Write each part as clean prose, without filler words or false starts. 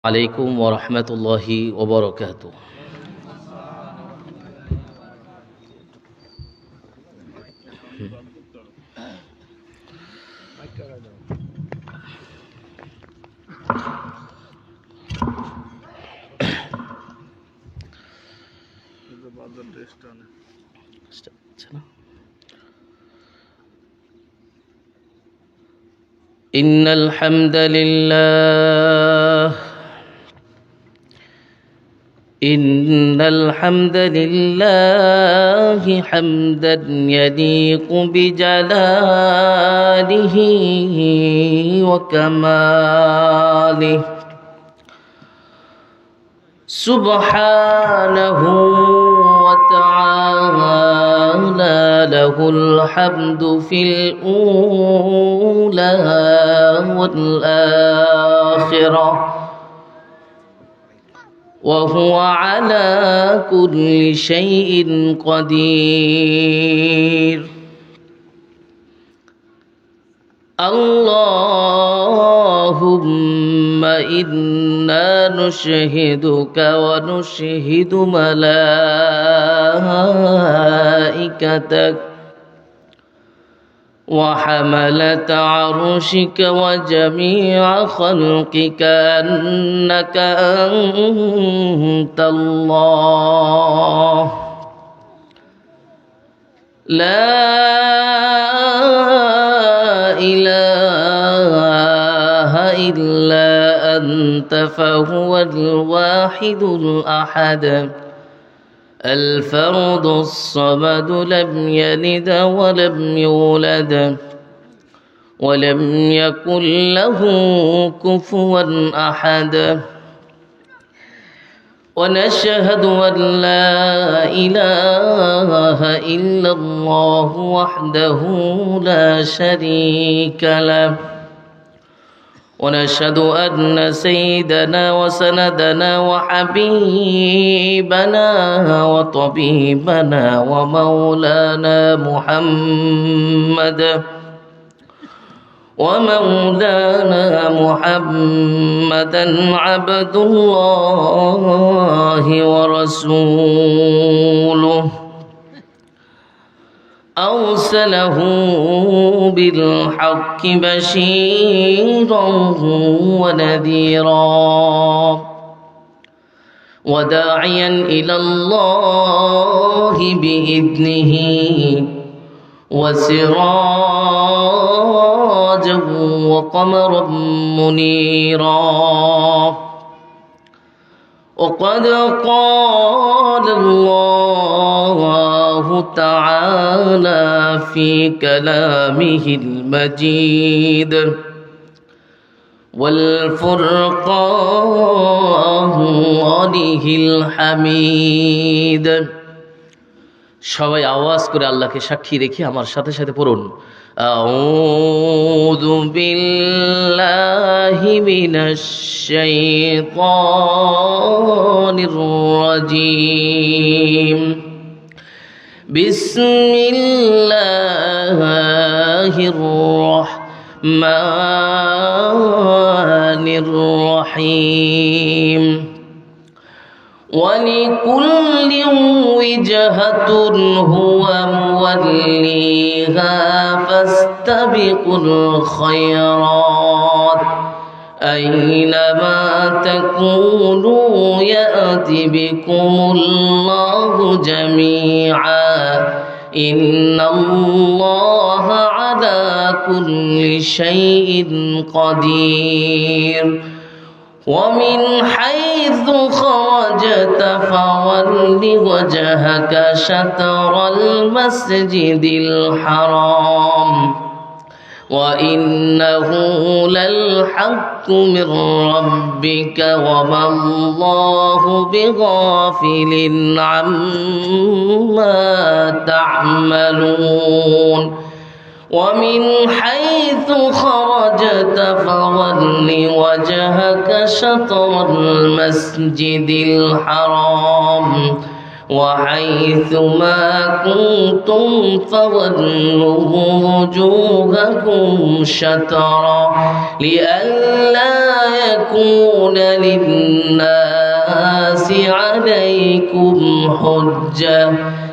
আলাইকুম ওয়া রাহমাতুল্লাহি ওয়া বারাকাতুহু। ইন্নাল হামদালিল্লাহ হামদান ইয়ালিকু বিজালালিহি ওয়া কামালিহি সুবহানাহু ওয়া তাআলা লাহুল হামদু ফিল উলা ওয়াল আখিরাহ وهو على كل شيء قدير اللهم إنا نشهدك ونشهد ملائكتك وحملة عرشك وجميع خلقك أنك أنت الله لا إله إلا أنت فهو الواحد الأحد الفرد الصمد لم يلد ولم يولد ولم يكن له كفوا أحد ونشهد أن لا إله إلا الله وحده لا شريك له ونشهد أن سيدنا وسندنا وحبيبنا وطبيبنا ومولانا محمدا عبد الله ورسوله أرسله بالحق بشيرا ونذيرا وداعيا إلى الله بإذنه وسراجا وقمرا منيرا وقد قال الله تعالى في كلامه المجيد والفرقانه الحميد সবাই আওয়াজ করে আল্লাহকে সাক্ষী রেখে আমার সাথে সাথে পড়ুন আউযু বিল্লাহি মিনাশ শাইতানির রাজীম বিসমিল্লাহির রাহমানির রহিম ولكل وجهة هو موليها فاستبقوا الخيرات أينما تكونوا يأت بكم الله جميعا إن الله على كل شيء قدير ومن حيث خرجت فول وجهك شطر المسجد الحرام وإنه للحق من ربك وما الله بغافل عما تعملون ومن حيث خرجت فول وجهك شطر المسجد الحرام وحيث ما كنتم فولوا وجوهكم شطرا لئلا يكون للناس عليكم حجة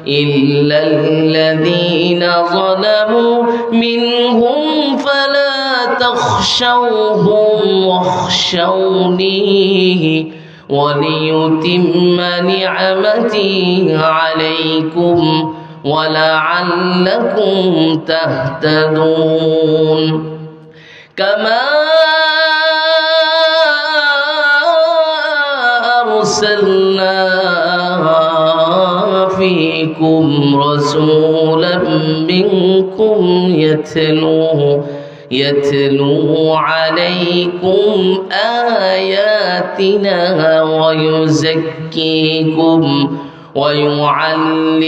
إلا الذين ظلموا منهم فلا تخشوهم واخشوني وليتم نعمتي عليكم ولعلكم تهتدون كما أرسلنا فيكم رسولا منكم يتلو عليكم آياتنا ويزكيكم ويعلمكم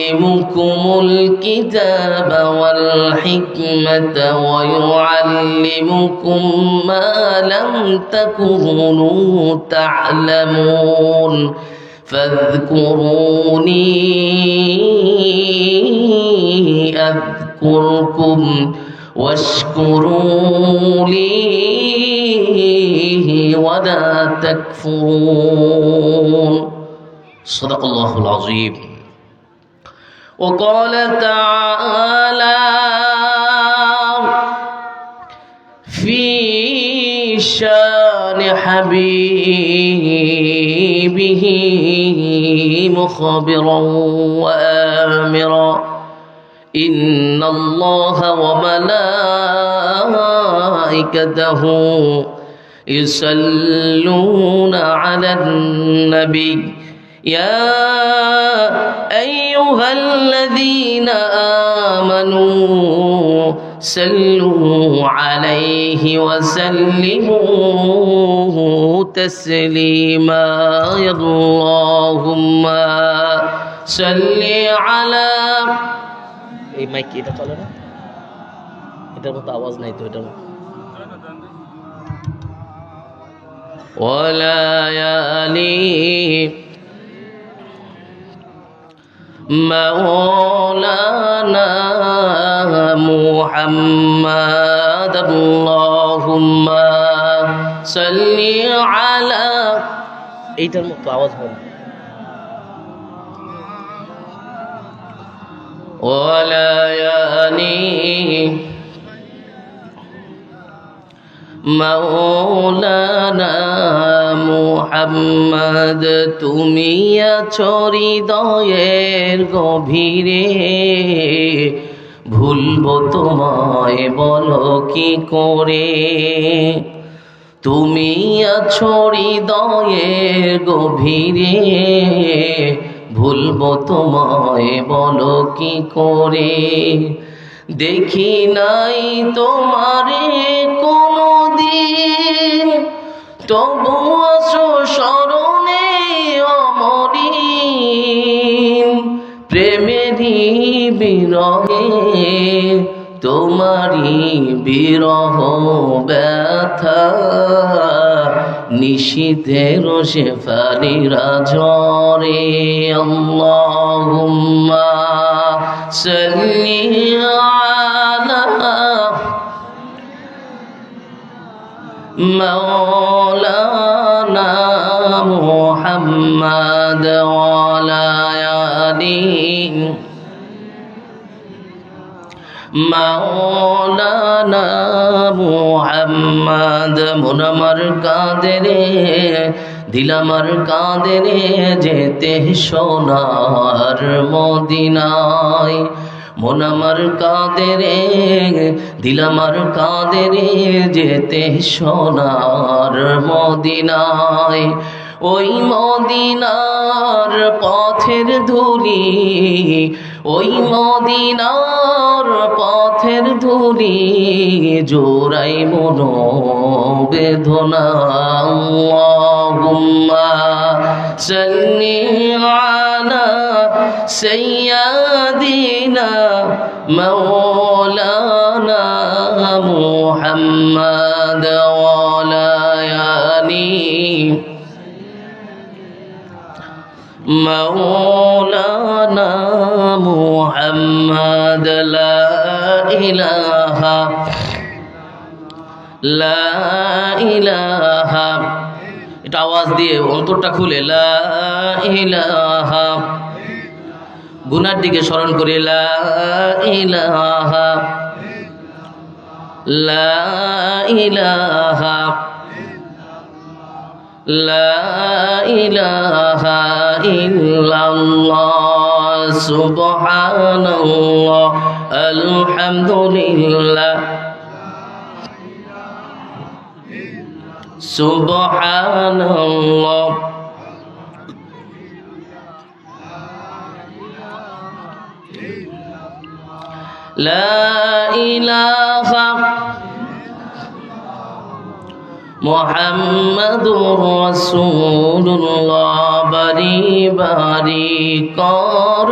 الكتاب والحكمة ويعلمكم ما لم تكونوا تعلمون فاذكروني أذكركم واشكروا لي ولا تكفرون صدق الله العظيم. وقال تعالى في شان حبيبه مخبرا وآمرا إن الله وملائكته يصلون على النبي يا أيها الذين آمنوا صلوا عليه وسلموا تسليما اللهم صل على এই মাইক এটা চলে না, এটার মতো আওয়াজ নাই তো, এটার মতো ওয়ালায়ালি মাওলানা মুহাম্মাদ আল্লাহুম্মা সাল্লি আলা, এইটার মতো আওয়াজ হয় ওয়ালায়ালি মাওলানা মুহাম্মদ তুমি আছো হৃদয়ের গভীরে, ভুলবো তোমায় বলো কি করে, তুমি আছো হৃদয়ের গভীরে, ভুলবো তোমায় বলো কি করে, দেখি নাই তোমারে কোনদিন তবু আছো স্মরণে অমলিন, প্রেমেরই বিরহে তোমারি বিরহ ব্যথা, নিশীথের শেফালিরা ঝরে আল্লাহুম্মা সাল্লি আলা মাওলানা মুহাম্মাদ ওয়ালা আলিহি মাওলানা মুহাম্মদ। মন আমার কাঁদে রে, দিল আমার কাঁদে রে, যেতে সোনার মদিনায়, মন আমার কাঁদে রে, দিল আমার কাঁদে রে, যেতে সোনার মদিনায়, ওই মদিনার পথের ধুলি, ওই মদিনার পথের ধুলি জোড়াই মন বেদনা, আল্লাহুম্মা সাল্লি আলা সাইয়্যিদিনা মাওলানা মুহাম্মাদ ওয়া আলা আলিহি مولانا محمد لا إله لا إله এটা আওয়াজ দিয়ে অন্তরটা খুলে লা ইলাহা গুনার দিকে স্মরণ করে লা ইলাহা লা ইলাহা লা ইলাহা ইল্লাল্লাহ সুবহানাল্লাহ আলহামদুলিল্লাহ সুবহানাল্লাহ লা ইলাহা মুহাম্মাদুর রাসূলুল্লাহ বারি বারি কর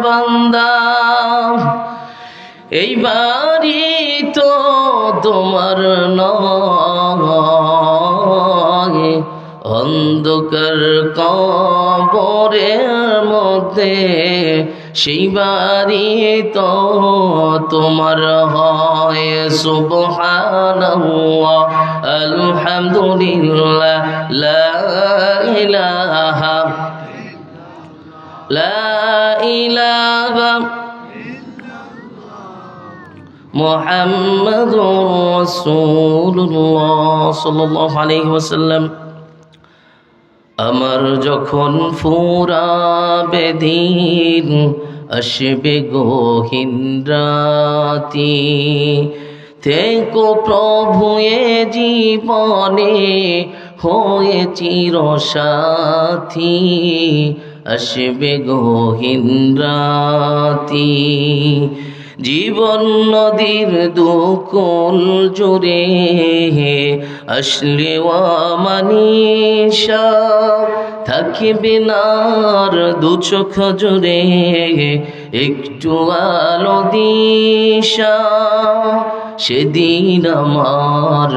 বান্দা এই বাড়ি তো তোমার নয় অন্ধকার কবরের মধ্যে সেই বাড়ি তো তোমার হয় সুবহানাল্লাহ আলহামদুলিল্লাহ লা ইলাহা লা ইলাহা মুহাম্মাদুর রাসূলুল্লাহ সাল্লাল্লাহু আলাইহি ওয়াসাল্লাম আমার যখন ফুরাবে দিন আসবে গহীন রাতি থেকো প্রভু এ জীবনে হয়ে চিরসাথী আসবে গহীন রাতি জীবন নদীর দুকুল জুড়ে আসলে মানিশা থাকিবে নার দু চোখ জুড়ে একটু আলো দিশা সেদিন আমার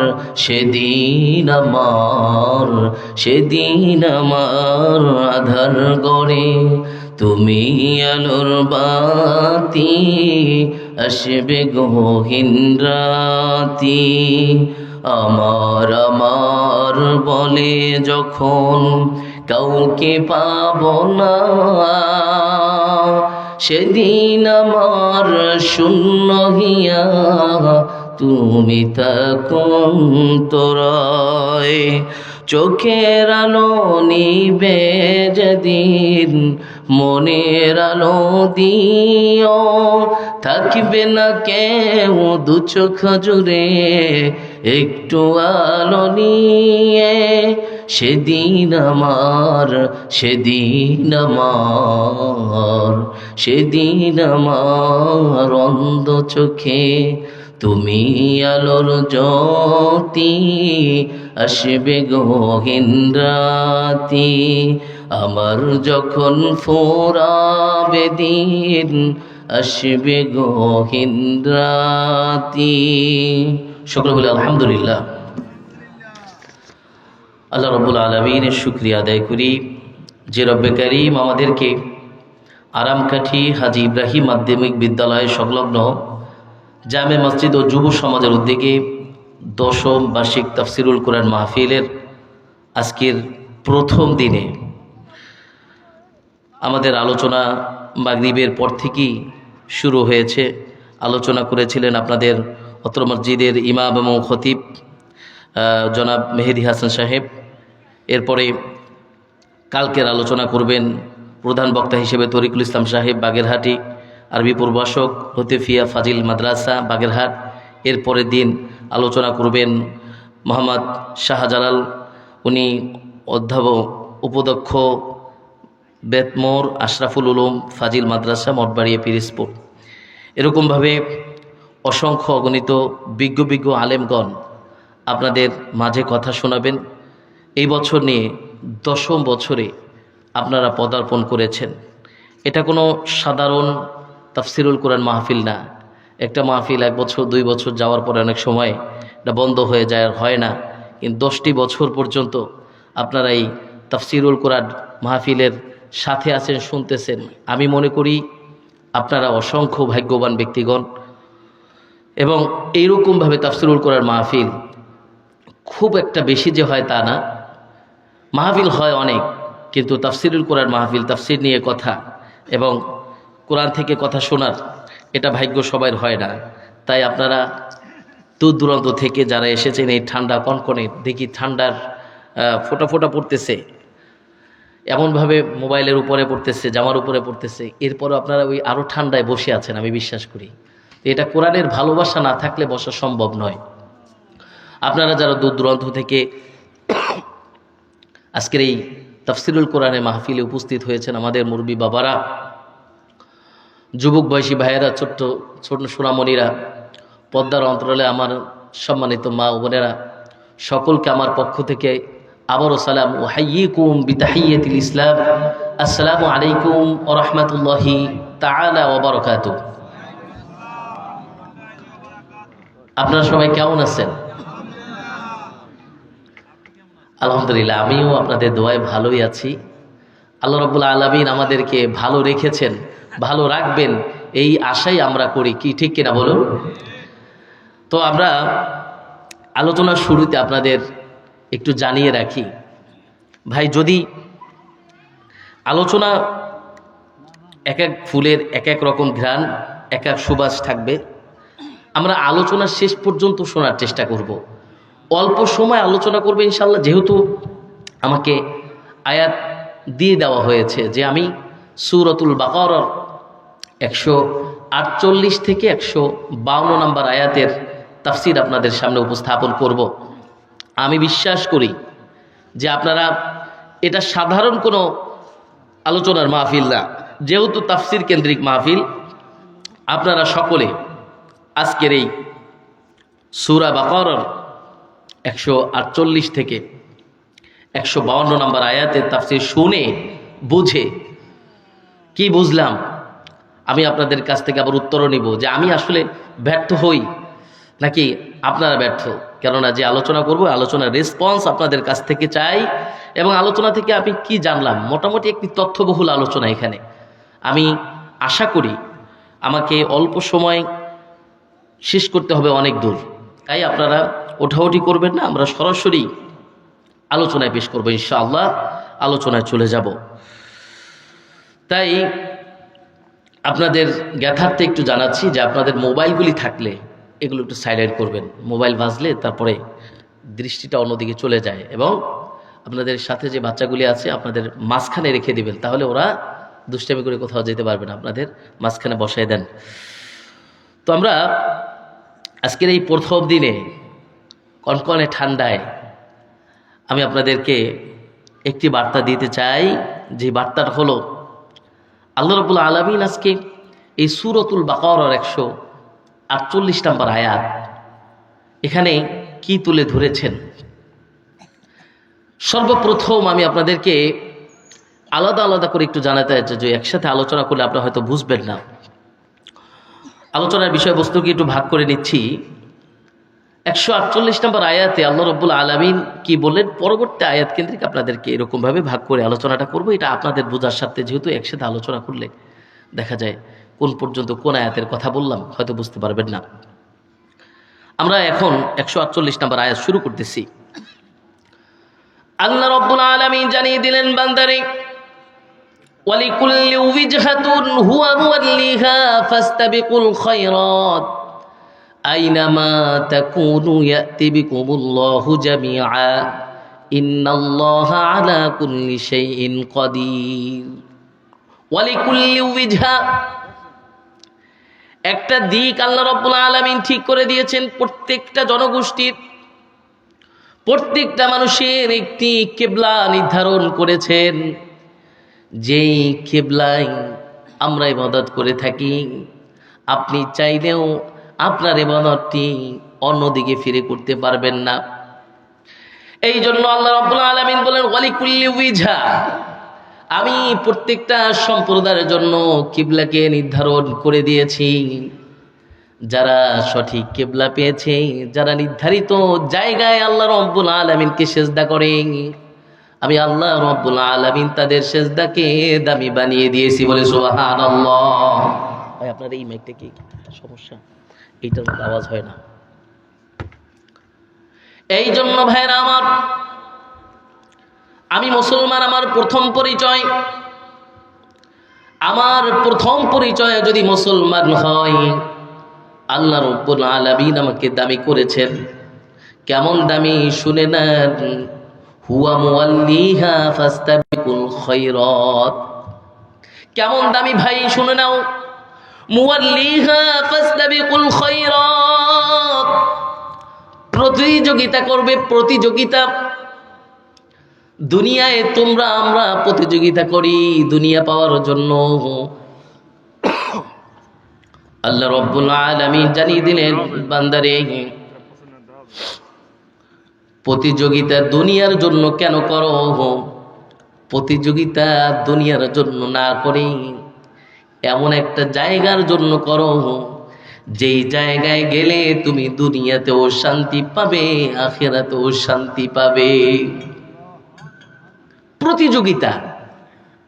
সেদিন আমার সেদিন আমার আধার গড়ে তুমি আলোর বাতি আসবে গহীন রাতি আমার আমার বলে যখন কাউকে পাব না সেদিন আমার শূন্য হিয়া তুমি তখন তোরায় চোখের আলো নিবে যেদিন মনের আলো দিও থাকবে না কেউ দু চোখ জুড়ে একটু আলো নিয়ে সেদিন আমার সেদিন আমার সেদিন আমার অন্ধ চোখে তুমি আলোর জ্যোতি আসবে গহীন রাতি আমার যখন ফোরাবে দিন আসবে গহীন রাতি শুকর বলে আলহামদুলিল্লাহ আল্লাহ রাব্বুল আলামিনের শুকরিয়া আদায় করি যে রব্বে কারীম আমাদেরকে আরামকাঠি হাজী ইব্রাহিম মাধ্যমিক বিদ্যালয় সংলগ্ন জামে মসজিদ ও যুব সমাজের উদ্যোগে 10ম বার্ষিক তাফসিরুল কোরআন মাহফিলের আজকের প্রথম দিনে আমাদের আলোচনা মাগরিবের পর থেকেই শুরু হয়েছে। আলোচনা করেছিলেন আপনাদের অত্র মসজিদের ইমাম এবং খতিব জনাব মেহেদি হাসান সাহেব। এরপরে কালকের আলোচনা করবেন প্রধান বক্তা হিসেবে তরিকুল ইসলাম সাহেব বাগেরহাটি, আরবি প্রভাষক লতিফিয়া ফাজিল মাদ্রাসা বাগেরহাট। এরপরের দিন আলোচনা করবেন মোহাম্মদ শাহজালাল, উনি অধ্যাপক উপাধ্যক্ষ বেতমোর আশরাফুল উলুম ফাজিল মাদ্রাসা মঠবাড়িয়া পিরিজপুর। এরকমভাবে অসংখ্য অগণিত বিজ্ঞ আলেমগণ আপনাদের মাঝে কথা শোনাবেন। এই বছর নিয়ে 10ম বছরে আপনারা পদার্পণ করেছেন। এটা কোনো সাধারণ তাফসিরুল কোরআন মাহফিল না। একটা মাহফিল 1 বছর 2 বছর যাওয়ার পরে অনেক সময় এটা বন্ধ হয়ে যায়, আর হয় না। কিন্তু 10টি বছর পর্যন্ত আপনারা এই তাফসিরুল কোরআন মাহফিলের সাথে আছেন, শুনতেছেন, আমি মনে করি আপনারা অসংখ্য ভাগ্যবান ব্যক্তিগণ। এবং এইরকমভাবে তাফসিরুল কোরআন মাহফিল খুব একটা বেশি যে হয় তা না, মাহফিল হয় অনেক, কিন্তু তাফসিরুল কোরআন মাহফিল, তাফসির নিয়ে কথা এবং কোরআন থেকে কথা শোনার এটা ভাগ্য সবার হয় না। তাই আপনারা দূর দূরান্ত থেকে যারা এসেছেন এই ঠান্ডা কনকনে, দেখি ঠান্ডার ফোঁটা ফোঁটা পড়তেছে, এমনভাবে মোবাইলের উপরে পড়তেছে, জামার উপরে পড়তেছে, এরপরও আপনারা ওই আরও ঠান্ডায় বসে আছেন, আমি বিশ্বাস করি এটা কোরআনের ভালোবাসা না থাকলে বসা সম্ভব নয়। আপনারা যারা দূর দূরান্ত থেকে আজকের এই তাফসিরুল কোরআনের মাহফিলে উপস্থিত হয়েছেন, আমাদের মুরব্বী বাবারা, যুবক বয়সী ভাইয়েরা, ছোট্ট ছোট সোনামণিরা, পদ্মার অন্তরালে আমার সম্মানিত মা ও বোনেরা, সকলকে আমার পক্ষ থেকে আবারও সালাম ও হাইয়িকুম বিতাহিয়াতিল ইসলাম, আসসালামু আলাইকুম ওয়া রাহমাতুল্লাহি তাআলা ওয়া বারাকাতুহু। আপনারা সবাই কেমন আছেন? আলহামদুলিল্লাহ, আমিও আপনাদের দোয়ায় ভালোই আছি। আল্লাহ রাব্বুল আলামিন আমাদেরকে ভালো রেখেছেন, ভালো রাখবেন, এই আশাই আমরা করি, কি ঠিক কিনা বলুন? তো আমরা আলোচনার শুরুতে আপনাদের একটু জানিয়ে রাখি ভাই, যদি আলোচনা এক এক ফুলের এক এক রকম ঘ্রাণ, এক এক সুবাস থাকবে, আমরা আলোচনার শেষ পর্যন্ত শোনার চেষ্টা করব। অল্প সময় আলোচনা করবে ইনশাল্লাহ, যেহেতু আমাকে আয়াত দিয়ে দেওয়া হয়েছে যে আমি সূরাতুল বাকারার 148 থেকে 152 নম্বর আয়াতের তাফসির আপনাদের সামনে উপস্থাপন করব। আমি বিশ্বাস করি যে আপনারা, এটা সাধারণ কোনো আলোচনার মাহফিল না, যেহেতু তাফসির কেন্দ্রিক মাহফিল, আপনারা সকলে আজকের এই সূরা বাকারার 148 থেকে 152 নম্বর আয়াতের তাফসির শুনে বুঝে কি বুঝলাম, আমি আপনাদের কাছ থেকে আবার উত্তরও নিব যে আমি আসলে ব্যর্থ হই নাকি আপনারা ব্যর্থ। কেননা যে আলোচনা করব, আলোচনার রেসপন্স আপনাদের কাছ থেকে চাই, এবং আলোচনা থেকে আমি কি জানলাম, মোটামুটি একটি তথ্যবহুল আলোচনা এখানে। আমি আশা করি আমাকে অল্প সময় শেষ করতে হবে অনেক দূর, তাই আপনারা ওঠাউঠি করবেন না, আমরা সরাসরি আলোচনায় পেশ করবো ইনশাআল্লাহ, আলোচনায় চলে যাব। তাই আপনাদের জ্ঞাতার্থে একটু জানাচ্ছি যে আপনাদের মোবাইলগুলি থাকলে এগুলো একটু সাইলেন্ট করবেন। মোবাইল বাজলে তারপরে দৃষ্টিটা অন্যদিকে চলে যায়, এবং আপনাদের সাথে যে বাচ্চাগুলি আছে আপনাদের মাঝখানে রেখে দিবেন, তাহলে ওরা দুষ্টামি করে কোথাও যেতে পারবে না, আপনাদের মাঝখানে বসায় দেন। তো আমরা আজকের এই প্রথম দিনে কনকনে ঠান্ডায় আমি আপনাদেরকে একটি বার্তা দিতে চাই, যে বার্তাটা হলো আল্লাহ রাব্বুল আলামিন আজকে এই সূরাতুল বাকারার 148 নম্বর আয়াত, এখানে কি তুলে ধরেছেন। সর্বপ্রথম আমি আপনাদেরকে আলাদা আলাদা করে একটু জানাতে চাই, যে একসাথে আলোচনা করলে আপনারা হয়তো বুঝবেন না। আলোচনার বিষয়বস্তুকে একটু ভাগ করে নিচ্ছি। 148 নম্বর আয়াতে আল্লাহ রাব্বুল আলামিন কি বললেন, পরবর্তী আয়াত কেন্দ্রিক আপনাদেরকে এরকমভাবে ভাগ করে আলোচনাটা করব। এটা আপনাদের বোঝার সাথে, যেহেতু একসাথে আলোচনা করলে দেখা যায় কোন পর্যন্ত কোন আয়াতের কথা বললাম হয়তো বুঝতে পারবেন না। আমরা এখন 148 নম্বর আয়াত শুরু করতেছি। আল্লাহ রাব্বুল আলামিন জানিয়ে দিলেন, বান্দারে ওয়ালিকুল্লি উজহাতুন হুয়া মুওয়াল্লিহা ফাস্তাবিকুল খায়রাত আইনামা তাকুনু ইয়াতি বিকুমুল্লাহু জামিআ ইন্নাল্লাহা আলা কুল্লি শাইইন কাদির। ওয়ালিকুল্লি উজহা, একটা দিক আল্লাহ রাব্বুল আলামিন ঠিক করে দিয়েছেন। প্রত্যেকটা জনগোষ্ঠীর, প্রত্যেকটা মানুষের একটি কিবলা নির্ধারণ করেছেন, যেই কিবলায় আমরা ইবাদত করে থাকি। আপনি চাইলেও আপনার ইবাদতটি অন্যদিকে ফিরে করতে পারবেন না। এই জন্য আল্লাহ রাব্বুল আলামিন বলেন ওয়ালিকুল্লি উজহা, আমি প্রত্যেকটা সম্প্রদায়ের জন্য কিবলাকে নির্ধারণ করে দিয়েছি। যারা সঠিক কিবলা পেয়েছে, যারা নির্ধারিত জায়গায় আল্লাহ রাব্বুল আলামিনকে সিজদা করে, আমি আল্লাহ রব্বুল আলামিন তাদের সেজদাকে দামি বানিয়ে দিয়েছি, বলে সুবহানাল্লাহ। ভাই আপনার এই মাইকটা কি সমস্যা? এইটার মধ্যে আওয়াজ হয় না। এই জন্য ভাইরা আমার, আমি মুসলমান, আমার প্রথম পরিচয় যদি মুসলমান হয়, আল্লাহ রব্বুল আলামিন আমাকে দামি করেছেন। কেমন দামি শুনে নেন। হুয়া মুওয়াল্লিহা ফাস্তাবিকুল খায়রাত। কেমন দামি ভাই শুনে নাও। মুওয়াল্লিহা ফাস্তাবিকুল খায়রাত, প্রতিযোগিতা করবে, প্রতিযোগিতা। দুনিয়ায় তোমরা আমরা প্রতিযোগিতা করি দুনিয়া পাওয়ার জন্য। আল্লাহ রব্বুল আলামিন জানিয়ে দিলেন, বান্দারে প্রতিযোগিতা দুনিয়ার জন্য কেন করো? প্রতিযোগিতা দুনিয়ার জন্য না করে এমন একটা জায়গার জন্য করো, যেই জায়গায় গেলে তুমি দুনিয়াতেও শান্তি পাবে, আখিরাতেও শান্তি পাবে। প্রতিযোগিতা,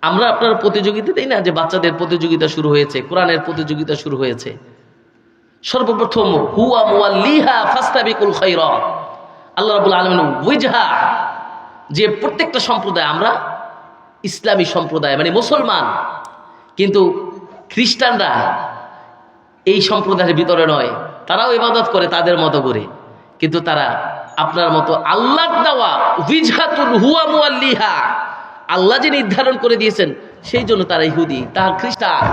আমরা আপনার প্রতিযোগিতা দেই না, যে বাচ্চাদের প্রতিযোগিতা শুরু হয়েছে, কোরআনের প্রতিযোগিতা শুরু হয়েছে। সর্বপ্রথম হুয়া মুওয়াল্লিহা ফাস্তাবিকুল খায়রাত, আল্লাহ রাব্বুল আলামিন ওয়াজহা, যে প্রত্যেকটা সম্প্রদায়, আমরা ইসলামী সম্প্রদায় মানে মুসলমান, কিন্তু খ্রিস্টানরা এই সম্প্রদায়ের ভিতরে নয়, তারাও ইবাদত করে তাদের মতো করে, কিন্তু তারা আপনার মতো আল্লাহর দেওয়া ওয়াজহাতুল হুয়া মুওয়াল্লিহা, আল্লাহ যে নির্ধারণ করে দিয়েছেন, সেই জন্য তারা ইহুদি, তার খ্রিস্টান।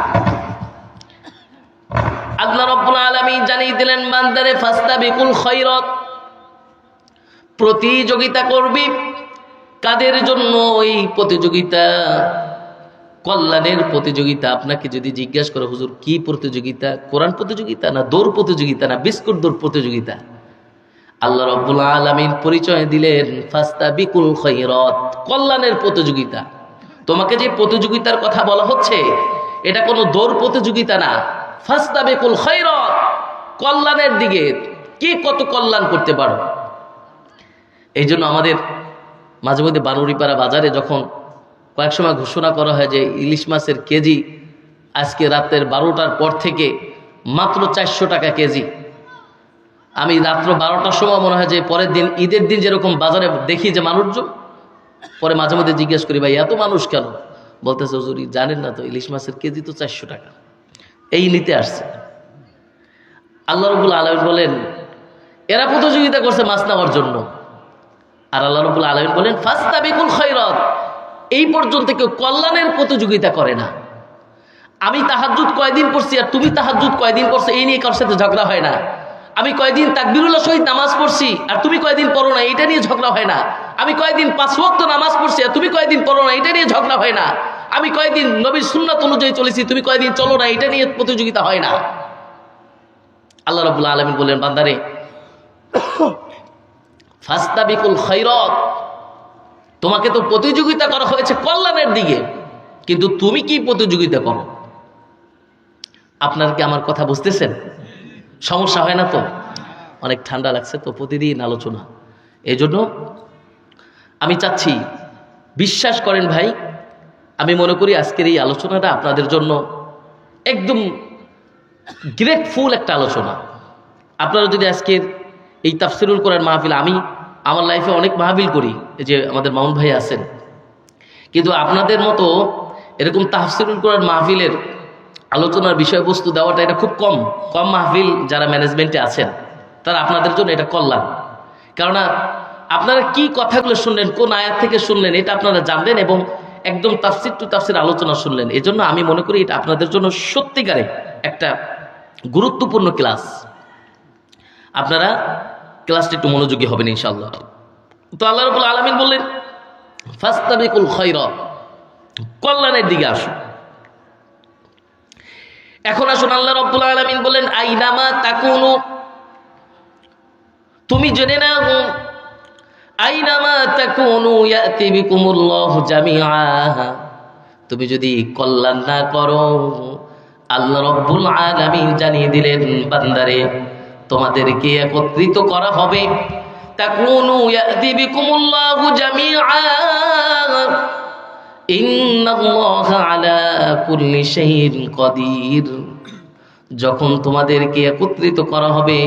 আল্লাহ রাব্বুল আলামিন জানিয়ে দিলেন, বান্দারে ফাস্তাবিকুল খায়রাত, প্রতিযোগিতা করবি। কাদের জন্য এই প্রতিযোগিতা? কল্যাণের প্রতিযোগিতা। আপনাকে যদি জিজ্ঞাসা করে, হুজুর কি প্রতিযোগিতা? কোরআন প্রতিযোগিতা, না দৌড় প্রতিযোগিতা, না বিস্কুট দৌড় প্রতিযোগিতা? আল্লাহ রাব্বুল আলামিন পরিচয় দিলেন ফাস্তাবিকুল খায়রাত, কল্যাণের প্রতিযোগিতা। তোমাকে যে প্রতিযোগিতার কথা বলা হচ্ছে, এটা কোনো দৌড় প্রতিযোগিতা না। ফাস্তাবিকুল খায়রাত, কল্যাণের দিকে। কে কত কল্যাণ করতে পারো। এই জন্য আমাদের মাঝে মধ্যে বারুরিপাড়া বাজারে যখন কয়েক সময় ঘোষণা করা হয় যে ইলিশ মাছের কেজি আজকে রাতের 12টার পর থেকে মাত্র 400 টাকা কেজি, আমি রাত্র 12টার সময় মনে হয় যে পরের দিন ঈদের দিন যেরকম বাজারে দেখি যে মানুষজন, পরে মাঝে মধ্যে জিজ্ঞেস করি, ভাই এত মানুষ কেন? বলতেছে, হুজুর জানেন না তো, ইলিশ মাছের কেজি তো 400 টাকা, এই নিতে আসছে। আল্লাহ রাব্বুল আলামিন বলেন, এরা প্রতিযোগিতা করছে মাছ নেওয়ার জন্য। আর আল্লাহ রাব্বুল আলামিন বলেন ফাস্তাবিকুল খায়রাত, এই পর্যন্ত কেউ কল্যাণের প্রতিযোগিতা করে না। আমি তাহাজ্জুদ কয়দিন পড়ছি আর তুমি তাহাজ্জুদ কয়দিন পড়ছো, এই নিয়ে কারোর সাথে ঝগড়া হয় না। আমি কয়দিন তাকবীরুল্লাহ সহিত নামাজ পড়ছি আর তুমি কয়দিন পড়ো না, এটা নিয়ে ঝগড়া হয় না। আমি কয়দিন 5 ওয়াক্ত নামাজ পড়ছি আর তুমি কয়দিন পড়ো না, এটা নিয়ে ঝগড়া হয় না। আমি কয়দিন নবীর সুন্নাত অনুযায়ী চলেছি, তুমি কয়দিন চলো না, এটা নিয়ে প্রতিযোগিতা হয় না। আল্লাহ রাব্বুল আলামিন বললেন, বান্দারে ফাস্তাবিকুল খায়রাত, তোমাকে তো প্রতিযোগিতা করা হয়েছে কল্যাণের দিকে, কিন্তু তুমি কি প্রতিযোগিতা করো? আপনার কি আমার কথা বুঝতেছেন? সমস্যা হয় না তো? অনেক ঠান্ডা লাগছে তো, প্রতিদিন আলোচনা। এই জন্য আমি চাচ্ছি, বিশ্বাস করেন ভাই, আমি মনে করি আজকের এই আলোচনাটা আপনাদের জন্য একদম গ্রেটফুল একটা আলোচনা। আপনারা যদি আজকের এই তাফসিরুল কোরআন মাহফিল, আমি আমার লাইফে অনেক মাহফিল করি, এই যে আমাদের মামুন ভাই আছেন, কিন্তু আপনাদের মতো এরকম তাফসিরুল কোরআন মাহফিলের আলোচনার বিষয়বস্তু দেওয়াটা এটা খুব কম মাহফিল যারা ম্যানেজমেন্টে আছেন তারা আপনাদের জন্য এটা কল্যাণ। কেননা আপনারা কি কথাগুলো শুনলেন, কোন আয়াত থেকে শুনলেন, এটা আপনারা জানলেন এবং একদম তাফসির টু তাফসির আলোচনা শুনলেন। এজন্য আমি মনে করি এটা আপনাদের জন্য সত্যিকারে একটা গুরুত্বপূর্ণ ক্লাস। আপনারা ক্লাসটা একটু মনোযোগী হবেন ইনশাআল্লাহ। তো আল্লাহ রাব্বুল আলামিন বললেন ফাস্তাবিকুল খায়রাত, কল্যাণের দিকে আসুন। এখন আসুন, আল্লাহ রাব্বুল আলামিন বলেন আইনামা তাকুনু, তুমি জেনে নাও, আইনামা তাকুনু ইয়াতি বিকুমুল্লাহু জামিআ, তুমি যদি কল্যাণ না করো, আল্লাহ রাব্বুল আলামিন জানিয়ে দিলেন, বান্দারে তোমাদেরকে একত্রিত করা হবে, তাকুনু ইয়াতি বিকুমুল্লাহু জামিআ ইন্নাল্লাহা আলা কুল্লি শাইইন কাদির। যখন তোমাদেরকে একত্রিত করা হবে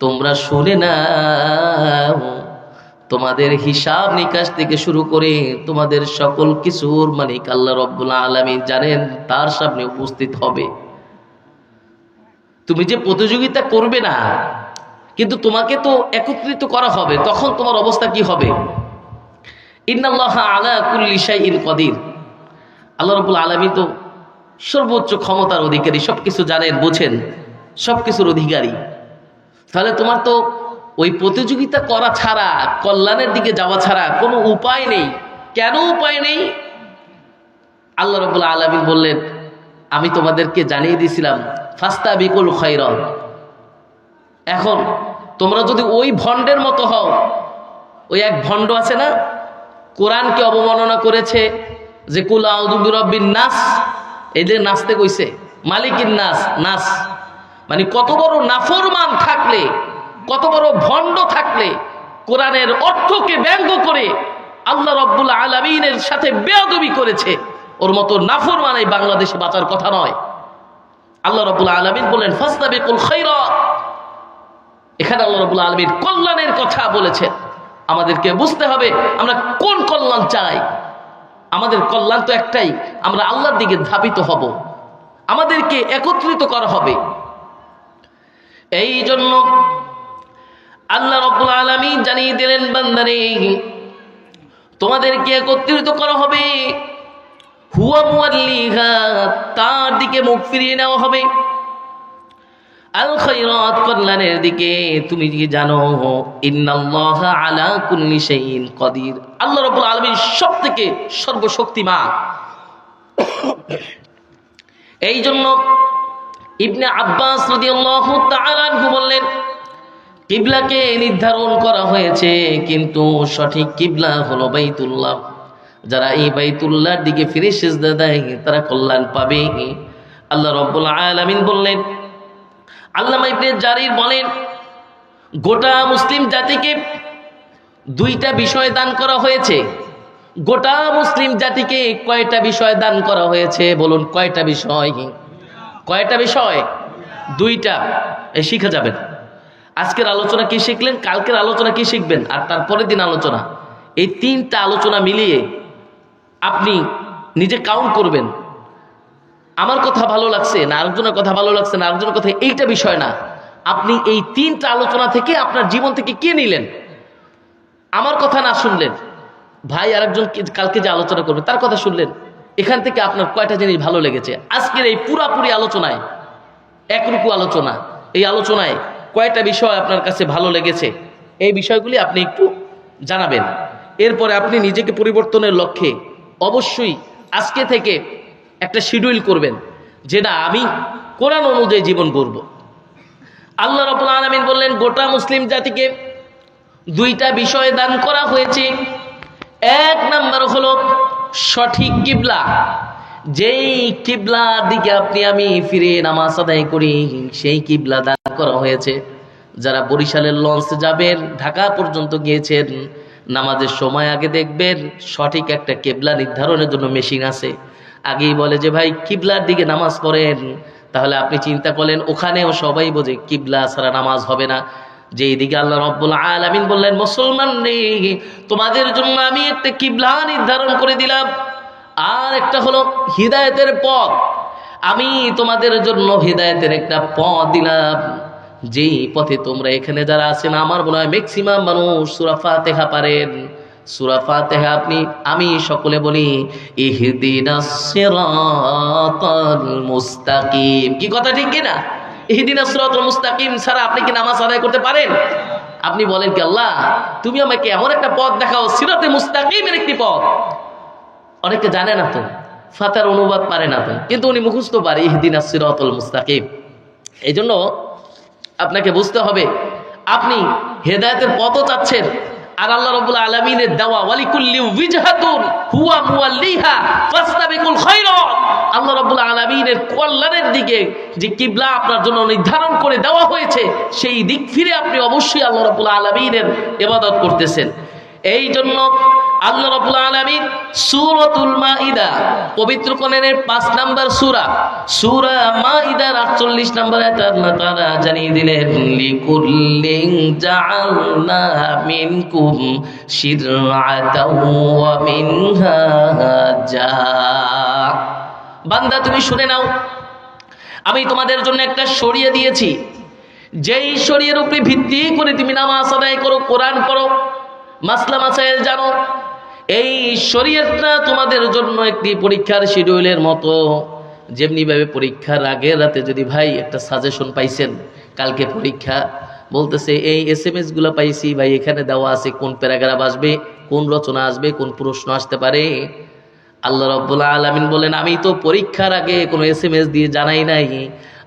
তোমরা শুনে নাও, তোমাদের হিসাব নিকাশ থেকে শুরু করে তোমাদের সকল কিছুর মালিক আল্লাহ রাব্বুল আলামিন জানেন, তার সামনে উপস্থিত হবে। তুমি যে প্রতিযোগিতা করবে না, কিন্তু তোমাকে তো একত্রিত করা হবে, তখন তোমার অবস্থা কি হবে? ইন্নাল্লাহা আলা কুল্লি শাইইন কাদির। আল্লাহ রাব্বুল আলামিন তো সর্বোচ্চ ক্ষমতার অধিকারী, সবকিছু জানেন, বোঝেন, সবকিছুর অধিকারী। তাহলে তোমার তো ওই প্রতিযোগিতা করা ছাড়া, কল্যাণের দিকে যাওয়া ছাড়া কোনো উপায় নেই। কেন উপায় নেই? আল্লাহ রাব্বুল আলামিন বললেন, আমি তোমাদেরকে জানিয়ে দিয়েছিলাম ফাস্তাবিকুল খায়রাত। এখন তোমরা যদি ওই ভণ্ডের মতো হও, ওই এক ভণ্ড আছে না, কোরআনকে অবমাননা করেছে যে কুল আউযু বিরাব্বিন নাস, এই যে নাচতে কইছে, মালিকিন নাস, নাস মানে কত বড় নাফরমান থাকলে, কত বড় ভণ্ড থাকলে কোরআনের অর্থকে ব্যঙ্গ করে আল্লাহ রাব্বুল আলামিনের সাথে বেয়াদবি করেছে, ওর মতো নাফরমান এই বাংলাদেশে বাঁচার কথা নয়। আল্লাহ রাব্বুল আলামিন বলেন ফাস্তাবিকুল খায়রাত। এখানে আল্লাহ রাব্বুল আলামিন কল্যাণের কথা বলেছেন। আমাদেরকে বুঝতে হবে আমরা কোন কল্যাণ চাই। আমাদের কল্যাণ তো একটাই, আমরা আল্লাহর দিকে ধাবিত হব, আমাদেরকে একত্রিত করা হবে। এই জন্য আল্লাহ রাব্বুল আলামিন জানিয়ে দিলেন, বান্দারে তোমাদেরকে একত্রিত করা হবে, হুয়া মুওয়াল্লিহা, তার দিকে মুখ ফিরিয়ে নেওয়া হবে, আল খায়রাত, কল্যাণের দিকে। তুমি কি জানো ইন্নাল্লাহা আলা কুল্লি শাইইন কাদির, আল্লাহ রাব্বুল আলামিন সবথেকে সর্বশক্তিমান। এই জন্য ইবনে আব্বাস রাদিয়াল্লাহু তাআলা আনহু বললেন, কিবলাকে নির্ধারণ করা হয়েছে, কিন্তু সঠিক কিবলা হলো বাইতুল্লাহ। যারা এই বাইতুল্লাহর দিকে ফিরে সিজদা দেয় তারা কল্যাণ পাবে। আল্লাহ রাব্বুল আলামিন বললেন, আল্লামা ইবনে জারির বলেন, গোটা মুসলিম জাতিকে দুইটা বিষয় দান করা হয়েছে। গোটা মুসলিম জাতিকে কয়টা বিষয় দান করা হয়েছে? বলুন কয়টা বিষয়? কয়টা বিষয়? দুইটা। এই শিখা যাবেন। আজকের আলোচনা কি শিখলেন, কালকের আলোচনা কি শিখবেন, আর তারপরের দিন আলোচনা, এই তিনটা আলোচনা মিলিয়ে আপনি নিজে কাউন্ট করবেন। আমার কথা ভালো লাগছে না, আরেকজনের কথা ভালো লাগছে না, আরেকজনের কথা, এইটা বিষয় না। আপনি এই তিনটা আলোচনা থেকে আপনার জীবন থেকে কে নিলেন? আমার কথা না শুনলেন, ভাই আরেকজন কালকে যে আলোচনা করবে তার কথা শুনলেন, এখান থেকে আপনার কয়টা জিনিস ভালো লেগেছে? আজকের এই পুরাপুরি আলোচনায়, একরুকু আলোচনা, এই আলোচনায় কয়টা বিষয় আপনার কাছে ভালো লেগেছে? এই বিষয়গুলি আপনি একটু জানাবেন। এরপরে আপনি নিজেকে পরিবর্তনের লক্ষ্যে অবশ্যই আজকে থেকে একটা শিডিউল করবেন, যে না আমি কোরআন অনুযায়ী জীবন গড়ব। আল্লাহ রাব্বুল আলামিন বললেন, গোটা মুসলিম জাতিকে দুইটা বিষয় দান করা হয়েছে। এক নাম্বার হলো সঠিক কিবলা, যেই কিবলার দিকে আপনি আমি ফিরে নামাজ আদায় করি, সেই কিবলা দান করা হয়েছে। যারা বরিশালের লঞ্চে যাবেন, ঢাকা পর্যন্ত গিয়েছেন, নামাজের সময় আগে দেখবেন সঠিক একটা কিবলা নির্ধারণের জন্য মেশিন আছে। আগেই বলে যে ভাই কিবলার দিকে নামাজ পড়েন, তাহলে আপনি চিন্তা করলেন ওখানেও সবাই বোঝে কিবলা ছাড়া নামাজ হবে না। যেই দিকে আল্লাহ রাব্বুল আলামিন বললেন, মুসলমান রে তোমাদের জন্য আমি একটা কিবলা নির্ধারণ করে দিলাম, আর একটা হলো হিদায়াতের পথ। আমি তোমাদের জন্য হিদায়াতের একটা পথ দিলাম, যেই পথে তোমরা এখানে যারা আছেন, আমার মনে হয় ম্যাক্সিমাম মানুষ সূরা ফাতিহা পারেন। সূরা ফাতিহা আমি সকলে বলি ইহদিনাস সিরাতাল মুস্তাকিম। কি কথা ঠিক কিনা? ইহদিনাস সিরাতাল মুস্তাকিম ছাড়া আপনি কি নামাজ আদায় করতে পারেন? আপনি বলেন কি, আল্লাহ তুমি আমাকে এমন একটা পথ দেখাও, সিরাতে মুস্তাকিমের একটি পথ। অনেকে জানে না তো, ফাতার অনুবাদ পারে না তো, কিন্তু উনি মুখস্থ পারে ইহদিনাস সিরাতাল মুস্তাকিম। এই জন্য আপনাকে বুঝতে হবে আপনি হেদায়েতের পথও চাচ্ছেন, আর আল্লাহ রাব্বুল আলামিনের দেওয়া ওয়ালিকুল্লি উইজহাতুন হুয়া মুওয়াল্লিহা ফাস্তাবিকুল খায়রাত, আল্লাহ রাব্বুল আলামিন আলামিনের কল্যাণের দিকে যে কিবলা আপনার জন্য নির্ধারণ করে দেওয়া হয়েছে, সেই দিক ফিরে আপনি অবশ্যই আল্লাহ রাব্বুল আলামিনের ইবাদত করতেছেন। এই জন্য আল্লাহ রাব্বুল আলামিন সূরাতুল মাইদা, পবিত্র কোরআনের 5 নম্বর সূরা মাইদার 48 নম্বর আয়াতে আল্লাহ তাআলা জানিয়ে দিলেন, লিকুল্লিন জাআলনা মিনকুম শিরআতাও ওয়া মিনহাজা। বান্দা তুমি শুনে নাও, আমি তোমাদের জন্য একটা শরিয়া দিয়েছি, যেই শরিয়ার উপরে ভিত্তি করে তুমি নামাজ আদায় করো, কোরআন পড়ো, মাসলা মাসাইল জানো। এই শরীয়তটা তোমাদের জন্য একটি পরীক্ষার শিডিউলের মতো। যেমনি ভাবে পরীক্ষার আগের রাতে যদি ভাই একটা সাজেশন পাইছেন, কালকে পরীক্ষা, বলতেছে এই SMS গুলো পাইছি ভাই, এখানে দেওয়া আছে কোন প্যারাগ্রাফ আসবে, কোন রচনা আসবে, কোন প্রশ্ন আসতে পারে। আল্লাহ রাব্বুল আলামিন বলেন, আমি তো পরীক্ষার আগে কোনো SMS দিয়ে জানাই নাই।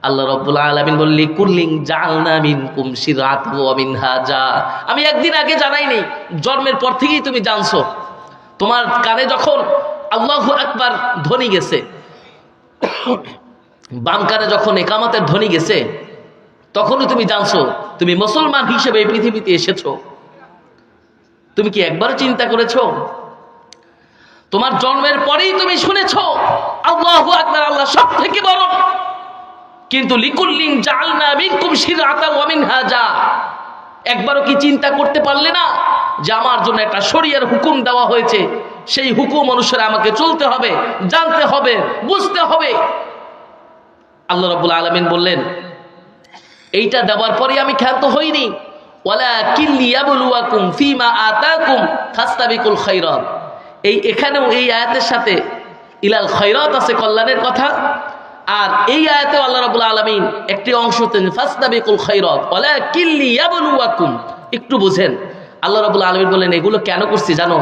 আল্লাহ রাব্বুল আলামিন বললেন, লিকুল্লিন জাআলনা মিনকুম শিরআতাও ওয়া মিনহাজা। আমি একদিন আগে জানাই নাই, জন্মের পর থেকেই তুমি জানছো। তোমার কানে যখন আল্লাহু আকবার ধ্বনি গেছে, বাম কানে যখন ইকামতের ধ্বনি গেছে, তখনই তুমি জানছো তুমি মুসলমান হিসেবে এই পৃথিবীতে এসেছো। তুমি কি একবার চিন্তা করেছো? তোমার জন্মের পরেই তুমি শুনেছো আল্লাহু আকবার, আল্লাহ সব থেকে বড়। কিন্তু লিকুল্লিন জাআলনা মিনকুম শিরআতাও ওয়া মিনহাজা, একবারও কি চিন্তা করতে পারলে না যে আমার জন্য একটা শরীয়তের হুকুম দেওয়া হয়েছে, সেই হুকুম অনুসারে আমাকে চলতে হবে, জানতে হবে, বুঝতে হবে। আল্লাহ রাব্বুল আলামিন বললেন, এইটা দেওয়ার পরে আমি ক্ষান্ত হইনি, ওয়ালাকিন লিয়াবলুয়াকুম ফীমা আতাকুম ফাস্তাবিকুল খায়রাত। এখানেও এই আয়াতের সাথে ইলাল খায়রাত আছে, কল্যাণের কথা। আর এই আয়াতেও আল্লাহ রাব্বুল আলামিন একটি অংশ ফাস্তাবিকুল খায়রাত ওয়ালাকিন লিয়াবলুয়াকুম। একটু বুঝেন, আল্লাহ রাব্বুল আলামিন বলেন এগুলো কেন করছি জানো?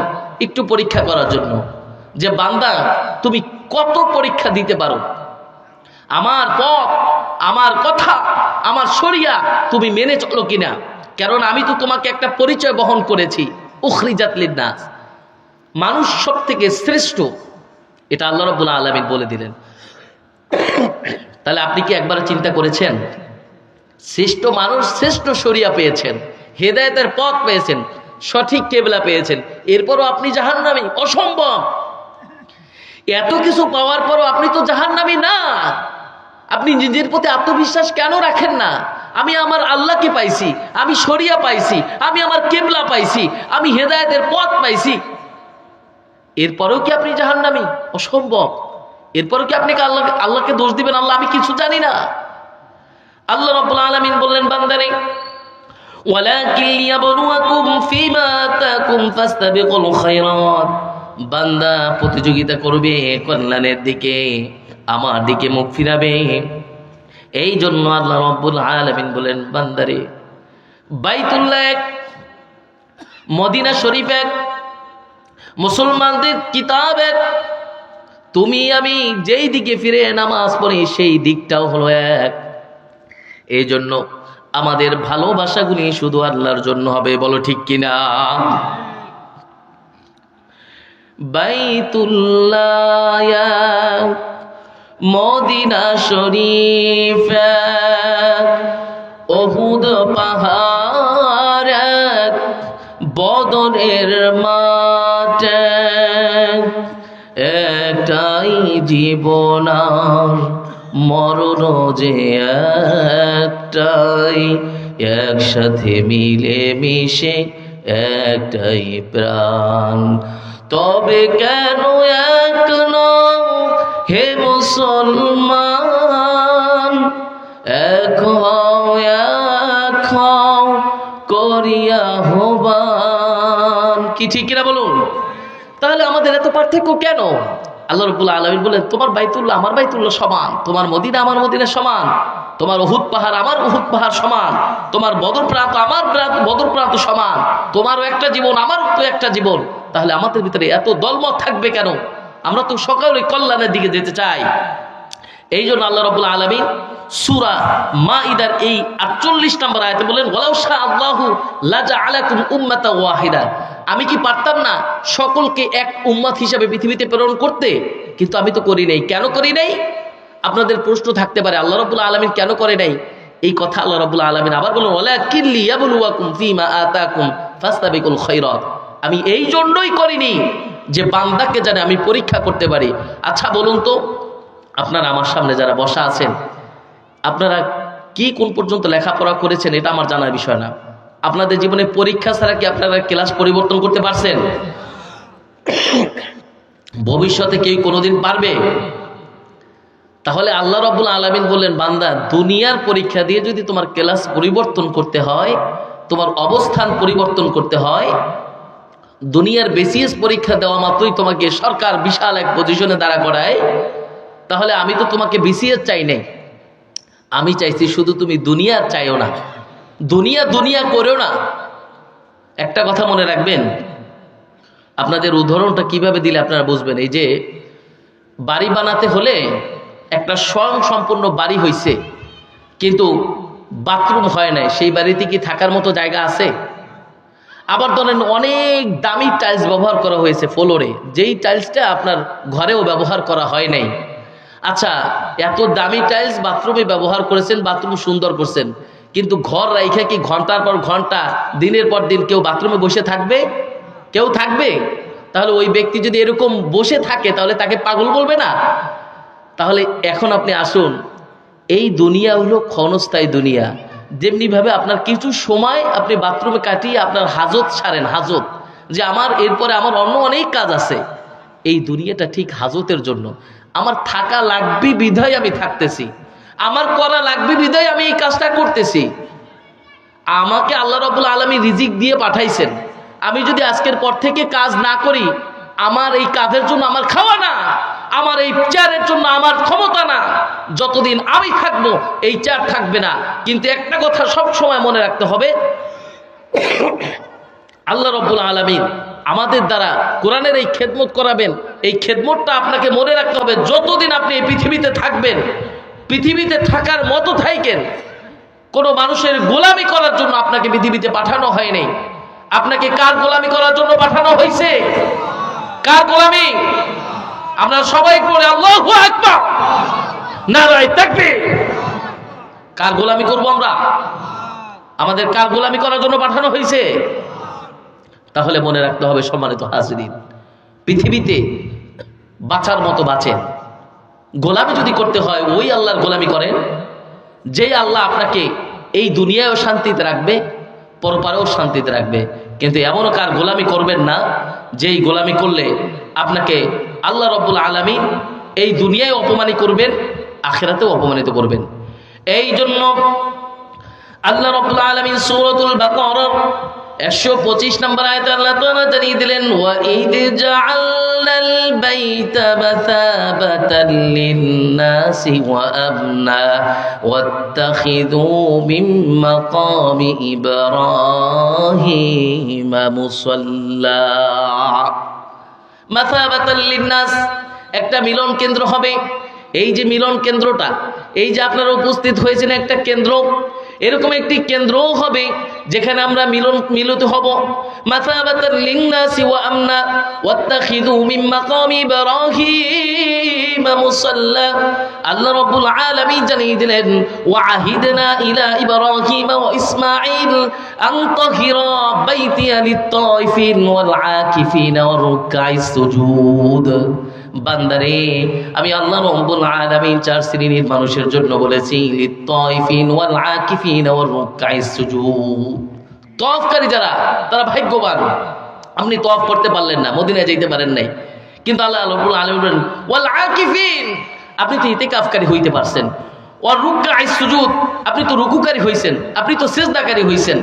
একটু পরীক্ষা করার জন্য, যে বান্দা তুমি কত পরীক্ষা দিতে পারো, আমার পথ, আমার কথা, আমার শরিয়া তুমি মেনে চলো কিনা। কারণ আমি তো তোমাকে একটা পরিচয় বহন করেছি, উখরিজাত লিন্নাস, মানুষ সব থেকে শ্রেষ্ঠ, এটা আল্লাহ রাব্বুল আলামিন বলে দিলেন। তাহলে আপনি কি একবার চিন্তা করেছেন, শ্রেষ্ঠ মানুষ, শ্রেষ্ঠ শরিয়া পেয়েছেন, হেদায়েতের পথ পেয়েছেন, সঠিক কিবলা পেয়েছেন, এরপরও আপনি জাহান্নামী? অসম্ভব। এত কিছু পাওয়ার পরও আপনি তো জাহান্নামী না। আপনি নিজের প্রতি আত্মবিশ্বাস কেন রাখেন না? আমি আমার আল্লাহকে পাইছি, আমি শরিয়া পাইছি, আমি আমার কিবলা পাইছি, আমি হেদায়েতের পথ পাইছি, এরপরেও কি আপনি জাহান্নামী? অসম্ভব। এরপরেও কি আপনি আল্লাহকে দোষ দিবেন, আল্লাহ আমি কিছু জানি না? আল্লাহ রাব্বুল আলামিন বললেন, বান্দারে ওয়ালাকিন লিয়াবলুয়াকুম ফীমা আতাকুম ফাস্তাবিকুল খায়রাত। বান্দা প্রতিযোগিতা করবে কল্যাণের দিকে, আমার দিকে মুখ ফিরাবে। এই জন্য আল্লাহ রাব্বুল আলামিন বলেন, বান্দারে বাইতুল্লাহ এক, মদিনা শরীফ এক, মুসলমানদের কিতাব এক, তুমি আমি যেই দিকে ফিরে নামাজ পড়ি সেই দিকটাও হলো এক। এই জন্য আমাদের ভালোবাসাগুলি শুধু আল্লাহর জন্য হবে, বলো ঠিক কিনা? বাইতুল্লাহ মদিনা শরীফ, উহুদ পাহাড়, বদরের মাঠ, একটাই জীবন আর মরণ যে একটাই, একসাথে মিলে মিশে একটাই প্রাণ। তবে কেন এক নও হে মুসলমান, এক হও করিয়া আহ্বান। কি ঠিক কিনা বলুন? তাহলে আমাদের এত পার্থক্য কেন? আল্লাহ রাব্বুল আলামিন বলেন, তোমার বাইতুল্লাহ আমার বাইতুল্লাহ সমান, তোমার মদিনা আমার মদিনা সমান, তোমার উহুদ পাহাড় আমার উহুদ পাহাড় সমান, তোমার বদর প্রান্ত আমার বদর প্রান্ত সমান, তোমারও একটা জীবন আমারও তো একটা জীবন। তাহলে আমাদের ভিতরে এত দলমত থাকবে কেন? আমরা তো সকলে কল্যাণের দিকে যেতে চাই। এই জন্য আল্লাহ রাব্বুল আলামিন সূরা মাইদার এই 48 নম্বর আয়াতে বলেন, ওয়ালাউ শা আল্লাহু লাজআলাকুম উম্মাতাও ওয়াহিদা। আমি কি পারতাম না সকলকে এক উম্মত হিসাবে পৃথিবীতে প্রেরণ করতে? কিন্তু আমি তো করি নাই। কেন করি নাই? আপনাদের প্রশ্ন থাকতে পারে আল্লাহ রাব্বুল আলামিন কেন করে নাই এই কথা। আল্লাহ রাব্বুল আলামিন আবার বলেন ওয়ালাকিন লিয়াবলুয়াকুম ফীমা আতাকুম ফাস্তাবিকুল খায়রাত, আমি এই জন্যই করিনি যে বান্দাকে জানে আমি পরীক্ষা করতে পারি। আচ্ছা বলুন তো, আপনারা আমার সামনে যারা বসা আছেন, আপনারা কি কোন পর্যন্ত লেখাপড়া করেছেন এটা আমার জানার বিষয় না। আপনাদের জীবনে পরীক্ষা ছাড়া কি আপনারা ক্লাস পরিবর্তন করতে পারছেন? ভবিষ্যতে কেউ কোনোদিন পারবে? তাহলে আল্লাহ রাব্বুল আলামিন বললেন, বান্দা দুনিয়ার পরীক্ষা দিয়ে যদি তোমার ক্লাস পরিবর্তন করতে হয়, তোমার অবস্থান পরিবর্তন করতে হয়, দুনিয়ার বিসিএস পরীক্ষা দেওয়া মাত্রই তোমাকে সরকার বিশাল এক পজিশনে দাঁড়া করায়, তাহলে আমি তো তোমাকে বিসিএস চাই নাই, আমি চাইছি শুধু তুমি দুনিয়া চাইও না, দুনিয়া দুনিয়া করেও না। একটা কথা মনে রাখবেন, আপনাদের উদাহরণটা কিভাবে দিলে আপনারা বুঝবেন। এই যে বাড়ি বানাতে হলে একটা স্বয়ং সম্পূর্ণ বাড়ি হইছে, কিন্তু বাথরুম হয় নাই, সেই বাড়িতে কি থাকার মতো জায়গা আছে? আবার ধরেন অনেক দামি টাইলস ব্যবহার করা হয়েছে ফ্লোরে, যেই টাইলসটা আপনার ঘরেও ব্যবহার করা হয় নাই। আচ্ছা, এত দামি টাইলস বাথরুমে ব্যবহার করেছেন, বাথরুম সুন্দর করছেন, কিন্তু ঘর রাইখা কি ঘন্টার পর ঘন্টা দিনের পর দিন কেউ বাথরুমে বসে থাকবে? কেউ থাকবে? তাহলে ওই ব্যক্তি যদি এরকম বসে থাকে তাহলে তাকে পাগল বলবে না? তাহলে এখন আপনি আসুন, এই দুনিয়া হলো ক্ষণস্থায়ী দুনিয়া। যেমনিভাবে আপনার কিছু সময় আপনি বাথরুমে কাটিয়ে আপনার হাজত সারেন, হাজত, যে আমার এরপরে আমার অন্য অনেক কাজ আছে। এই দুনিয়াটা ঠিক হাজতের জন্য। আমার থাকা লাগবে বিধায় আমি থাকতেছি, আমার করা লাগবে বিধায় আমি এই কাজটা করতেছি। আমাকে আল্লাহ রাব্বুল আলামিন রিজিক দিয়ে পাঠাইছেন, আমি যদি আজকের পর থেকে কাজ না করি, আমার এই কাজের জন্য আমার খাওয়া না, আমার এই চেয়ারের জন্য আমার ক্ষমতা না, যতদিন আমি থাকবো এই চেয়ার থাকবে না। কিন্তু একটা কথা সব সময় মনে রাখতে হবে, আল্লাহ রাব্বুল আলামিন আমাদের দ্বারা কোরআনের এই খেদমত করাবেন, এই খেদমতটা আপনাকে মনে রাখতে হবে। যতদিন আপনি এই পৃথিবীতে থাকবেন, পৃথিবীতে থাকার মতো থাকেন, কোনো মানুষের গোলামি করার জন্য আপনাকে পৃথিবীতে পাঠানো হয়নি। আপনাকে কার গোলামি করার জন্য পাঠানো হয়েছে? কার গোলামি? আমরা সবাই পড়ে আল্লাহু আকবার, নারায়ে তাকবীর। কার গোলামি করব আমরা? আমাদের কার গোলামি করার জন্য পাঠানো হয়েছে? তাহলে মনে রাখতে হবে সম্মানিত হাজিরিন, পৃথিবীতে বাঁচার মতো বাঁচেন। গোলামি যদি করতে হয় ওই আল্লাহর গোলামি করেন, যেই আল্লাহ আপনাকে এই দুনিয়ায়ও শান্তিতে রাখবে, পরপারেও শান্তিতে রাখবে। কিন্তু এমনও কার গোলামি করবেন না যেই গোলামি করলে আপনাকে আল্লাহ রাব্বুল আলামিন এই দুনিয়ায় অপমানিত করবেন, আখিরাতেও অপমানিত করবেন। এই জন্য আল্লাহ রাব্বুল আলামিন সূরাতুল বাকারার 125 নম্বর আয়াতে আল্লাহ তাআলা জানিয়ে দিলেন, ওয়া ইদ জাআলনাল বাইতা মাসাবাতাল লিন-নাসি ওয়া আমনা ওয়াত্তাখিযু মিন মাকামি ইব্রাহিমা মুসাল্লা। মাসাবাতাল লিন-নাস, একটা মিলন কেন্দ্র হবে। এই যে মিলন কেন্দ্রটা, এই যে আপনারা উপস্থিত হয়েছেন একটা কেন্দ্র, এরকম একটি কেন্দ্রও হবে যেখানে আমরা মিলিত হব। মাসাবাতাল লিন-নাসি ওয়া আমনা ওয়াত্তাখিযু মিন মাকামি ইব্রাহিমা মুসাল্লা। আল্লাহ রাব্বুল আলামিন জানিয়ে দিলেন, ওয়া আহিদনা ইলা ইব্রাহিমা ওয়া ইসমাঈল আন তাহিরা বাইতিয়া লিত-তাইফিন ওয়াল আকিফিনা ওয়ার রুকআইস সুজুদ। বান্দারে, আমি আল্লাহ রাব্বুল আলামিন চার শ্রেণীর মানুষের জন্য বলেছি, লিত-তাইফিন ওয়াল আকিফিনা ওয়ার রুকআইস সুজুদ। তওয়াফকারী যারা, তারা ভাগ্যবান। আপনি তওয়াফ করতে পারলেন না, মদিনায় যাইতে পারেন নাই, কিন্তু আল্লাহ রাব্বুল আলামিন বলেন ওয়াল আকিফিন, আপনি তো ইতিকাফকারী হইতে পারছেন। ওয়ার রুকআইস সুজুদ, আপনি তো রুকুকারী হইছেন, আপনি তো সিজদাকারী হইছেন।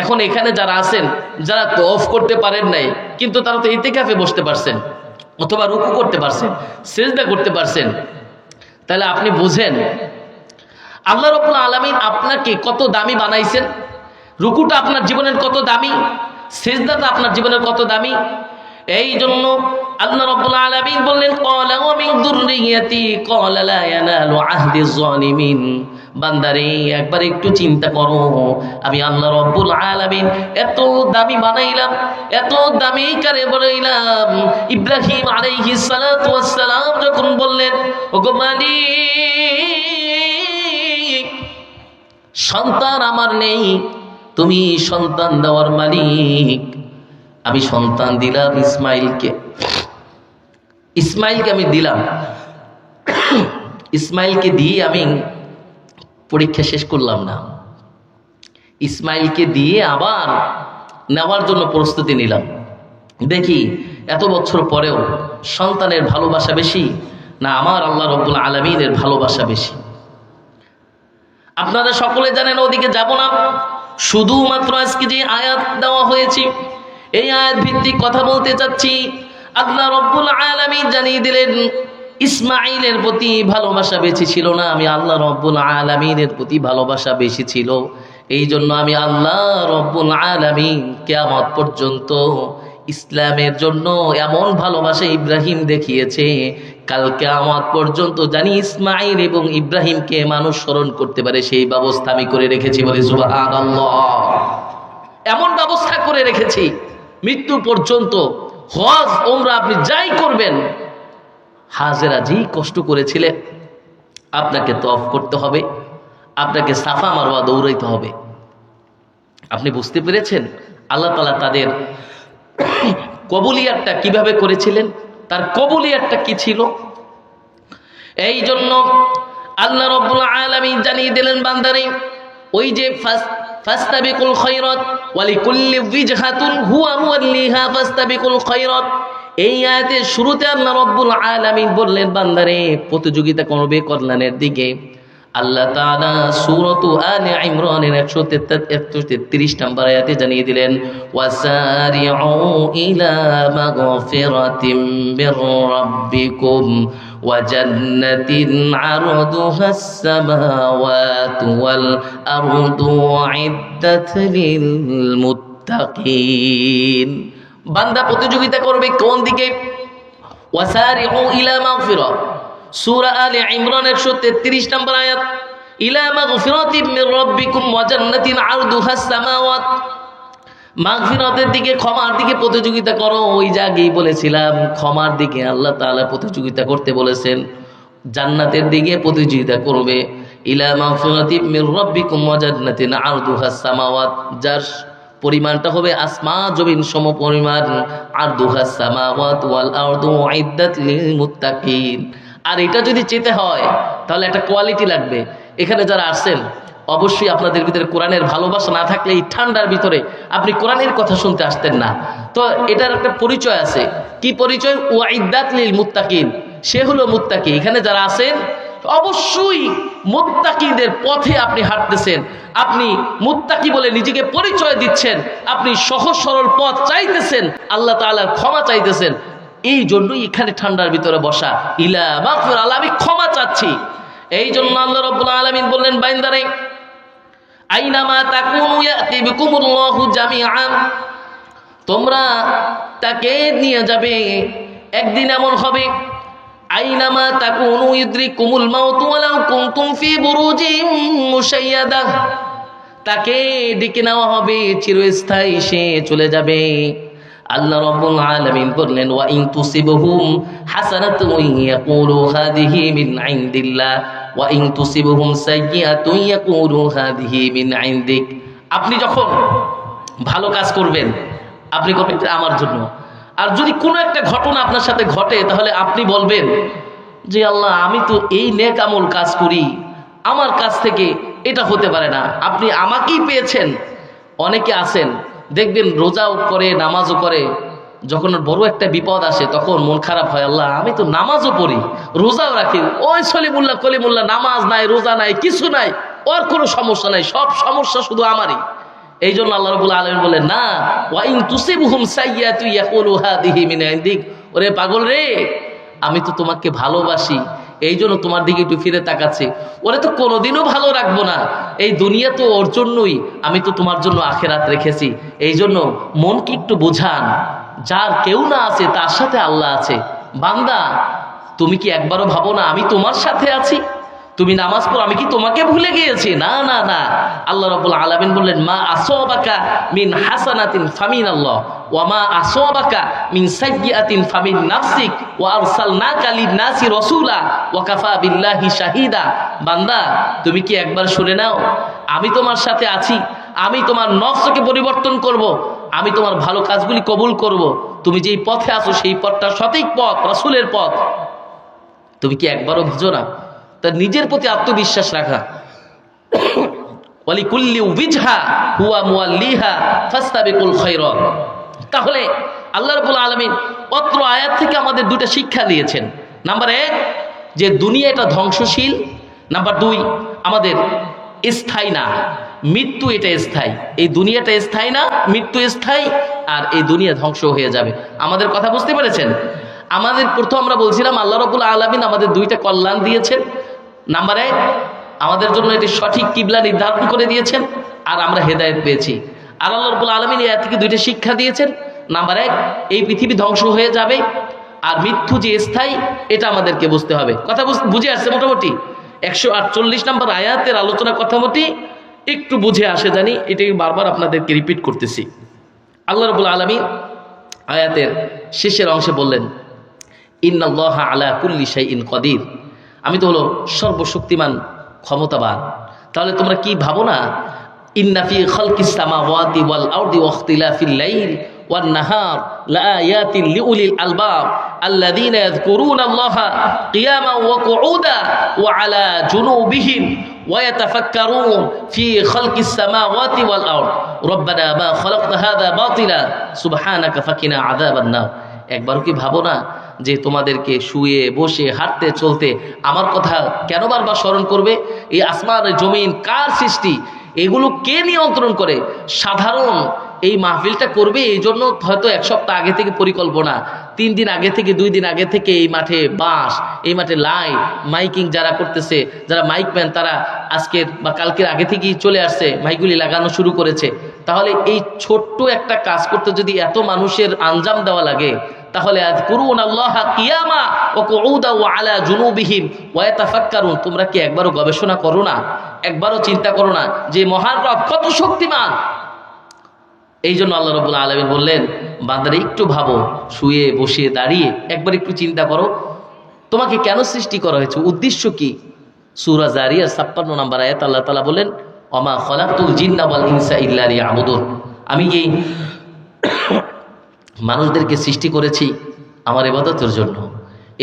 এখন এখানে যারা আছেন, যারা তওয়াফ করতে পারেন নাই, কিন্তু তারা তো ইতিকাফে বসতে পারছেন, অথবা রুকু করতে পারছেন, সিজদা করতে পারছেন। তাহলে আপনি বুঝেন আল্লাহ রাব্বুল আলামিন আপনাকে কত দামি বানাইছেন। রুকুটা আপনার জীবনের কত দামি, সিজদাটা আপনার জীবনের কত দামি। এই জন্য আল্লাহ রাব্বুল আলামিন বললেন, ক্বালা ওয়া মিন যুররিয়াতি ক্বালা লা ইয়ানালু আহদিজ জালিমিন। বান্দারে, একবার একটু চিন্তা করো, আমি আল্লাহ রাব্বুল আলামিন এত দামি বানাইলাম, এত দামি করে বানাইলাম। ইব্রাহিম আলাইহিস সালাতু ওয়াস সালাম যখন বললেন, ওগো মালিক সন্তান আমার নেই, তুমি সন্তান দেওয়ার মালিক। আমি সন্তান দিলাম ইসমাইলকে, ইসমাইলকে আমি দিলাম। ইসমাইলকে দিয়ে আমি পরীক্ষা শেষ করলাম না, ইসমাইলকে দিয়ে আবার নেওয়ার জন্য প্রস্তুতি নিলাম। দেখি এত বছর পরেও সন্তানের ভালোবাসা বেশি না আমার আল্লাহ রাব্বুল আলামিনের ভালোবাসা বেশি? আপনারা সকলে জানেন, ওদিকে যাব না। শুধুমাত্র আজকে যে আয়াত দেওয়া হয়েছে এই আয়াত ভিত্তিক কথা বলতে চাচ্ছি। আল্লাহ রাব্বুল আলামিন জানিয়ে দিলেন ইসমাইলের প্রতি ভালোবাসা বেশি ছিল না, আমি আল্লাহ রাব্বুল আলামিনের প্রতি ভালোবাসা বেশি ছিল। এই জন্য আমি আল্লাহ রাব্বুল আলামিন কিয়ামত পর্যন্ত ইসলামের জন্য এমন ভালোবাসা ইব্রাহিম দেখিয়েছে, কাল কিয়ামত পর্যন্ত জানি ইসমাইল এবং ইব্রাহিমকে মানুষ স্মরণ করতে পারে সেই ব্যবস্থা আমি করে রেখেছি। বলে সুবহানাল্লাহ। এমন ব্যবস্থা করে রেখেছি মৃত্যু পর্যন্ত হজ ওমরা আপনি যাই করবেন, হাজেরা যেই কষ্ট করেছিলেন আপনাকে তওয়াফ করতে হবে, আপনাকে সাফা মারওয়া দৌড়াইতে হবে। আপনি বুঝতে পেরেছেন আল্লাহ তাআলা তাদের কবুলিয়াতটা কিভাবে করেছিলেন, তার কবুলিয়াতটা কি ছিল? এই জন্য আল্লাহ রাব্বুল আলামিন জানিয়ে দিলেন বান্দারে, ওই যে ফাস্তাবিকুল খায়রাত ওয়ালিকুল্লি ওয়াজহাতুন হুয়া মুওয়াল্লিহা ফাস্তাবিকুল খায়রাত, এই আয়াতের শুরুতে আল্লাহ রাব্বুল আলামিন বললেন বান্দারে প্রতিযোগিতা করবে কল্যাণের দিকে। আল্লাহ তাআলা সূরাতু আলে ইমরানের 133 নম্বর আয়াতে জানিয়ে দিলেন ওয়াসারিউ ইলা মাগফিরাতিম মির রাব্বিকুম ওয়া জান্নাতিন আরদুহাস সামাওয়াতু ওয়াল আরদু উইদ্দাত লিল মুত্তাকিন। বান্দা প্রতিযোগিতা করবে কোন দিকে? ওয়াসারিউ ইলা মাগফিরা, সূরা আলে ইমরানের 133 নম্বর আয়াত, ইলা মাগফিরাতিম মির রাব্বিকুম ওয়া জান্নাতিন আরদুহাস সামাওয়াত, মাগফিরাতের দিকে, ক্ষমার দিকে প্রতিযোগিতা করো। ওই জায়গায় বলেছিলাম ক্ষমার দিকে আল্লাহ তাআলা প্রতিযোগিতা করতে বলেছেন, জান্নাতের দিকে প্রতিযোগিতা করবে। ইলা মাগফিরাতিম মির রাব্বিকুম ওয়া জান্নাতিন আরদুহাস সামাওয়াত, যার পরিমাণটা হবে আসমান জমিন সম পরিমাণ, আরদুহাস সামাওয়াত ওয়াল আরদু উইদ্দাত লিল মুত্তাকিন। আর এটা যদি চেতে হয় তাহলে একটা কোয়ালিটি লাগবে। এখানে যারা আসছেন অবশ্যই আপনাদের ভিতরে কোরআনের ভালোবাসা না থাকলে এই ঠান্ডার ভিতরে আপনি কোরআনের কথা শুনতে আসতেন না। তো এটার একটা পরিচয় আছে। কি পরিচয়? উইদ্দাত লিল মুত্তাকিন, সে হলো মুত্তাকি। এখানে যারা আছেন অবশ্যই মুত্তাকিদের পথে আপনি হাঁটতেছেন, আপনি মুত্তাকি বলে নিজেকে পরিচয় দিচ্ছেন, আপনি সহজ সরল পথ চাইতেছেন, আল্লাহ তাআলার ক্ষমা চাইতেছেন। এই জন্যই এখানে ঠান্ডার ভিতরে বসা। ইলা মাগফির, আল্লাহ আমি ক্ষমা চাচ্ছি। এই জন্য আল্লাহ রাব্বুল আলামিন বললেন বান্দারে আইনামা তাকুনু ইয়াতি বিকুমুল্লাহু জামিআন, তোমরা তাকে নিয়ে যাবে, একদিন এমন হবে আইনামা তাকুনু ইউদরিকুমুল মাউত ওয়ালাউ কুনতুম ফি বুরুজিম মুশাইয়াদা, তাকে ডেকে নেওয়া হবে, চিরস্থায়ী সে চলে যাবে। আল্লাহ রাব্বুল আলামিন বললেন ওয়া ইন তুসিবহুম হাসানাতুন ইয়াকুলু হাদিহি মিন ইনদিল্লাহ ওয়া ইন তুসিবহুম সাইয়্যাতুন ইয়াকুলু হাদিহি মিন ইনদিক। আপনি যখন ভালো কাজ করবেন আপনি করবেন আমার জন্য, আর যদি কোনো একটা ঘটনা আপনার সাথে ঘটে তাহলে আপনি বলবেন যে আল্লাহ আমি তো এই নেক আমল কাজ করি, আমার কাছ থেকে এটা হতে পারে না, আপনি আমাকেই পেয়েছেন। অনেকে আছেন দেখবেন রোজাও করে নামাজও করে, যখন বড় একটা বিপদ আসে তখন মন খারাপ হয়, আল্লাহ আমি তো নামাজও পড়ি রোজাও রাখি, ওই সলিমুল্লাহ কলিমুল্লাহ নামাজ নাই রোজা নাই কিছু নাই, ওর কোনো সমস্যা নাই, সব সমস্যা শুধু আমারই। এই জন্য আল্লাহ রাব্বুল আলামিন বলেন না ওয়া ইন তুসিবহুম সাইয়্যাতু ইয়াকুলু হাদিহি মিন ইনদিক, ওরে পাগল রে আমি তো তোমাকে ভালোবাসি এই জন্য তোমার দিকে একটু ফিরে তাকাচ্ছি, ওরে তো কোনোদিনও ভালো রাখবো না, এই দুনিয়া তো ওর জন্যই, আমি তো তোমার জন্য আখিরাত রেখেছি। এই জন্য মনকে একটু বোঝান, যার কেউ না আছে তার সাথে আল্লাহ আছে। বান্দা তুমি কি একবারও ভাবো না আমি তোমার সাথে আছি? তুমি নামাজ পড়ো, আমি কি তোমাকে ভুলে গিয়েছি? না না না, আল্লাহ রাব্বুল আলামিন বললেন মা আসাবাকা মিন হাসানাতিন ফামিনাল্লাহ ওয়া মা আসাবাকা মিন সাইয়্যাতিন ফামিন নাফসিক ওয়া আরসালনাকা লিন-নাসি রাসূলা ওয়া কাফা বিল্লাহি শাহিদা। বান্দা তুমি কি একবার শুনে নাও আমি তোমার সাথে আছি, আমি তোমার নফসকে পরিবর্তন করব, আমি তোমার ভালো কাজগুলি কবুল করব। তুমি যেই পথে আছো সেই পথটা সঠিক পথ, রাসূলের পথ। তুমি কি একবারও বুঝো না? তার নিজের প্রতি আত্মবিশ্বাস রাখা। ওয়ালিকুল্লি উইজহা হুয়া মুওয়াল্লিহা ফাস্তাবিকুল খায়রাত। তাহলে আল্লাহ রাব্বুল আলামিন অত্র আয়াত থেকে আমাদের দুটো শিক্ষা দিয়েছেন। নাম্বার 1, যে দুনিয়া এটা ধ্বংসশীল। নাম্বার 2, আমাদের স্থায়ী না, মৃত্যু এটা স্থায়ী। এই দুনিয়াটা স্থায়ী না, মৃত্যু স্থায়ী, আর এই দুনিয়া ধ্বংস হয়ে যাবে। আমাদের কথা বুঝতে পেরেছেন? আমাদের প্রথম আমরা বলছিলাম আল্লাহ রাব্বুল আলামিন আমাদের দুইটা কল্যাণ দিয়েছেন। নাম্বার 1, আমাদের জন্য এটি সঠিক কিবলা নির্ধারণ করে দিয়েছেন, আর আমরা হেদায়েত পেয়েছি। আর আল্লাহ রাব্বুল আলামিন এই আয়াত থেকে দুইটা শিক্ষা দিয়েছেন। নাম্বার 1, এই পৃথিবী ধ্বংস হয়ে যাবে, আর মৃত্যু যে স্থায়ী এটা আমাদেরকে বুঝতে হবে। কথা বুঝে আসছে মোটামুটি? 148 নম্বর আয়াতের আলোচনা কথামতি একটু বুঝে আসে জানি, এটাই বারবার আপনাদেরকে রিপিট করতেছি। আল্লাহ রাব্বুল আলামিন আয়াতের শেষের অংশে বললেন, ইন্নাল্লাহা আলা কুল্লি শাইইন কাদির। আমি তো হলো সর্বশক্তিমান, ক্ষমতাবান। তাহলে তোমরা কি ভাবো না, ইন্না ফি খালকিস সামাওয়াতি ওয়াল আরদি ওয়া ইখতিলাফিল লাইল ওয়ান নাহার লাআয়াতিন লিউলিল আলবাব আল্লাযীনা ইয়াযকুরুনাল্লাহা কিয়ামান ওয়া কুউদা ওয়া আলা জুনুবিহিম ওয়া ইয়াতাফাক্কারুন ফি খালকিস সামাওয়াতি ওয়াল আরদ রব্বানা মা খালাকতা হাযা বাতিলা সুবহানাকা ফাকিনা আযাবান নার। একবার কি ভাবো না যে তোমাদেরকে শুয়ে বসে হাঁটতে চলতে আমার কথা কেন বারবার স্মরণ করবে? এই আসমান জমিন কার সৃষ্টি? এগুলো কে নিয়ন্ত্রণ করে? সাধারণ এই মাহফিলটা করবে এই জন্য হয়তো 1 সপ্তাহ আগে থেকে পরিকল্পনা, 3 দিন আগে থেকে, 2 দিন আগে থেকে এই মাঠে বাঁশ, এই মাঠে লাইট, মাইকিং যারা করতেছে, যারা মাইকম্যান, তারা আজকের বা কালকের আগে থেকেই চলে আসছে, মাইকগুলি লাগানো শুরু করেছে। তাহলে এই ছোট্ট একটা কাজ করতে যদি এত মানুষের আঞ্জাম দেওয়া লাগে, তাহলে আযকুরুনাল্লাহা কিয়ামা ওয়া কুউদা ওয়া আলা জুনুবিহিম ওয়া ইয়াতাফাক্কারুন। তোমরা কি একবারও গবেষণা করো না? একবারও চিন্তা করো না যে মহান রব কত শক্তিমান? এই জন্য আল্লাহ রাব্বুল আলামিন বললেন, বান্দারা একটু ভাবো, শুয়ে বসে দাঁড়িয়ে একবার একটু চিন্তা করো, তোমাকে কেন সৃষ্টি করা হয়েছে, উদ্দেশ্য কি? সূরা জারিয়ার 56 নম্বর আয়াত আল্লাহ তাআলা বলেন, ওমা খলাকতুল জিন্না ওয়াল ইনসা ইল্লা লিয়াবুদুন। আমি এই মানুষদেরকে সৃষ্টি করেছি আমার ইবাদতের জন্য।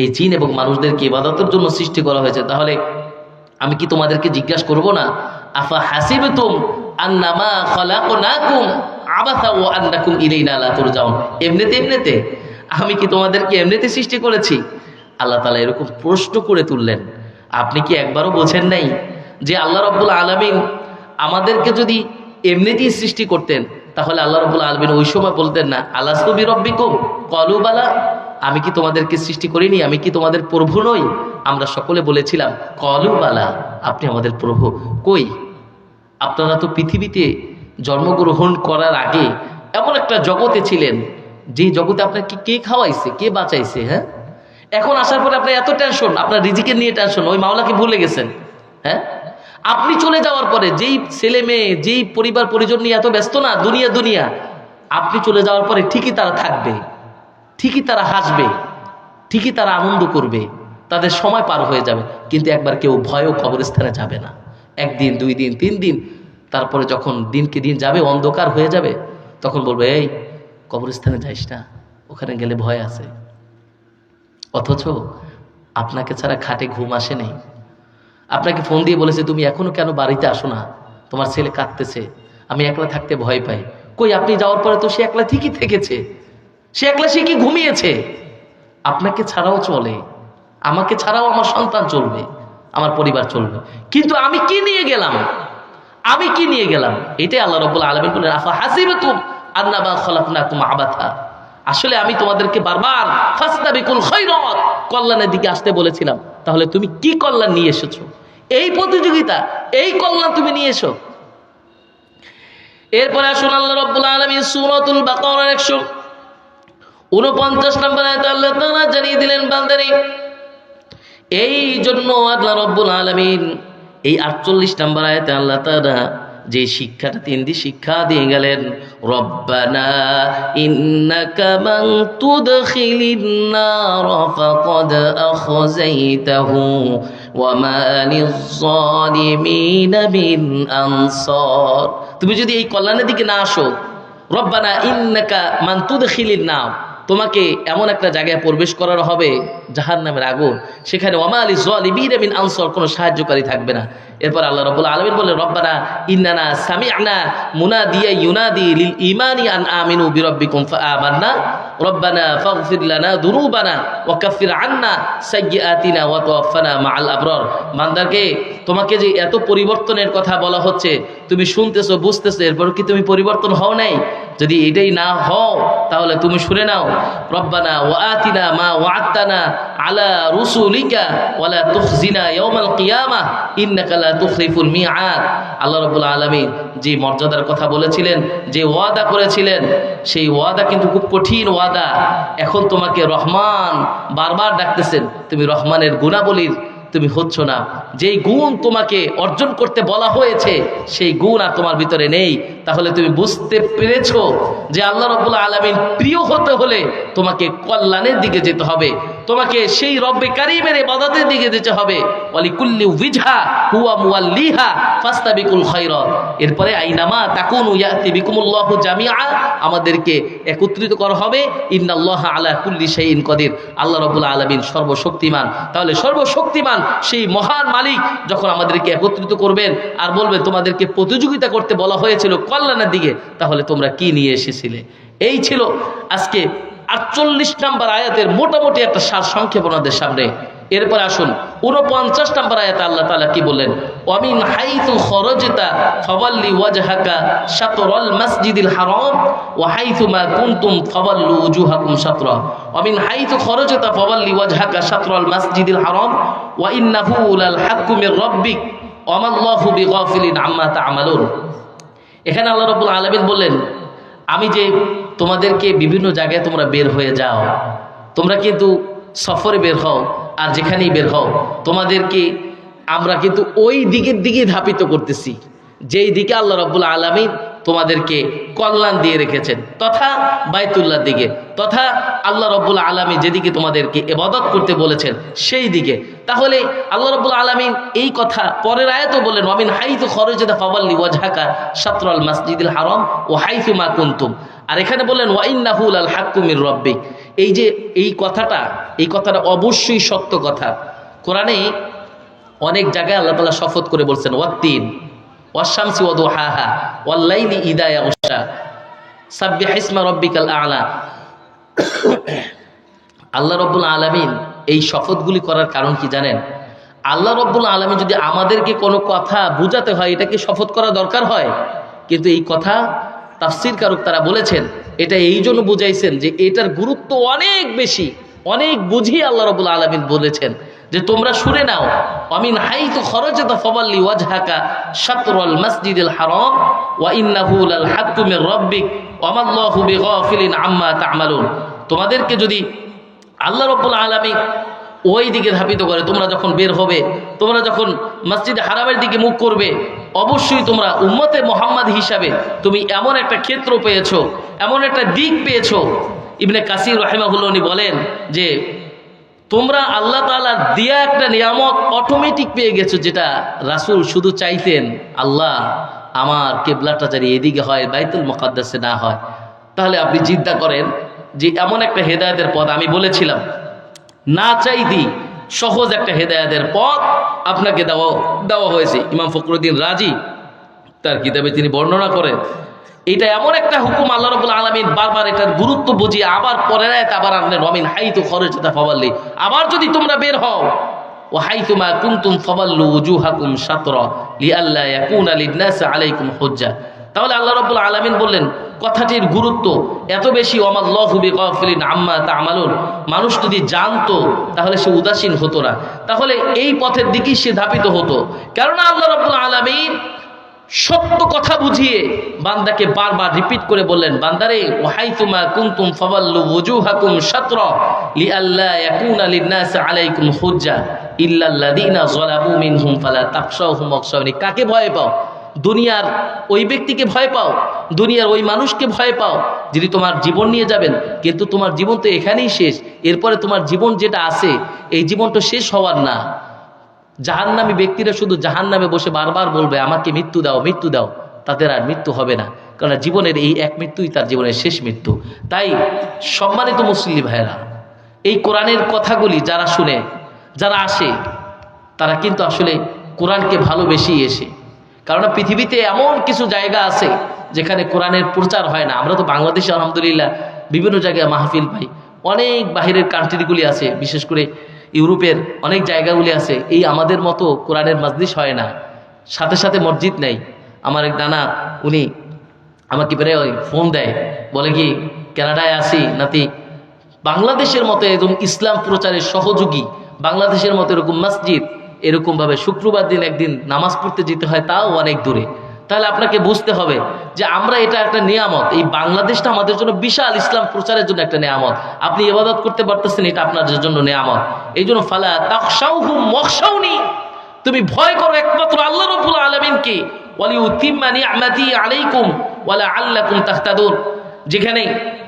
এই জিন এবং মানুষদেরকে ইবাদতের জন্য সৃষ্টি করা হয়েছে। তাহলে আমি কি তোমাদেরকে জিজ্ঞাসা করব না, আফা হাসিবতুম আন্নামা খলাকনাকুম আবাসা ওয়া আন্নাকুম ইলাইনা লা তুরজাউন। এমনিতে আমি কি তোমাদেরকে এমনিতে সৃষ্টি করেছি? আল্লাহ তাআলা এরকম প্রশ্ন করে তুললেন। আপনি কি একবারও বোঝেন নাই যে আল্লাহ রাব্বুল আলামিন আমাদেরকে যদি এমনিতেই সৃষ্টি করতেন, তাহলে আল্লাহ রাব্বুল আলামিন ওই সময় বলতেন না, আলাস্তু বিরাব্বিকুম ক্বালু বালা, আমি কি তোমাদেরকে সৃষ্টি করিনি, আমি কি তোমাদের প্রভু নই? আমরা সকলে বলেছিলাম ক্বালু বালা, আপনি আমাদের প্রভু। কই? আপনারা তো পৃথিবীতে জন্মগ্রহণ করার আগে এমন একটা জগতে ছিলেন, যে জগতে আপনাকে কে খাওয়াইছে, কে বাঁচাইছে? হ্যাঁ, এখন আসার পরে আপনার এত টেনশন, আপনার রিজিকের নিয়ে টেনশন, ওই মাওলাকে ভুলে গেছেন। হ্যাঁ, আপনি চলে যাওয়ার পরে যেই ছেলে মেয়ে, যেই পরিবার পরিজন নিয়ে এত ব্যস্ত না, দুনিয়া, আপনি চলে যাওয়ার পরে ঠিকই তারা থাকবে, ঠিকই তারা হাসবে, ঠিকই তারা আনন্দ করবে, তাদের সময় পার হয়ে যাবে। কিন্তু একবার কেউ ভয়ও কবরস্থানে যাবে না। 1 দিন, 2 দিন, 3 দিন, তারপরে যখন দিনকে দিন যাবে, অন্ধকার হয়ে যাবে, তখন বলবে, এই কবরস্থানে যাইস না, ওখানে গেলে ভয় আছে। অথচ আপনাকে ছাড়া খাটে ঘুম আসে নেই। আপনাকে ফোন দিয়ে বলেছে, তুমি এখনো কেন বাড়িতে আসো না, তোমার ছেলে কাঁদতেছে, আমি একলা থাকতে ভয় পাই। কই, আপনি যাওয়ার পরে তো সে একলা ঠিকই থেকেছে, সে একলা সে কি ঘুমিয়েছে? আপনাকে ছাড়াও চলে, আমাকে ছাড়াও আমার সন্তান চলবে, আমার পরিবার চলবে, কিন্তু আমি কি নিয়ে গেলাম? এটাই আল্লাহ রাব্বুল আলামিন বলেন, আফা হাসিবাতুম আন্নামা খলাকনাকুম আবাথা। আসলে আমি তোমাদেরকে বারবার ফাস্তাবিকুল খায়রাত, কল্যাণের দিকে আসতে বলেছিলাম। তাহলে তুমি কি কল্যাণ নিয়ে এসেছো? এই প্রতিযোগিতা, এই কল্যাণ তুমি নিয়ে এসো। এরপরে আসুন আল্লাহ রাব্বুল আলামিন সূরাতুল বাকারার 149 নম্বর আয়াতে আল্লাহ তাআলা জানিয়ে দিলেন, বান্দারে, এই জন্য আল্লাহ রাব্বুল আলামিন এই 48 নম্বর আয়াতে আল্লাহ তাআলা যে শিক্ষাটা 3 দিয়ে শিক্ষা দিয়ে গেলেন, রব্বানা ইন্নাকা মান তুদখিলিন নার ফাকাদ আখযাইতাহু وما للظالمين من أنصار। তুমি যদি এই কল্যাণের দিকে না আসো, রব্বানা ইন্নাকা মান তুদখিলিন নার, তোমাকে এমন একটা জায়গায় প্রবেশ করানো হবে জাহান্নামের আগুন, সেখানে ওয়া লিজ জালিমিন মিন আনসার, কোনো সাহায্যকারী থাকবে না। এরপর আল্লাহ রাব্বুল আলামিন বললেন, রব্বানা ইন্নানা সামি'না মুনাদিয়া ইউনাদি লিল ঈমানি আন আমিনু বিরাব্বিকুম ফাআমান্না রব্বানা ফাগফির লানা দুনুবানা ওয়া কাফির আন্না সাইয়্যাতিনা ওয়া তাওয়াফানা মাআল আবরার। বান্দাকে তোমাকে যে এত পরিবর্তনের কথা বলা হচ্ছে, তুমি শুনতেছো, বুঝতেছো, এরপর কি তুমি পরিবর্তন হও নাই? যদি এটাই না হও তাহলে তুমি শুনে নাও, রব্বানা ওয়া আতিনা মা ওয়া'আদতানা আলা রুসুলিকা ওয়া লা তুখজিনা ইয়াওমাল কিয়ামাহ ইন্নাকা লা তুখলিফুল মিআদ। আল্লাহ রাব্বুল আলামিন যে মর্যাদার কথা বলেছিলেন, যে ওয়াদা করেছিলেন, সেই ওয়াদা কিন্তু খুব কঠিন ওয়াদা। এখন তোমাকে রহমান বারবার ডাকতেছেন, তুমি রহমানের গুণাবলীর তুমি হচ্ছ না। যেই গুণ তোমাকে অর্জন করতে বলা হয়েছে সেই গুণ আর তোমার ভিতরে নেই। তাহলে তুমি বুঝতে পেরেছো যে আল্লাহ রাব্বুল আলামিন প্রিয় হতে হলে তোমাকে কল্যাণের দিকে যেতে হবে, তোমাকে সেই রব্বে কারীমের ইবাদতের দিকে যেতে হবে। ওয়ালিকুল্লি ওয়াজহা হুয়া মুওয়াল্লিহা ফাস্তাবিকুল খায়রাত। এরপরে আইনামা তাকুনু ইয়াতি বিকুমুল্লাহু জামিআ, আমাদেরকে একত্রিত করা হবে। ইন্নাল্লাহা আলা কুল্লি শাইইন কাদির, আল্লাহ রাব্বুল আলামিন সর্বশক্তিমান। তাহলে সর্বশক্তিমান সেই মহান মালিক যখন আমাদেরকে একত্রিত করবেন আর বলবেন তোমাদেরকে প্রতিযোগিতা করতে বলা হয়েছিল কল্যাণের দিকে, তাহলে তোমরা কি নিয়ে এসেছিলে? এই ছিল আজকে 48 নম্বর আয়াতের মোটামুটি একটা সার সংক্ষেপ ওনাদের সামনে। এরপর আসুন 49 নম্বর আয়াতে আল্লাহ তাআলা কি বললেন, ওয়ামিন হাইতু খরাজতা ফাওয়াল্লি ওয়াজহাকা শাতরাল মাসজিদিল হারাম ওয়া হাইতু মা কুনতুম ফাওয়াল্লু উজুহাকুম শাতরা। ওয়ামিন হাইতু খরাজতা ফাওয়াল্লি ওয়াজহাকা শাতরাল মাসজিদিল হারাম ওয়া ইন্নাহু লাল হাক্কু মির রাব্বিক ওয়া মাল্লাহু বিগাফিলিন আম্মা তা'মালুন। এখানে আল্লাহ রাব্বুল আলামিন বললেন, আমি যে তোমাদেরকে বিভিন্ন জায়গায় তোমরা বের হয়ে যাও, তোমরা কিন্তু সফরে বের হও আর যেখানেই বের হও, তোমাদেরকে আমরা কিন্তু ওই দিকের দিকে ধাপিত করতেছি যেই দিকে আল্লাহ রাব্বুল আলামিন তোমাদেরকে কল্যাণ দিয়ে রেখেছেন, তথা বাইতুল্লাহর দিকে, তথা আল্লাহ রাব্বুল আলামিন যেদিকে তোমাদেরকে ইবাদত করতে বলেছেন সেই দিকে। তাহলে আল্লাহ রাব্বুল আলামিন এই কথা পরের আয়াতেও বললেন, ওয়ামিন হাইতু খরাজতা ফাওয়াল্লি ওয়াজহাকা শাতরাল মাসজিদিল হারাম ওয়া হাইতু মা কুনতুম। আর এখানে বললেন ওয়া ইন্নাহু লাল হাক্কু মির রাব্বিক। এই যে এই কথাটা অবশ্যই সত্য কথা। কোরআনে অনেক জায়গায় আল্লাহ তাআলা শপথ করে বলছেন, ওয়াত্তিন ওয়াশ-শামসি ওয়া দুহাহা ওয়াল লাইলি ইযা ইয়াগশা সাব্বিহ ইসমা রাব্বিকাল আ'লা। আল্লাহ রাব্বুল আলামিন এই শপথগুলি করার কারণ কি জানেন? আল্লাহ রাব্বুল আলামিন যদি আমাদেরকে কোনো কথা বুঝাতে হয়, এটাকে শপথ করা দরকার হয়। কিন্তু এই কথা তাফসীরকারক তারা বলেছেন এটা এই জন্য বুঝাইছেন যে এটার গুরুত্ব অনেক বেশি, অনেক বুঝিয়ে আল্লাহ রাব্বুল আলামিন বলেছেন যে তোমরা শুনে নাও, আমিন হাইতু খরাজতা ফাওয়াল্লি ওয়াজহাকা শাতরাল মাসজিদিল হারাম ওয়া ইন্নাহু লাল হাক্কু মির রাব্বিক ওয়া মাল্লাহু বিগাফিলিন আম্মা তা'মালুন। তোমাদেরকে যদি আল্লাহ রাব্বুল আলামিন ওই দিকে ধাপিত করে, তোমরা যখন বের হবে, তোমরা যখন মসজিদে হারামের দিকে মুখ করবে, অবশ্যই তোমরা উম্মতে মুহাম্মদ হিসাবে তুমি এমন একটা ক্ষেত্র পেয়েছো, এমন একটা দিক পেয়েছো। ইবনে কাসির রাহিমাহুল্লাহ উনি বলেন যে তোমরা আল্লাহ তাআলার দিয়া একটা নিয়ামত অটোমেটিক পেয়ে গেছো, যেটা রাসূল শুধু চাইতেন আল্লাহ আমার কিবলাটা যেন এদিকে হয়, বাইতুল মুকাদ্দাসে না হয়। তাহলে আপনি চিন্তা করেন যে এমন একটা হেদায়েতের পথ, আমি বলেছিলাম না চাইতেই সহজ একটা হেদায়েতের পথ আপনাকে দেওয়া হয়েছে। ইমাম ফখরুদ্দিন রাজি তার কিতাবে তিনি বর্ণনা করেন, এটা এমন একটা হুকুম আল্লাহ রাব্বুল আলামিন বারবার এটার গুরুত্ব বুঝিয়ে আবার পরের আয়াতে আবার আনলেন, ওয়ামিন হাইতু খরাজতা ফাওয়াল্লি, আবার যদি তোমরা বের হও, ওয়া হাইতু মা কুনতুম ফাওয়াল্লু উজুহাকুম শাতরা লিআল্লা ইয়াকুনা লিন-নাসি আলাইকুম হুজ্জা। তাহলে আল্লাহ রাব্বুল আলামিন বললেন কথাটির গুরুত্ব এত বেশি, ওয়া মাল্লাহু বিগাফিলিন আম্মা তা'মালুন। মানুষ যদি জানতো তাহলে সে উদাসীন হতো না, তাহলে এই পথের দিকেই সে ধাপিত হতো। কেননা আল্লাহ রাব্বুল আলামিন সত্য কথা বুঝিয়ে বান্দাকে বারবার রিপিট করে বললেন, বান্দারে ওয়া হাইতু মা কুনতুম ফাওয়াল্লু ওয়াজুহাকুম শাতরা লিআল্লা ইয়াকুনা লিন-নাসি আলাইকুম হুজ্জা ইল্লাল্লাযীনা যালামু মিনহুম ফালা তাখশাউহুম ওয়াখশাউনি। কাকে ভয় পাও? দুনিয়ার ওই ব্যক্তিকে ভয় পাও, দুনিয়ার ওই মানুষকে ভয় পাও যিনি তোমার জীবন নিয়ে যাবেন, কিন্তু তোমার জীবন তো এখানেই শেষ। এরপরে তোমার জীবন যেটা আছে এই জীবনটা শেষ হওয়ার না। জাহান্নামী ব্যক্তিরা শুধু জাহান্নামে বসে বারবার বলবে আমাকে মৃত্যু দাও, মৃত্যু দাও। তাদের আর মৃত্যু হবে না, কারণ জীবনের এই এক মৃত্যুই তার জীবনের শেষ মৃত্যু। তাই সম্মানিত মুসলিম ভাইরা, এই কোরআনের কথাগুলি যারা শুনে, যারা আসে, তারা কিন্তু আসলে কোরআনকে ভালোবেসেই এসে। কারণ পৃথিবীতে এমন কিছু জায়গা আছে যেখানে কোরআনের প্রচার হয় না। আমরা তো বাংলাদেশে আলহামদুলিল্লাহ বিভিন্ন জায়গায় মাহফিল পাই, অনেক বাহিরের কান্ট্রিগুলি আছে, বিশেষ করে ইউরোপের অনেক জায়গাগুলি আছে, এই আমাদের মতো কোরআনের মাজলিস হয় না, সাথে সাথে মসজিদ নেই। আমার এক নানা, উনি আমাকে প্রায় ফোন দেয়, বলে কি কানাডায় আসি নাতি, বাংলাদেশের মতো একদম ইসলাম প্রচারের সহযোগী, বাংলাদেশের মতো এরকম মসজিদ, এরকমভাবে শুক্রবার দিন একদিন নামাজ পড়তে যেতে হয়, তাও অনেক দূরে। তাহলে আপনাকে বুঝতে হবে যে আমরা এটা একটা নিয়ামত, এই বাংলাদেশটা আমাদের জন্য বিশাল ইসলাম প্রচারের জন্য একটা নিয়ামত। আপনি ইবাদত করতে পারতেছেন, এটা আপনাদের জন্য নিয়ামত। এই জন্য ফালা তাখশাউহুম ওয়াখশাউনি, তুমি ভয় করো একমাত্র আল্লাহ রাব্বুল আলামিনকে, ওয়ালিউতিম্মা নি'মাতি আলাইকুম ওয়ালাআল্লাকুম তাহতাদুন। যেখানে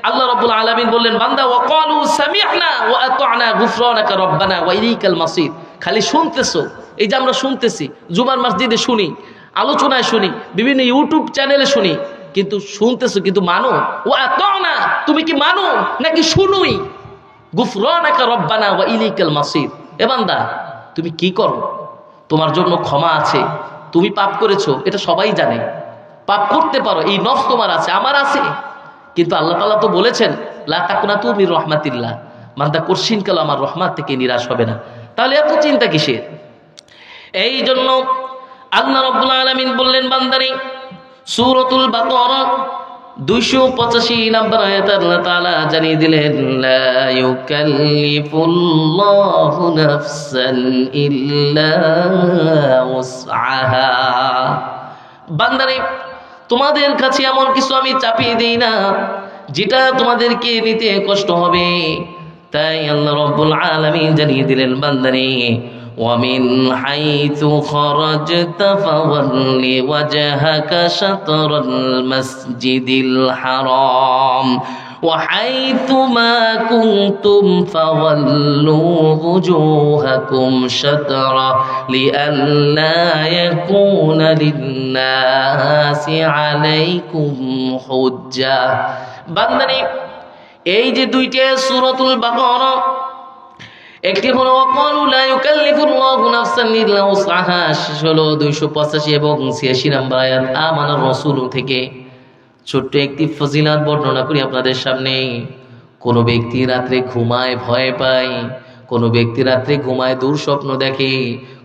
আল্লাহ রাব্বুল আলামিন বললেন বান্দা ওয়াকালু সামি'না ওয়া আতা'না গুফরানাকা রব্বানা ওয়া ইলাইকাল মাসির। খালি শুনতেছো, এই যে আমরা শুনতেছি, জুমার মসজিদে শুনি, আলোচনায় শুনি, বিভিন্ন ইউটিউব চ্যানেলে শুনি, কিন্তু শুনতেছো কিন্তু মানো? ওয়া আতা'না, তুমি কি মানো নাকি শুনুই? গুফরানাকা রব্বানা ওয়া ইলাইকাল মাসির। এ বান্দা তুমি কি করো? তোমার জন্য ক্ষমা আছে, তুমি পাপ করেছো, এটা সবাই জানে, পাপ করতে পারো, এই নফস তোমার আছে, আমার আছে। কিন্তু আল্লাহ তাআলা তো বলেছেন লা তাকুনাতু মির রাহমাতিল্লাহ, বান্দা কোশ্চিনকাল আমার রহমত থেকে নিরাশ হবে না। তাহলে এত চিন্তা কিসের? এই জন্য আল্লাহ রাব্বুল আলামিন বললেন বান্দারে, সূরাতুল বাকারা 285 নম্বর আয়াতে আল্লাহ তাআলা জানিয়ে দিলেন লা ইউকাল্লিফুল্লাহু নাফসান ইল্লা উসআহা। বান্দারে, তোমাদের কাছে এমন কিছু আমি চাপিয়ে দেই না যেটা তোমাদেরকে নিতে কষ্ট হবে। তাই আল্লাহ রাব্বুল আলামিন জানিয়ে দিলেন বান্দারে, وَمِنْ حَيْثُ خَرَجْتَ فَوَلِّ وَجْهَكَ شَطْرَ الْمَسْجِدِ الْحَرَامِ وَحَيْثُ مَا كُنْتُمْ فَوَلُّوا وُجُوهَكُمْ شَطْرَهُ لِئَلَّا يَكُونَ لِلنَّاسِ عَلَيْكُمْ حُجَّةٌ। বান্দারে, এই যে দুইটা সূরাতুল বাকারা, একটি হলো ওয়াকালু লা ইউকাল্লিফুল্লাহু নাফসান ইল্লা উসআহা, শেষ হলো 285 এবং 86 নম্বর আয়াত আমানার রাসূল থেকে। ছোট্ট একটি ফজিলত বর্ণনা করি আপনাদের সামনে। কোনো ব্যক্তি রাত্রে ঘুমায় ভয় পায়, কোনো ব্যক্তি রাত্রে ঘুমায় দুঃস্বপ্ন দেখে,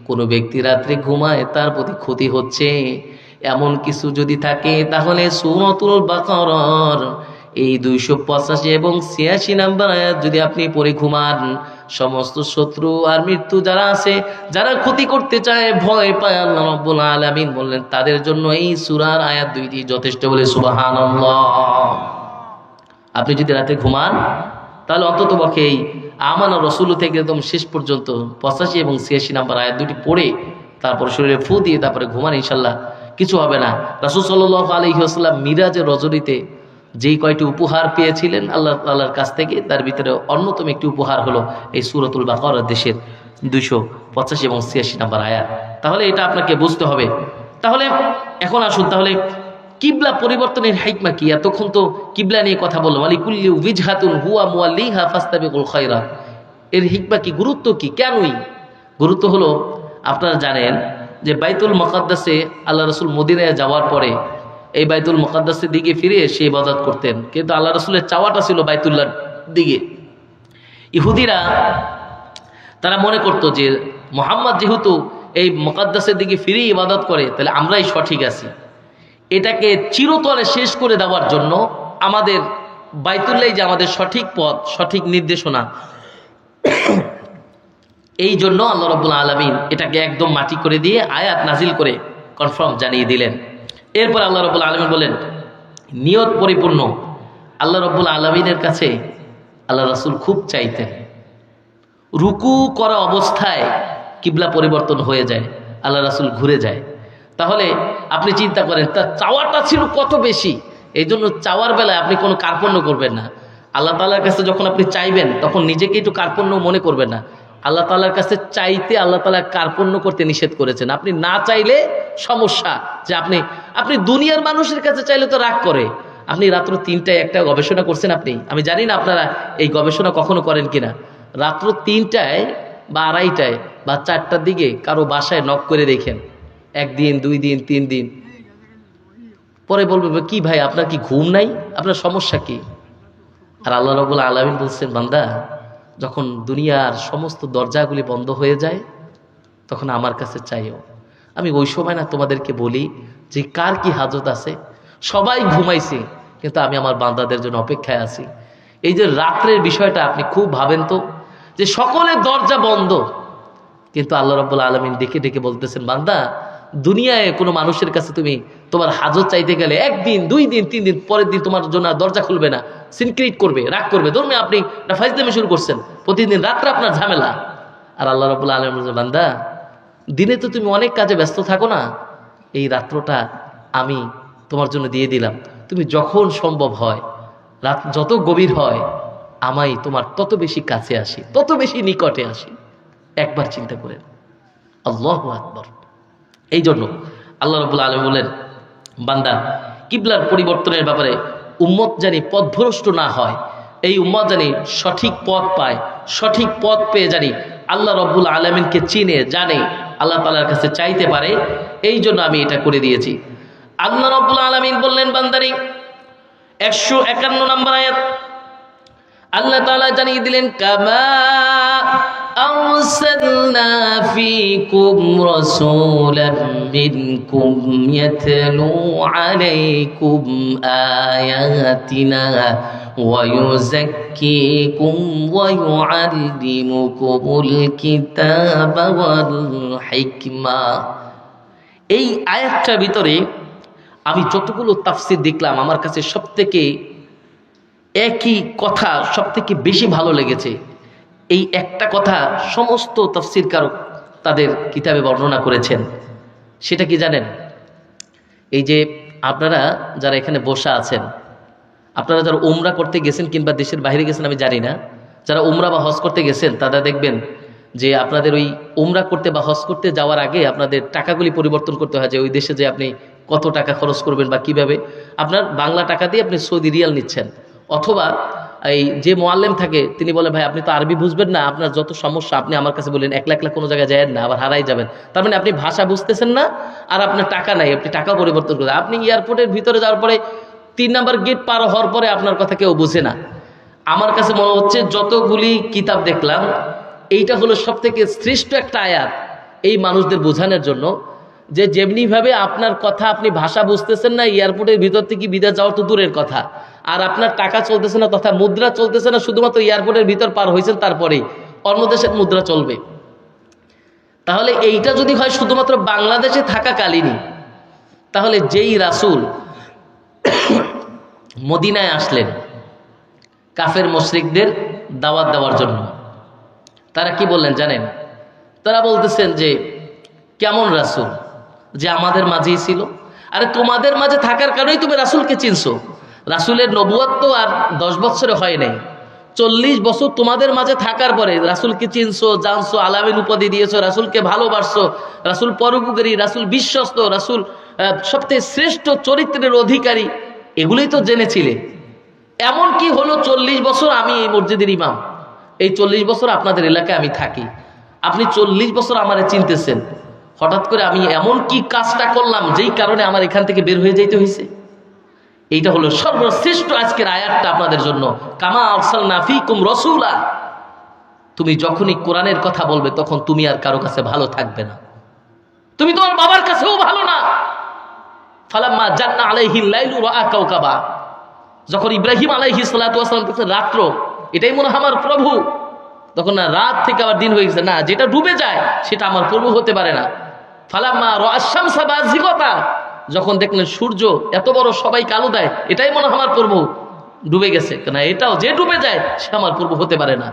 কোনো ব্যক্তি রাত্রে ঘুমায় তার প্রতি ক্ষতি হচ্ছে, এমন কিছু যদি থাকে তাহলে সূরাতুল বাকারার এই 285 এবং 86 নম্বর আয়াত যদি আপনি পড়ে ঘুমান, সমস্ত শত্রু আর মৃত্যু যারা আছে, যারা ক্ষতি করতে চায়, ভয় পায়, আল্লাহ রাব্বুল আলামিন বললেন তাদের জন্য এই সূরার আয়াত দুইটি যথেষ্ট, বলে সুবহানাল্লাহ। আপনি যদি রাতে ঘুমান তাহলে অন্তত পক্ষে এই আমানার রাসূল থেকে একদম শেষ পর্যন্ত 85 এবং 86 নম্বর আয়াত দুটি পড়ে তারপরে শরীরে ফু দিয়ে তারপরে ঘুমান, ইনশাআল্লাহ কিছু হবে না। রাসূল সাল্লাল্লাহু আলাইহি ওয়াসাল্লাম মিরাজের রজনীতে যেই কয়টি উপহার পেয়েছিলেন আল্লাহ তাআলার কাছ থেকে, তার ভিতরে অন্যতম একটি উপহার হলো এই সূরাতুল বাকারা দেশের 285 এবং 86 নম্বর আয়াত। তাহলে এটা আপনাকে বুঝতে হবে। তাহলে এখন আসুন, তাহলে কিবলা পরিবর্তনের হিকমা কি? এতক্ষণ তো কিবলা নিয়ে কথা বললাম, আলিকুল্লি উইজহাতুন হুয়া মুওয়াল্লিহা ফাস্তাবিকুল খায়রাত। এর হিকমা কি, গুরুত্ব কি, কেনই? গুরুত্ব হলো, আপনারা জানেন যে বাইতুল মুকাদ্দাসে আল্লাহ রাসূল মদিনায় যাওয়ার পরে এই বাইতুল মুকাদ্দাসের দিকে ফিরে এসে ইবাদত করতেন, কিন্তু আল্লাহ রাসূলের চাওয়াটা ছিল বাইতুল্লাহর দিকে। ইহুদিরা তারা মনে করত যে মুহাম্মদ যেহেতু এই মুকাদ্দাসের দিকে ফিরে ইবাদত করে, তাহলে আমরাই সঠিক আছি। এটাকে চিরতরে শেষ করে দেওয়ার জন্য আমাদের বাইতুল্লাহ যে আমাদের সঠিক পথ, সঠিক নির্দেশনা, এই জন্য আল্লাহ রাব্বুল আলামিন এটাকে একদম মাটি করে দিয়ে আয়াত নাজিল করে কনফার্ম জানিয়ে দিলেন। এরপর আল্লাহ রাব্বুল আলামিন বলেন নিয়ত পরিপূর্ণ। আল্লাহ রাব্বুল আলামিনের কাছে আল্লাহ রাসূল খুব চাইতেন, রুকু করা অবস্থায় কিবলা পরিবর্তন হয়ে যায়, আল্লাহ রাসূল ঘুরে যায়। তাহলে আপনি চিন্তা করেন তার চাওয়াটা ছিল কত বেশি। এই জন্য চাওয়ার বেলায় আপনি কোনো কার্পণ্য করবেন না। আল্লাহ তাআলার কাছে যখন আপনি চাইবেন তখন নিজেকে একটু কার্পণ্য মনে করবেন না। আল্লাহ তাআলার কাছে চাইতে আল্লাহ তাআলা কার্পণ্য করতে নিষেধ করেছেন। আপনি না চাইলে সমস্যা, যে আপনি দুনিয়ার মানুষের কাছে চাইলে তো রাগ করে। আপনি রাত্র 3টায় একটা গবেষণা করছেন, আমি জানি না আপনারা এই গবেষণা কখনো করেন কিনা। রাত্র 3টায় বা 2:30টায় বা 4টার দিকে কারো বাসায় নক করে দেখেন, 1 দিন 2 দিন 3 দিন পরে বলবে কি ভাই আপনার কি ঘুম নাই, আপনার সমস্যা কি? আর আল্লাহ রাব্বুল আলামিন বলছেন, বান্দা যখন দুনিয়ার সমস্ত দরজাগুলি বন্ধ হয়ে যায় তখন আমার কাছে চাইও। আমি ওই সময় না তোমাদেরকে বলি যে কার কি হাজত আছে, সবাই ঘুমাইছে কিন্তু আমি আমার বান্দাদের জন্য অপেক্ষায় আছি। এই যে রাত্রের বিষয়টা আপনি খুব ভাবেন তো, যে সকলের দরজা বন্ধ কিন্তু আল্লাহ রাব্বুল আলামিন ডেকে ডেকে বলতেছেন, বান্দা দুনিয়ায় কোনো মানুষের কাছে তুমি তোমার হাজত চাইতে গেলে 1 দিন 2 দিন 3 দিন পরের দিন তোমার জন্য দরজা খুলবে না, সিনক্রিট করবে, রাগ করবে, ধর্মে আপনি ফাইজলামি শুরু করছেন, প্রতিদিন রাত্রে আপনার ঝামেলা। আর আল্লাহ রাব্বুল আলামিন বলছেন, বান্দা দিনে তো তুমি অনেক কাজে ব্যস্ত থাকো না, এই রাত্রটা আমি তোমার জন্য দিয়ে দিলাম। তুমি যখন সম্ভব হয়, রাত যত গভীর হয়, আমি তোমার তত বেশি কাছে আসি, তত বেশি নিকটে আসি। একবার চিন্তা করেন, আল্লাহু আকবার। এই জন্য আল্লাহ রাব্বুল আলামিন বলেন, বান্দা কিবলার পরিবর্তনের ব্যাপারে উম্মত জানি পথভ্রষ্ট না হয়, এই উম্মত জানি সঠিক পথ পায়, সঠিক পথ পেয়ে জানি আল্লাহ রাব্বুল আলামিনকে চিনে জানে, আল্লাহ তাআলার কাছে চাইতে পারে, এই জন্য আমি এটা করে দিয়েছি। আল্লাহ রাব্বুল আলামিন বললেন বান্দারে 151 নম্বর আয়াত আল্লাহ তাআলা জানিয়ে দিলেন, কামা আরসালনা ফীকুম রাসূলাম মিনকুম ইয়াতলু আলাইকুম আয়াতিনা ওয়া ইউযাক্কিকুম ওয়া ইউআল্লিমুকুমুল কিতাবা ওয়াল হিকমা। এই আয়াতটার ভিতরে আমি যতগুলো তাফসীর দেখলাম, আমার কাছে সবথেকে একই কথা সবথেকে বেশি ভালো লেগেছে। এই একটা কথা সমস্ত তাফসীরকারক তাদের কিতাবে বর্ণনা করেছেন। সেটা কি জানেন? এই যে আপনারা যারা এখানে বসা আছেন, আপনারা যারা উমরা করতে গেছেন কিংবা দেশের বাইরে গেছেন আমি জানি না, যারা উমরা বা হজ করতে গেছেন তারা দেখবেন যে আপনাদের ওই উমরা করতে বা হজ করতে যাওয়ার আগে আপনাদের টাকাগুলি পরিবর্তন করতে হয়, যে ওই দেশে যে আপনি কত টাকা খরচ করবেন বা কিভাবে। আপনার বাংলা টাকা দিয়ে আপনি সৌদি রিয়াল নিচ্ছেন, অথবা এই যে মোয়াল্লেম থাকে তিনি বলে, ভাই আপনি তো আরবি বুঝবেন না, আপনার যত সমস্যা আপনি আমার কাছে বলেন, একলা একলা কোনো জায়গায় যায়েন না, আবার হারাই যাবেন। তার মানে আপনি ভাষা বুঝতেছেন না আর আপনার টাকা নাই, আপনি টাকা পরিবর্তন করবেন। আপনি এয়ারপোর্টের ভিতরে যাওয়ার পরে 3 নম্বর গেট পার হওয়ার পরে আপনার কথা কেউ বুঝে না। আমার কাছে মনে হচ্ছে যতগুলি কিতাব দেখলাম, এইটা হলো সবথেকে শ্রেষ্ঠ একটা আয়াত এই মানুষদের বোঝানোর জন্য, যে যেমনিভাবে আপনার কথা আপনি ভাষা বুঝতেছেন না, এয়ারপোর্টের ভিতর থেকে বিদেশ যাওয়ার তো দূরের কথা, আর আপনার টাকা চলতেছে না তথা মুদ্রা চলতেছে না, শুধুমাত্র এয়ারপোর্টের ভিতর পার হয়েছেন তারপরেই অন্য দেশের মুদ্রা চলবে। তাহলে এইটা যদি হয় শুধুমাত্র বাংলাদেশে থাকাকালীনই, তাহলে যেই রাসূল মদিনায় আসলেন কাফের মুশরিকদের দাওয়াত দেওয়ার জন্য, তারা কি বললেন জানেন? তারা বলতেছেন যে কেমন রাসূল যে আমাদের মাঝেই ছিল। আরে তোমাদের মাঝে থাকার কারণেই তুমি রাসূলকে চিনছো। রাসূলের নবুয়ত তো আর 10 বছরে হয় নাই, 40 বছর তোমাদের মাঝে থাকার পরে রাসূলকে চিনছো, জানছো, আলামিন উপাধি দিয়েছো, রাসূলকে ভালোবাসছো, রাসূল পরোপকারী, রাসূল বিশ্বস্ত, রাসূল সবচেয়ে শ্রেষ্ঠ চরিত্রের অধিকারী, এগুলোই তো জেনেছিলে। এমন কি হলো 40 বছর আমি এই মসজিদের ইমাম, এই 40 বছর আপনাদের এলাকায় আমি থাকি, আপনি 40 বছর আমারে চিনতেছেন, হঠাৎ করে আমি এমন কি কাজটা করলাম যেই কারণে আমার এখান থেকে বের হয়ে যাইতে হয়েছে? এইটা হলো সর্বশ্রেষ্ঠ আজকের আয়াতটা আপনাদের জন্য, কামা আরসালনা ফীকুম রাসূলা। তুমি যখনই কোরআনের কথা বলবে তখন তুমি আর কারো কাছে ভালো থাকবে না, তুমি তোমার বাবার কাছেও ভালো না। ফালাম্মা জান্না আলাইহিল লাইলু রাআ কাওকাবা, যখন ইব্রাহিম আলাইহিস সালাতু ওয়াস সালাম দেখলেন রাত্র, এটাই মনে হয় আমার প্রভু, তখন না রাত থেকে আবার দিন হয়ে গেছে, না যেটা ডুবে যায় সেটা আমার প্রভু হতে পারে না। ফালাম্মা রাআশ শামসা বাযিগাতা, যখন দেখলেন সূর্য এত বড় সবাই কালো দেয়, এটাই মনে হয় আমার প্রভু, ডুবে গেছে, না এটাও যে ডুবে যায় সে আমার প্রভু হতে পারে না।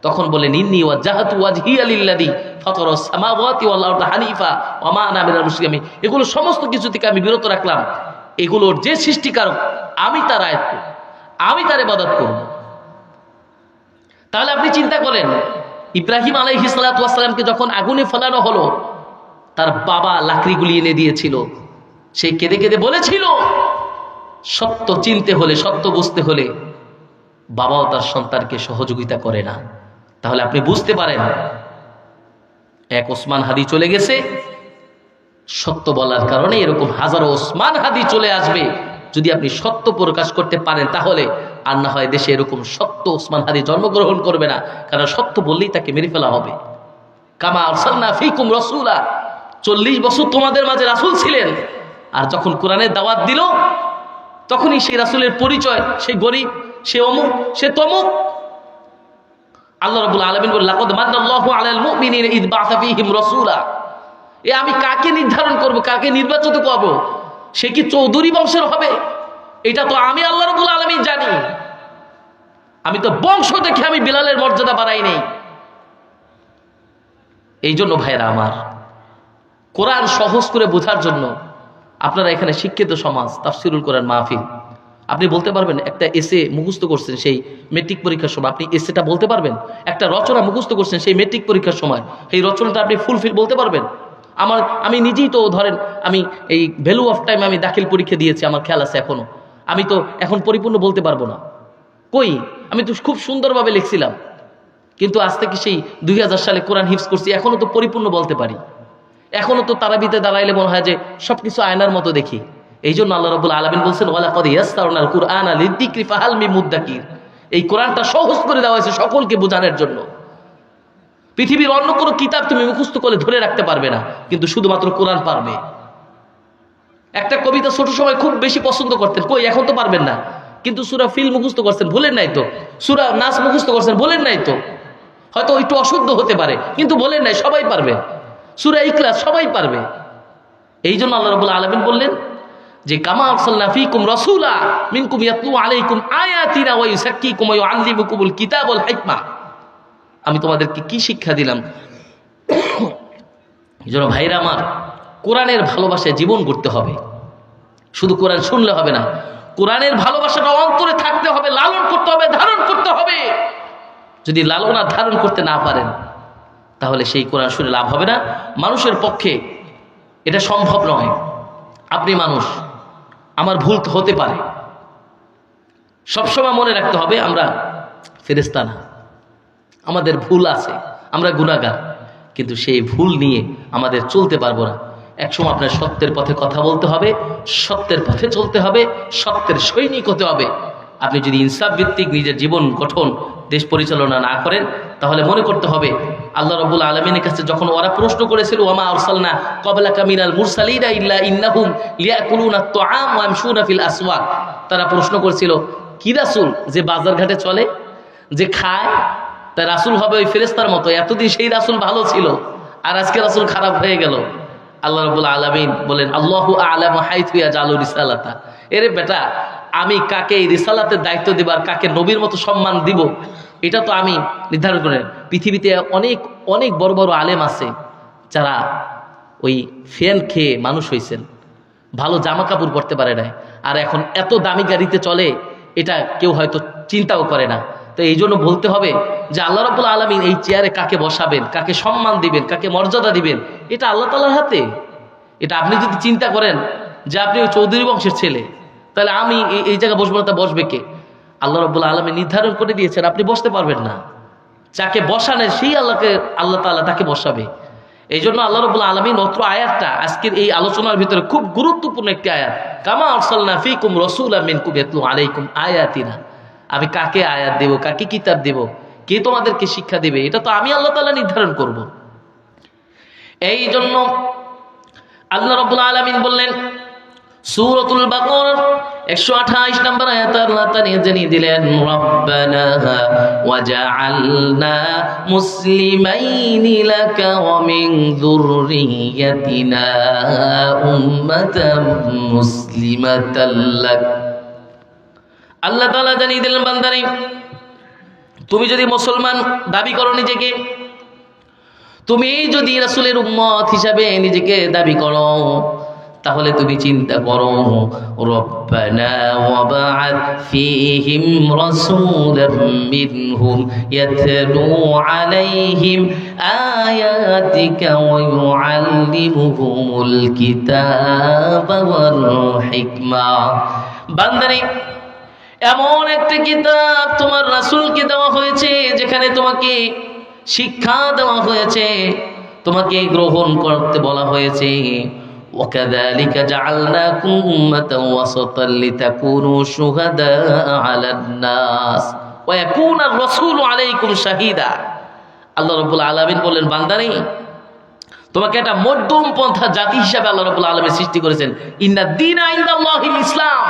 তখন বলেন ইন্নী ওয়াজহাতু ওয়াজহিয়া লিল্লাযী ফাতারাস সামাওয়াতি ওয়াল আরদা হানিফা ওয়া মা আনা মিনাল মুশরিকিন। এগুলো সমস্ত কিছু থেকে আমি বিরত রাখলাম, এগুলোর যে সৃষ্টিকারক আমি তার আয়াত করব, আমি তার ইবাদত করব। তাহলে আপনি চিন্তা করেন ইব্রাহিম আলাইহিস সালাতু ওয়াস সালামকে যখন আগুনে ফেলানো হলো, তার বাবা লাকড়িগুলি এনে দিয়েছিল। সে কেঁদে কেঁদে বলেছিল, সত্য চিনতে হলে, সত্য বুঝতে হলে বাবাও তার সন্তানকে সহযোগিতা করে না। তাহলে আপনি বুঝতে পারেন, এক ওসমান হাদি চলে গেছে, সত্য বলার কারণে এরকম হাজারো ওসমান হাদি চলে আসবে। যদি আপনি সত্য প্রকাশ করতে পারেন, তাহলে আর না হয় দেশে এরকম সত্য ওসমান হাদি জন্মগ্রহণ করবে না, কারণ সত্য বললেই তাকে মেরে ফেলা হবে। কামা আরসালনা ফীকুম রাসূলা, 40 বছর তোমাদের মাঝে রাসূল ছিলেন, আর যখন কোরআনের দাওয়াত দিল তখনই সেই রাসূলের পরিচয়, সে গরিব, সে অমুক, সে তমুক। আল্লাহ রাব্বুল আলামিন বলেন, লাকাদ মান্নাল্লাহু আলাল মুমিনিনা ইয বা'আসা ফীহিম রাসূলা। আমি কাকে নির্ধারণ করব, কাকে নির্বাচিত করব? সে কি চৌধুরী বংশের হবে? এটা তো আমি আল্লাহ রাব্বুল আলামিন জানি। আমি তো বংশ দেখে আমি বিলালের মর্যাদা বাড়াই নেই। এই জন্য ভাইরা আমার, কোরআন সহজ করে বোঝার জন্য আপনারা এখানে শিক্ষিত সমাজ, তাফসিরুল কোরআন মাহফিল, আপনি বলতে পারবেন একটা এসে মুখস্থ করছেন সেই মেট্রিক পরীক্ষার সময়, আপনি এসেটা বলতে পারবেন? একটা রচনা মুখস্থ করছেন সেই মেট্রিক পরীক্ষার সময়, এই রচনাটা আপনি ফুলফিল বলতে পারবেন? আমি নিজেই তো ধরেন, আমি এই ভ্যালু অফ টাইম আমি দাখিল পরীক্ষা দিয়েছি, আমার খেয়াল আছে এখনো। আমি তো এখন পরিপূর্ণ বলতে পারবো না, কই আমি তো খুব সুন্দরভাবে লিখছিলাম, কিন্তু আজ থেকে সেই 2000 সালে কোরআন হিফজ করছি, এখনো তো পরিপূর্ণ বলতে পারি। এখনো তো তারাবিতে দাঁড়াইলে মনে হয় যে সবকিছু আয়নার মতো দেখি। এই জন্য আল্লাহ রাব্বুল আলামিন বলছেন, ওয়ালাকাদ ইয়াসসারনাল কুরআনা লিযিকরি ফাহাল মিন মুদ্দাকির। এই কোরআনটা সহজ করে দেওয়া হয়েছে সকলকে বোঝানোর জন্য। পৃথিবীর অন্য কোনো কিতাব তুমি মুখস্থ করে ধরে রাখতে পারবে না, কিন্তু শুধুমাত্র কোরআন পারবে। একটা কবিতা ছোট সময় খুব বেশি পছন্দ করতেন, কই এখন তো পারবেন না, কিন্তু সূরা ফিল মুখস্থ করছেন, ভুলেন নাই তো? সূরা নাস মুখস্থ করছেন, ভুলেন নাই তো? হয়তো একটু অশুদ্ধ হতে পারে, কিন্তু বলেন নাই, সবাই পারবে। সূরা ইখলাস সবাই পারবে। এই জন্য আল্লাহ রাব্বুল আলামিন বললেন যে, কামা আরসালনা ফীকুম রাসূলা মিনকুম ইয়াতলু আলাইকুম আয়াতিনা ওয়া ইউযাক্কিকুম ওয়া ইউআল্লিমুকুমুল কিতাব ওয়াল হিকমা। আমি তোমাদেরকে কি শিক্ষা দিলাম? এই জন্য ভাইরা আমার, কোরআনের ভালোবাসায় জীবন করতে হবে। শুধু কোরআন শুনলে হবে না, কোরআনের ভালোবাসাটা অন্তরে থাকতে হবে, লালন করতে হবে, ধারণ করতে হবে। যদি লালন আর ধারণ করতে না পারেন, তাহলে সেই কোরআন শুনে লাভ হবে না। মানুষের পক্ষে এটা সম্ভব নয়। আপনি মানুষ, আমার ভুল হতে পারে, সবসময় মনে রাখতে হবে আমরা ফেরেশতা না, আমাদের ভুল আছে, আমরা গুনাহগার, কিন্তু সেই ভুল নিয়ে আমাদের চলতে পারবো না। একসময় আপনার সত্যের পথে কথা বলতে হবে, সত্যের পথে চলতে হবে, সত্যের সৈনিক হতে হবে। আপনি যদি ইনসাফ ভিত্তিক নিজের জীবন গঠন, দেশ পরিচালনা না করেন, তাহলে মনে করতে হবে আল্লাহ রাব্বুল আলামিনের কাছে যখন ওরা প্রশ্ন করেছিল, ওয়ামা আরসালনা ক্বাবলাকা মিনাল মুরসালিনা ইল্লা ইন্নাহুম লিয়াকুলুনা আত-তাআম ওয়া ইয়ামশুনা ফিল আসওয়াক। তারা প্রশ্ন করেছিল, কি রাসূল যে বাজার ঘাটে চলে, যে খায়, তা রাসূল হবে ওই ফেরেশতার মতো? এতদিন সেই রাসূল ভালো ছিল, আর আজকে রাসূল খারাপ হয়ে গেল। আল্লাহ রাব্বুল আলামিন বলেন, আল্লাহু আ'লামু হাইথু ইয়াজালু রিসালাতা। এরে বেটা, আমি কাকে এই রিসালাতের দায়িত্ব দেব আর কাকে নবীর মতো সম্মান দিব, এটা তো আমি নির্ধারণ করি। পৃথিবীতে অনেক অনেক বড় বড় আলেম আছে যারা ওই ফ্যান খেয়ে মানুষ হয়েছেন, ভালো জামা কাপড় পরতে পারে না, আর এখন এত দামি গাড়িতে চলে, এটা কেউ হয়তো চিন্তাও করে না। তো এই জন্য বলতে হবে যে আল্লাহ রাব্বুল আলামিন এই চেয়ারে কাকে বসাবেন, কাকে সম্মান দিবেন, কাকে মর্যাদা দিবেন, এটা আল্লাহ তাআলার হাতে। এটা আপনি যদি চিন্তা করেন যে আপনি ওই চৌধুরী বংশের ছেলে, তাহলে আমি এই জায়গায় বসবো না, তা বসবে কে? আল্লাহ রাব্বুল আলামিন নির্ধারণ করে দিয়েছেন, আপনি বসতে পারবেন না। যাকে বসানের সেই আল্লাহ তাআলা তাকে বসাবে। এই জন্য আল্লাহ রাব্বুল আলামিন অত্র আয়াতটা আজকের এই আলোচনার ভিতরে খুব গুরুত্বপূর্ণ একটি আয়াত, কামা আরসালনা ফীকুম রাসূলাম মিনকুম ইয়াতলু আলাইকুম আয়াতিনা। আমি কাকে আয়াত দেব, কাকে কিতাব দেব, কে তোমাদেরকে শিক্ষা দেবে, এটা তো আমি আল্লাহ তাআলা নির্ধারণ করব। এই জন্য আল্লাহ রাব্বুল আলামিন বললেন, সূরাতুল বাকারার 128 নম্বর আয়াতে আল্লাহ তাআলা জানিয়ে দিলেন, রাব্বানা ওয়াজআলনা মুসলিমাইনি লাকা ওয়া মিন যুররিয়াতিনা উম্মাতাম মুসলিমাতাল লাক। আল্লাহ তাআলা জানিয়ে দিলেন, বান্দারে, তুমি যদি মুসলমান দাবি করো নিজেকে, তুমি যদি রাসূলের উম্মত হিসাবে নিজেকে দাবি করো, তাহলে তুমি চিন্তা করো, রব্বানা ওয়াবআথ ফীহিম রাসূলাম মিনহুম ইয়াতলু আলাইহিম আয়াতিকা ওয়া ইউআল্লিমুহুমুল কিতাবা ওয়াল হিকমা। বান্দারে, এমন একটা কিতাব তোমার রাসূলকে দেওয়া হয়েছে যেখানে তোমাকে শিক্ষা দেওয়া হয়েছে, তোমাকে গ্রহণ করতে বলা হয়েছে। وَكَذَلِكَ جَعَلْنَاكُمْ أُمَّةً وَسَطًا لِتَكُونُوا شُهَدَاءَ عَلَى النَّاسِ وَيَكُونَ الرَّسُولُ عَلَيْكُمْ شَهِيدًا। আল্লাহ রাব্বুল আলামিন বললেন, বান্দারে, তোমাকে একটা মধ্যম পন্থা জাতি হিসাবে আল্লাহ রাব্বুল আলামিন সৃষ্টি করেছেন। ইন্নাদ দীনা ইনদাল্লাহিল ইসলাম।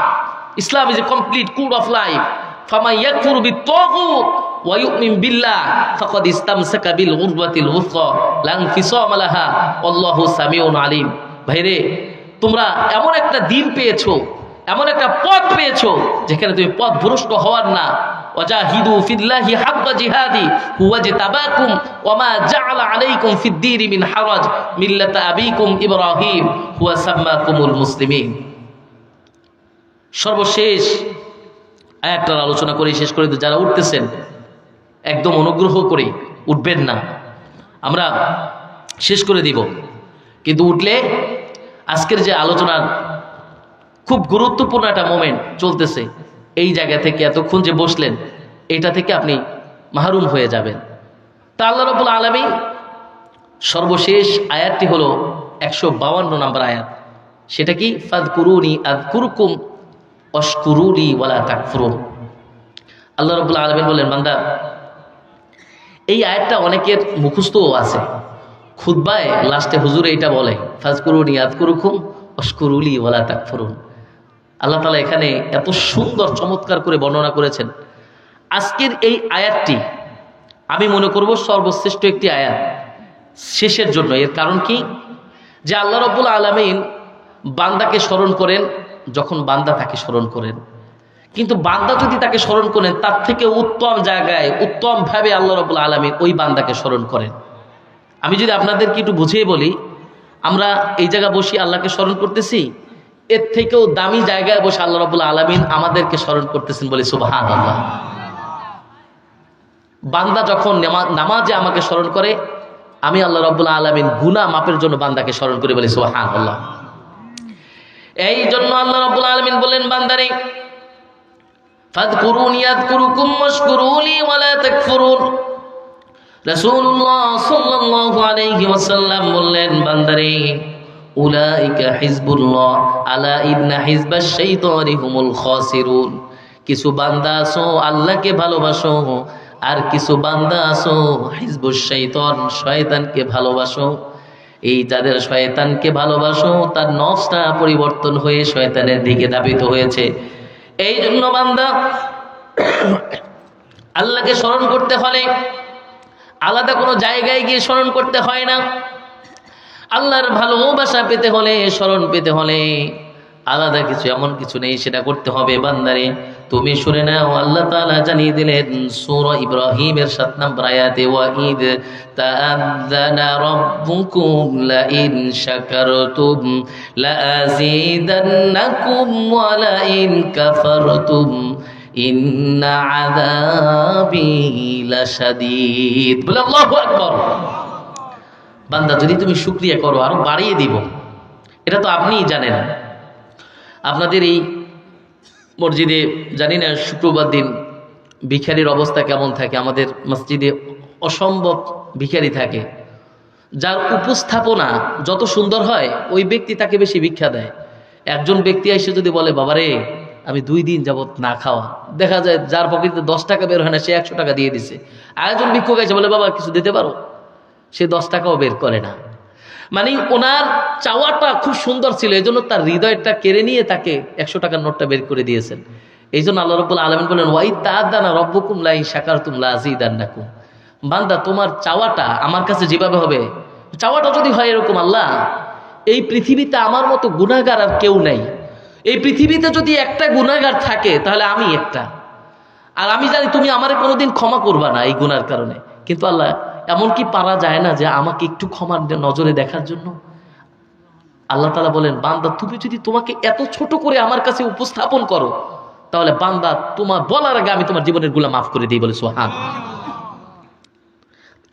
Islam is a complete code of life. ফামান ইয়াকফুর বিত-তাগুত ওয়া ইউমিন বিল্লাহ ফাকাদ ইসতামসাকা বিল উরওয়াতিল উসকা লা ইনফিসামা লাহা আল্লাহু সামিউন আলিম। ভাইরে, তোমরা এমন একটা দিন পেয়েছো, এমন একটা পথ পেয়েছো যেখানে তুমি পথ ভ্রষ্ট হওয়ার না। ওয়াজাহিদু ফিল্লাহি হাক্কা জিহাদি হুয়া জিতাবাকুম ওয়া মা জাআলা আলাইকুম ফিদ-দীনি মিন হারাজ মিল্লাতা আবিকুম ইব্রাহিম হুয়া সাম্মাকুমুল মুসলিমিন। সর্বশেষ আয়াতটার আলোচনা করে শেষ করে দিই। যারা উঠতেছেন একদম অনুগ্রহ করে উঠবেন না, আমরা শেষ করে দিব। কিন্তু উঠলে আজকের যে আলোচনার খুব গুরুত্বপূর্ণ একটা মোমেন্ট চলতেছে, এই জায়গা থেকে এতক্ষণ যে বসলেন এটা থেকে আপনি মাহরুম হয়ে যাবেন। তা আল্লাহ রাব্বুল আলামিন সর্বশেষ আয়াতটি হলো 152 নম্বর আয়াত। সেটা কি? ফাযকুরুনি আযকুরকুম ওয়াশকুরুলি ওয়ালা তাকফুরুন। আল্লাহ রাব্বুল আলামিন বলেন, বান্দা, এই আয়াতটা অনেকের মুখস্থও আছে। খুতবায় লাস্টে হুজুর এইটা বলে, ফাযকুরুনি আযকুরকুম ওয়াশকুরুলি ওয়ালা তাকফুরুন। আল্লাহ তাআলা এখানে এত সুন্দর চমৎকার করে বর্ণনা করেছেন। আজকের এই আয়াতটি আমি মনে করব সর্বশ্রেষ্ঠ একটি আয়াত শেষের জন্য। এর কারণ কি? যে আল্লাহ রাব্বুল আলামিন বান্দাকে স্মরণ করেন যখন বান্দা তাকে স্মরণ করেন, কিন্তু বান্দা যদি তাকে স্মরণ করেন তার থেকে উত্তম জায়গায় উত্তমভাবে আল্লাহ রাব্বুল আলামিন ওই বান্দাকে স্মরণ করেন। আমি যদি আপনাদেরকে একটু বুঝিয়ে বলি, আমরা এই জায়গা বসে আল্লাহকে স্মরণ করতেছি, এর থেকেও দামি জায়গায় বসে আল্লাহ রাব্বুল আলামিন আমাদেরকে স্মরণ করতেছেন, বলে সুবহানাল্লাহ। বান্দা যখন নামাজে আমাকে স্মরণ করে, আমি আল্লাহ রাব্বুল আলামিন গুনাহ মাপের জন্য বান্দাকে স্মরণ করি, বলে সুবহানাল্লাহ। এই জন্য আল্লাহ রাব্বুল আলামিন বলেন, বান্দারে, ফাযকুরুনি আযকুরকুম ওয়াশকুরুলি ওয়ালা তাকফুরুন। রাসূলুল্লাহ সাল্লাল্লাহু আলাইহি ওয়াসাল্লাম বললেন, বান্দারে, উলাইকা হিজবুল্লাহ আলা ইন্না হিজবাশ শাইতানি হুমুল খাসিরুন। কিছু বান্দা আছো আল্লাহকে ভালোবাসো, আর কিছু বান্দা আছো হিজবুশ শাইতান, শয়তানকে ভালোবাসো। এই যাদের শয়তানকে ভালোবাসো তার নফসটা পরিবর্তন হয়ে শয়তানের দিকে ধাবিত হয়েছে। এই জন্য বান্দা আল্লাহকে স্মরণ করতে হলে আলাদা কোনো জায়গায় গিয়ে স্মরণ করতে হয় না। আল্লাহর ভালোবাসা পেতে হলে, স্মরণ পেতে হলে আলাদা কিছু এমন কিছু নেই, সেটা করতে হবে। বান্দারে, তুমি শুনে নাও, আল্লাহ তাআলা জানিয়ে দিলেন সূরা ইব্রাহিমের 7 নম্বর আয়াতে, ওয়া ইদ তাআযানা রাব্বুকুম লা ইন শাকারতুম লা আযীদান্নাকুম ওয়া লা ইন কাফারতুম ইন্না আযাবি লাশাদীদ। বলে আল্লাহু আকবার। বান্দা, যদি তুমি শুকরিয়া করো আরো বাড়িয়ে দিব। এটা তো আপনিই জানেন। আপনাদের এই মসজিদে জানি না শুক্রবার দিন ভিখারির অবস্থা কেমন থাকে। আমাদের মসজিদে অসম্ভব ভিখারি থাকে। যার উপস্থাপনা যত সুন্দর হয় ওই ব্যক্তি তাকে বেশি ভিক্ষা দেয়। একজন ব্যক্তি এসে যদি বলে, বাবারে আমি 2 দিন যাবত না খাওয়া, দেখা যায় যার পকেটে 10 টাকা বের হয় না সে 100 টাকা দিয়ে দিছে। আরেকজন ভিক্ষুক এসে বলে, বাবা কিছু দিতে পারো, সে 10 টাকাও বের করে না। মানে ওনার চাওয়াটা খুব সুন্দর ছিল, এই জন্য তার হৃদয়টা কেড়ে নিয়ে তাকে 100 টাকার নোটটা বের করে দিয়েছেন। এই জন্য আল্লাহ রাব্বুল আলামিন বলেন, ওয়াই তাআযানা রাব্বুকুম লা ইন শাকারতুম লা আযীদান্নাকুম। বান্দা, তোমার চাওয়াটা আমার কাছে যেভাবে হবে, চাওয়াটা যদি হয় এরকম, আল্লাহ এই পৃথিবীতে আমার মতো গুনাহগার আর কেউ নাই, এই পৃথিবীতে যদি একটা গুনাহগার থাকে তাহলে আমি একটা, আর আমি জানি তুমি আমারে কোনোদিন ক্ষমা করবা না এই গুনার কারণে। কিন্তু আল্লাহ, এমন কি পারা যায় না যে আমাকে একটু ক্ষমার নজরে দেখার জন্য? আল্লাহ তাআলা বলেন, বান্দা তুমি যদি তোমাকে এত ছোট করে আমার কাছে উপস্থাপন করো, তাহলে বান্দা তোমার বলার আগে আমি তোমার জীবনের গুনাহ মাফ করে দিই, বলে সুবহানাল্লাহ।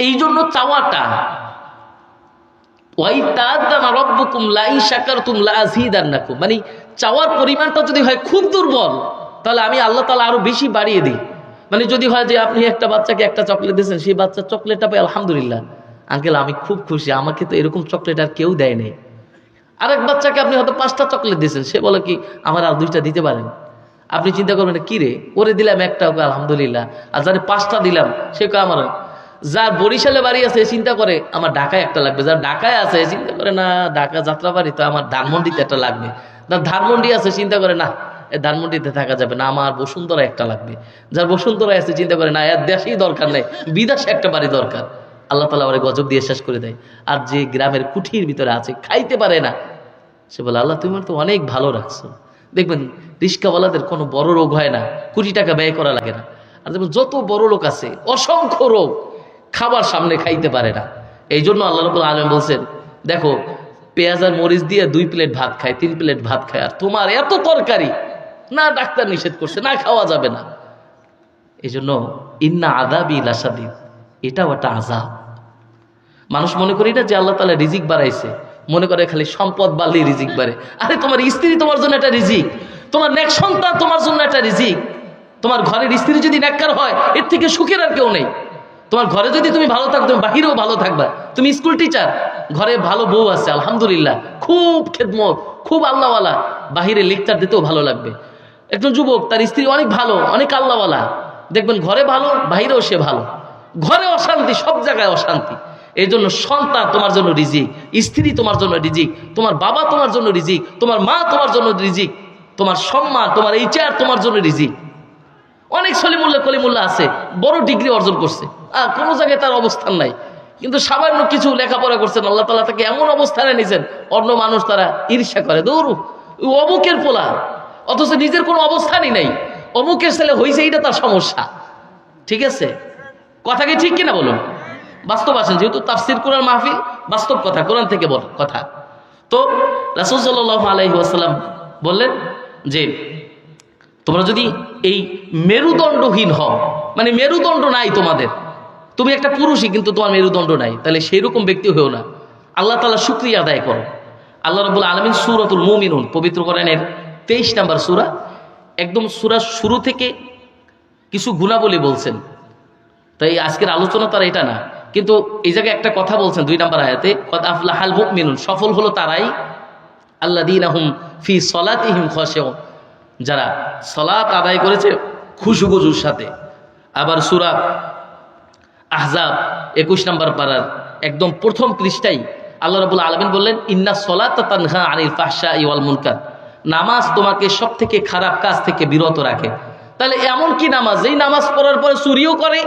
এই জন্য চাওয়াটা, মানে চাওয়ার পরিমাণটা যদি হয় খুব দুর্বল, তাহলে আমি আল্লাহ তাআলা আরো বেশি বাড়িয়ে দিই। মানে যদি হয় যে আপনি একটা বাচ্চাকে একটা চকলেট দিয়েছেন, সেই বাচ্চা চকলেটটা পাই আলহামদুলিল্লাহ, আঙ্কেল আমি খুব খুশি, আমাকে তো এরকম চকলেট আর কেউ দেয় নাই। আরেক বাচ্চাকে আপনি হয়তো 5টা চকলেট দিয়েছেন, সে বলে কি আমার আর 2টা দিতে পারেন। আপনি চিন্তা করবেন কি রে, ওরে দিলাম একটা, ওকে আলহামদুলিল্লাহ, আর যারে 5টা দিলাম সে কয় আমার। যার বরিশালে বাড়ি আছে চিন্তা করে আমার ঢাকায় একটা লাগবে, যার ঢাকায় আছে চিন্তা করে না ঢাকা যাত্রাবাড়ি তো আমার ধানমন্ডিতে একটা লাগবে, যার ধানমন্ডি আছে চিন্তা করে না ধানমন্ডিতে থাকা যাবে না, আমার বসুন্ধরা একটা লাগবে, যার বসুন্ধরায় আছে চিন্তা করে না এর দেশেই দরকার নেই, বিদেশে একটা বাড়ি দরকার। আল্লাহ তাআলা ওরে গজব দিয়ে শেষ করে দেয়। আর যে গ্রামের কুঠির ভিতরে আছে, খাইতে পারে না, সে বলে আল্লাহ তুমি তো অনেক ভালো রাখছো। দেখবেন রিস্কাওয়ালাদের কোনো বড় রোগ হয় না, কোটি টাকা ব্যয় করা লাগে না। আর দেখবেন যত বড় লোক আছে অসংখ্য রোগ, খাবার সামনে খাইতে পারে না। এই জন্য আল্লাহ রাব্বুল আলামিন বলছেন, দেখো পেঁয়াজ আর মরিচ দিয়ে 2 প্লেট ভাত খায়, 3 প্লেট ভাত খায়, আর তোমার এত তরকারি, না ডাক্তার নিষেধ করছে, না খাওয়া যাবে না। এই জন্য ইন্না আযাবি লাশাদীদ, এটাও একটা আযাব। মানুষ মনে করি না যে আল্লাহ তাআলা রিজিক বাড়াইছে, মনে করে খালি সম্পদ বাড়লেই রিজিক বাড়ে। আরে তোমার স্ত্রী তোমার জন্য একটা রিজিক, তোমার নেক সন্তান তোমার জন্য একটা রিজিক। তোমার ঘরের স্ত্রী যদি নেককার হয়, এর থেকে সুখের আর কেউ নেই। তোমার ঘরে যদি তুমি ভালো থাকো, তুমি বাহিরেও ভালো থাকবা। তুমি স্কুল টিচার, ঘরে ভালো বউ আছে আলহামদুলিল্লাহ, খুব খেদমত, খুব আল্লাহওয়ালা, বাহিরে লেকচার দিতেও ভালো লাগবে। একজন যুবক, তার স্ত্রী অনেক ভালো, অনেক আল্লাহওয়ালা, দেখবেন ঘরে ভালো, বাহিরেও সে ভালো। ঘরে অশান্তি, সব জায়গায় অশান্তি। এই জন্য সন্তান তোমার জন্য রিজিক, স্ত্রী তোমার জন্য রিজিক, তোমার বাবা তোমার জন্য রিজিক, তোমার মা তোমার জন্য রিজিক, তোমার সম্মান, তোমার এইচআর তোমার জন্য রিজিক। অনেক সলিমুল্লাহ কলিমুল্লাহ আছে, বড় ডিগ্রি অর্জন করছে, আর কোনো জায়গায় তার অবস্থান নাই, কিন্তু সামান্য কিছু লেখাপড়া করছেন, আল্লাহ তাআলা তাকে এমন অবস্থানে নিয়েছেন, অন্য মানুষ তারা ঈর্ষা করে, দৌড় অমুকের পোলা, অথচ নিজের কোনো অবস্থানই নেই, অমুকের ছেলে হয়েছে, এইটা তার সমস্যা। ঠিক আছে, কথা কি ঠিক কিনা বলুন? বাস্তব আছেন, যেহেতু তাফসীর কোরআন মাহফিল, বাস্তব কথা, কোরআন থেকে বল কথা। তো রাসূল সাল্লাল্লাহু আলাইহি ওয়াসাল্লাম বললেন যে তোমরা যদি এই মেরুদণ্ডহীন হও, মানে মেরুদণ্ড নাই তোমাদের, তুমি একটা পুরুষই কিন্তু তোমার মেরুদণ্ড নাই, তাহলে সেই রকম ব্যক্তি হয়েও না, আল্লাহ তাআলা শুকরিয়া আদায় করো। আল্লাহ রাব্বুল আলামিন সূরাতুল মুমিনুন, পবিত্র কোরআনের 23 নম্বর সূরা, একদম সূরার শুরু থেকে কিছু গুণাবলী বলছেন। তাই আজকের আলোচনা তার এটা না, কিন্তু এই জায়গায় একটা কথা বলছেন 2 নম্বর আয়াতে, কদ আফলাহাল মুমিনুন, সফল হলো তারাই, আল্লাযীনা হুম ফি সলাতিহিম খাশিউন, যারা সালাত আদায় করেছে খুশুখুজুর সাথে। আবার সূরা আহজাব 21 নম্বর পারার একদম প্রথম পৃষ্ঠায় আল্লাহ রাব্বুল আলামিন বললেন, ইন্নাস সালাতা তানহা আনিল ফাহশাই ওয়াল মুনকার, নামাজ তোমাকে সব থেকে খারাপ কাজ থেকে বিরত রাখে। তাহলে এমন কি নামাজ, যেই নামাজ পড়ার পরে চুরিও করে,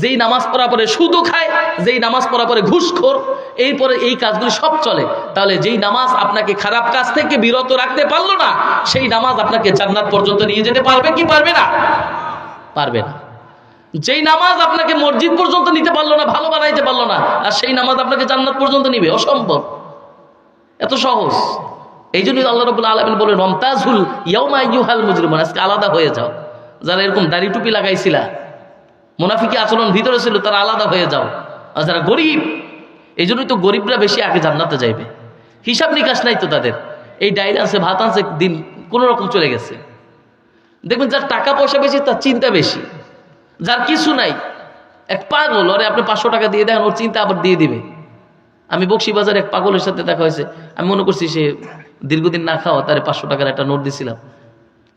যেই নামাজ পড়ার পরে সুদও খায়, যেই নামাজ পড়ার পরে ঘুষখোর, এরপরে এই কাজগুলি সব চলে, তাহলে যেই নামাজ আপনাকে খারাপ কাজ থেকে বিরত রাখতে পারলো না, সেই নামাজ আপনাকে জান্নাত পর্যন্ত নিয়ে যেতে পারবে কি পারবে না? পারবে না। যেই নামাজ আপনাকে মসজিদ পর্যন্ত নিতে পারলো না, ভালো বানাইতে পারলো না, আর সেই নামাজ আপনাকে জান্নাত পর্যন্ত নিবে, অসম্ভব, এত সহজ। এই জন্যই আল্লাহ রাব্বুল আলামিন বলেন, ওয়ামতাজুল ইয়াউমা আইয়ুহাল মুজরিমুন, আজকে আলাদা হয়ে যাও, যারা এরকম দাড়ি টুপি লাগাইছিলা, মুনাফিকি আচরণ ভিতরে ছিল, তারা আলাদা হয়ে যাও। আর যারা গরিব, এই জন্যই তো গরিবরা বেশি আগে জান্নাতে যাইবে, হিসাব নিকাশ নাই তো তাদের, এই ডাইল আনছে ভাত আনছে, দিন কোনো রকম চলে গেছে। দেখবেন যার টাকা পয়সা বেশি তার চিন্তা বেশি, যার কিছু নাই এক পাগল, ওরে আপনি 500 টাকা দিয়ে দেন, ওর চিন্তা আবার দিয়ে দিবে। আমি বকশিবাজারে এক পাগলের সাথে দেখা হয়েছে, আমি মনে করছি সে দীর্ঘদিন না খাওয়া, তারে 500 টাকার একটা নোট দিছিলাম।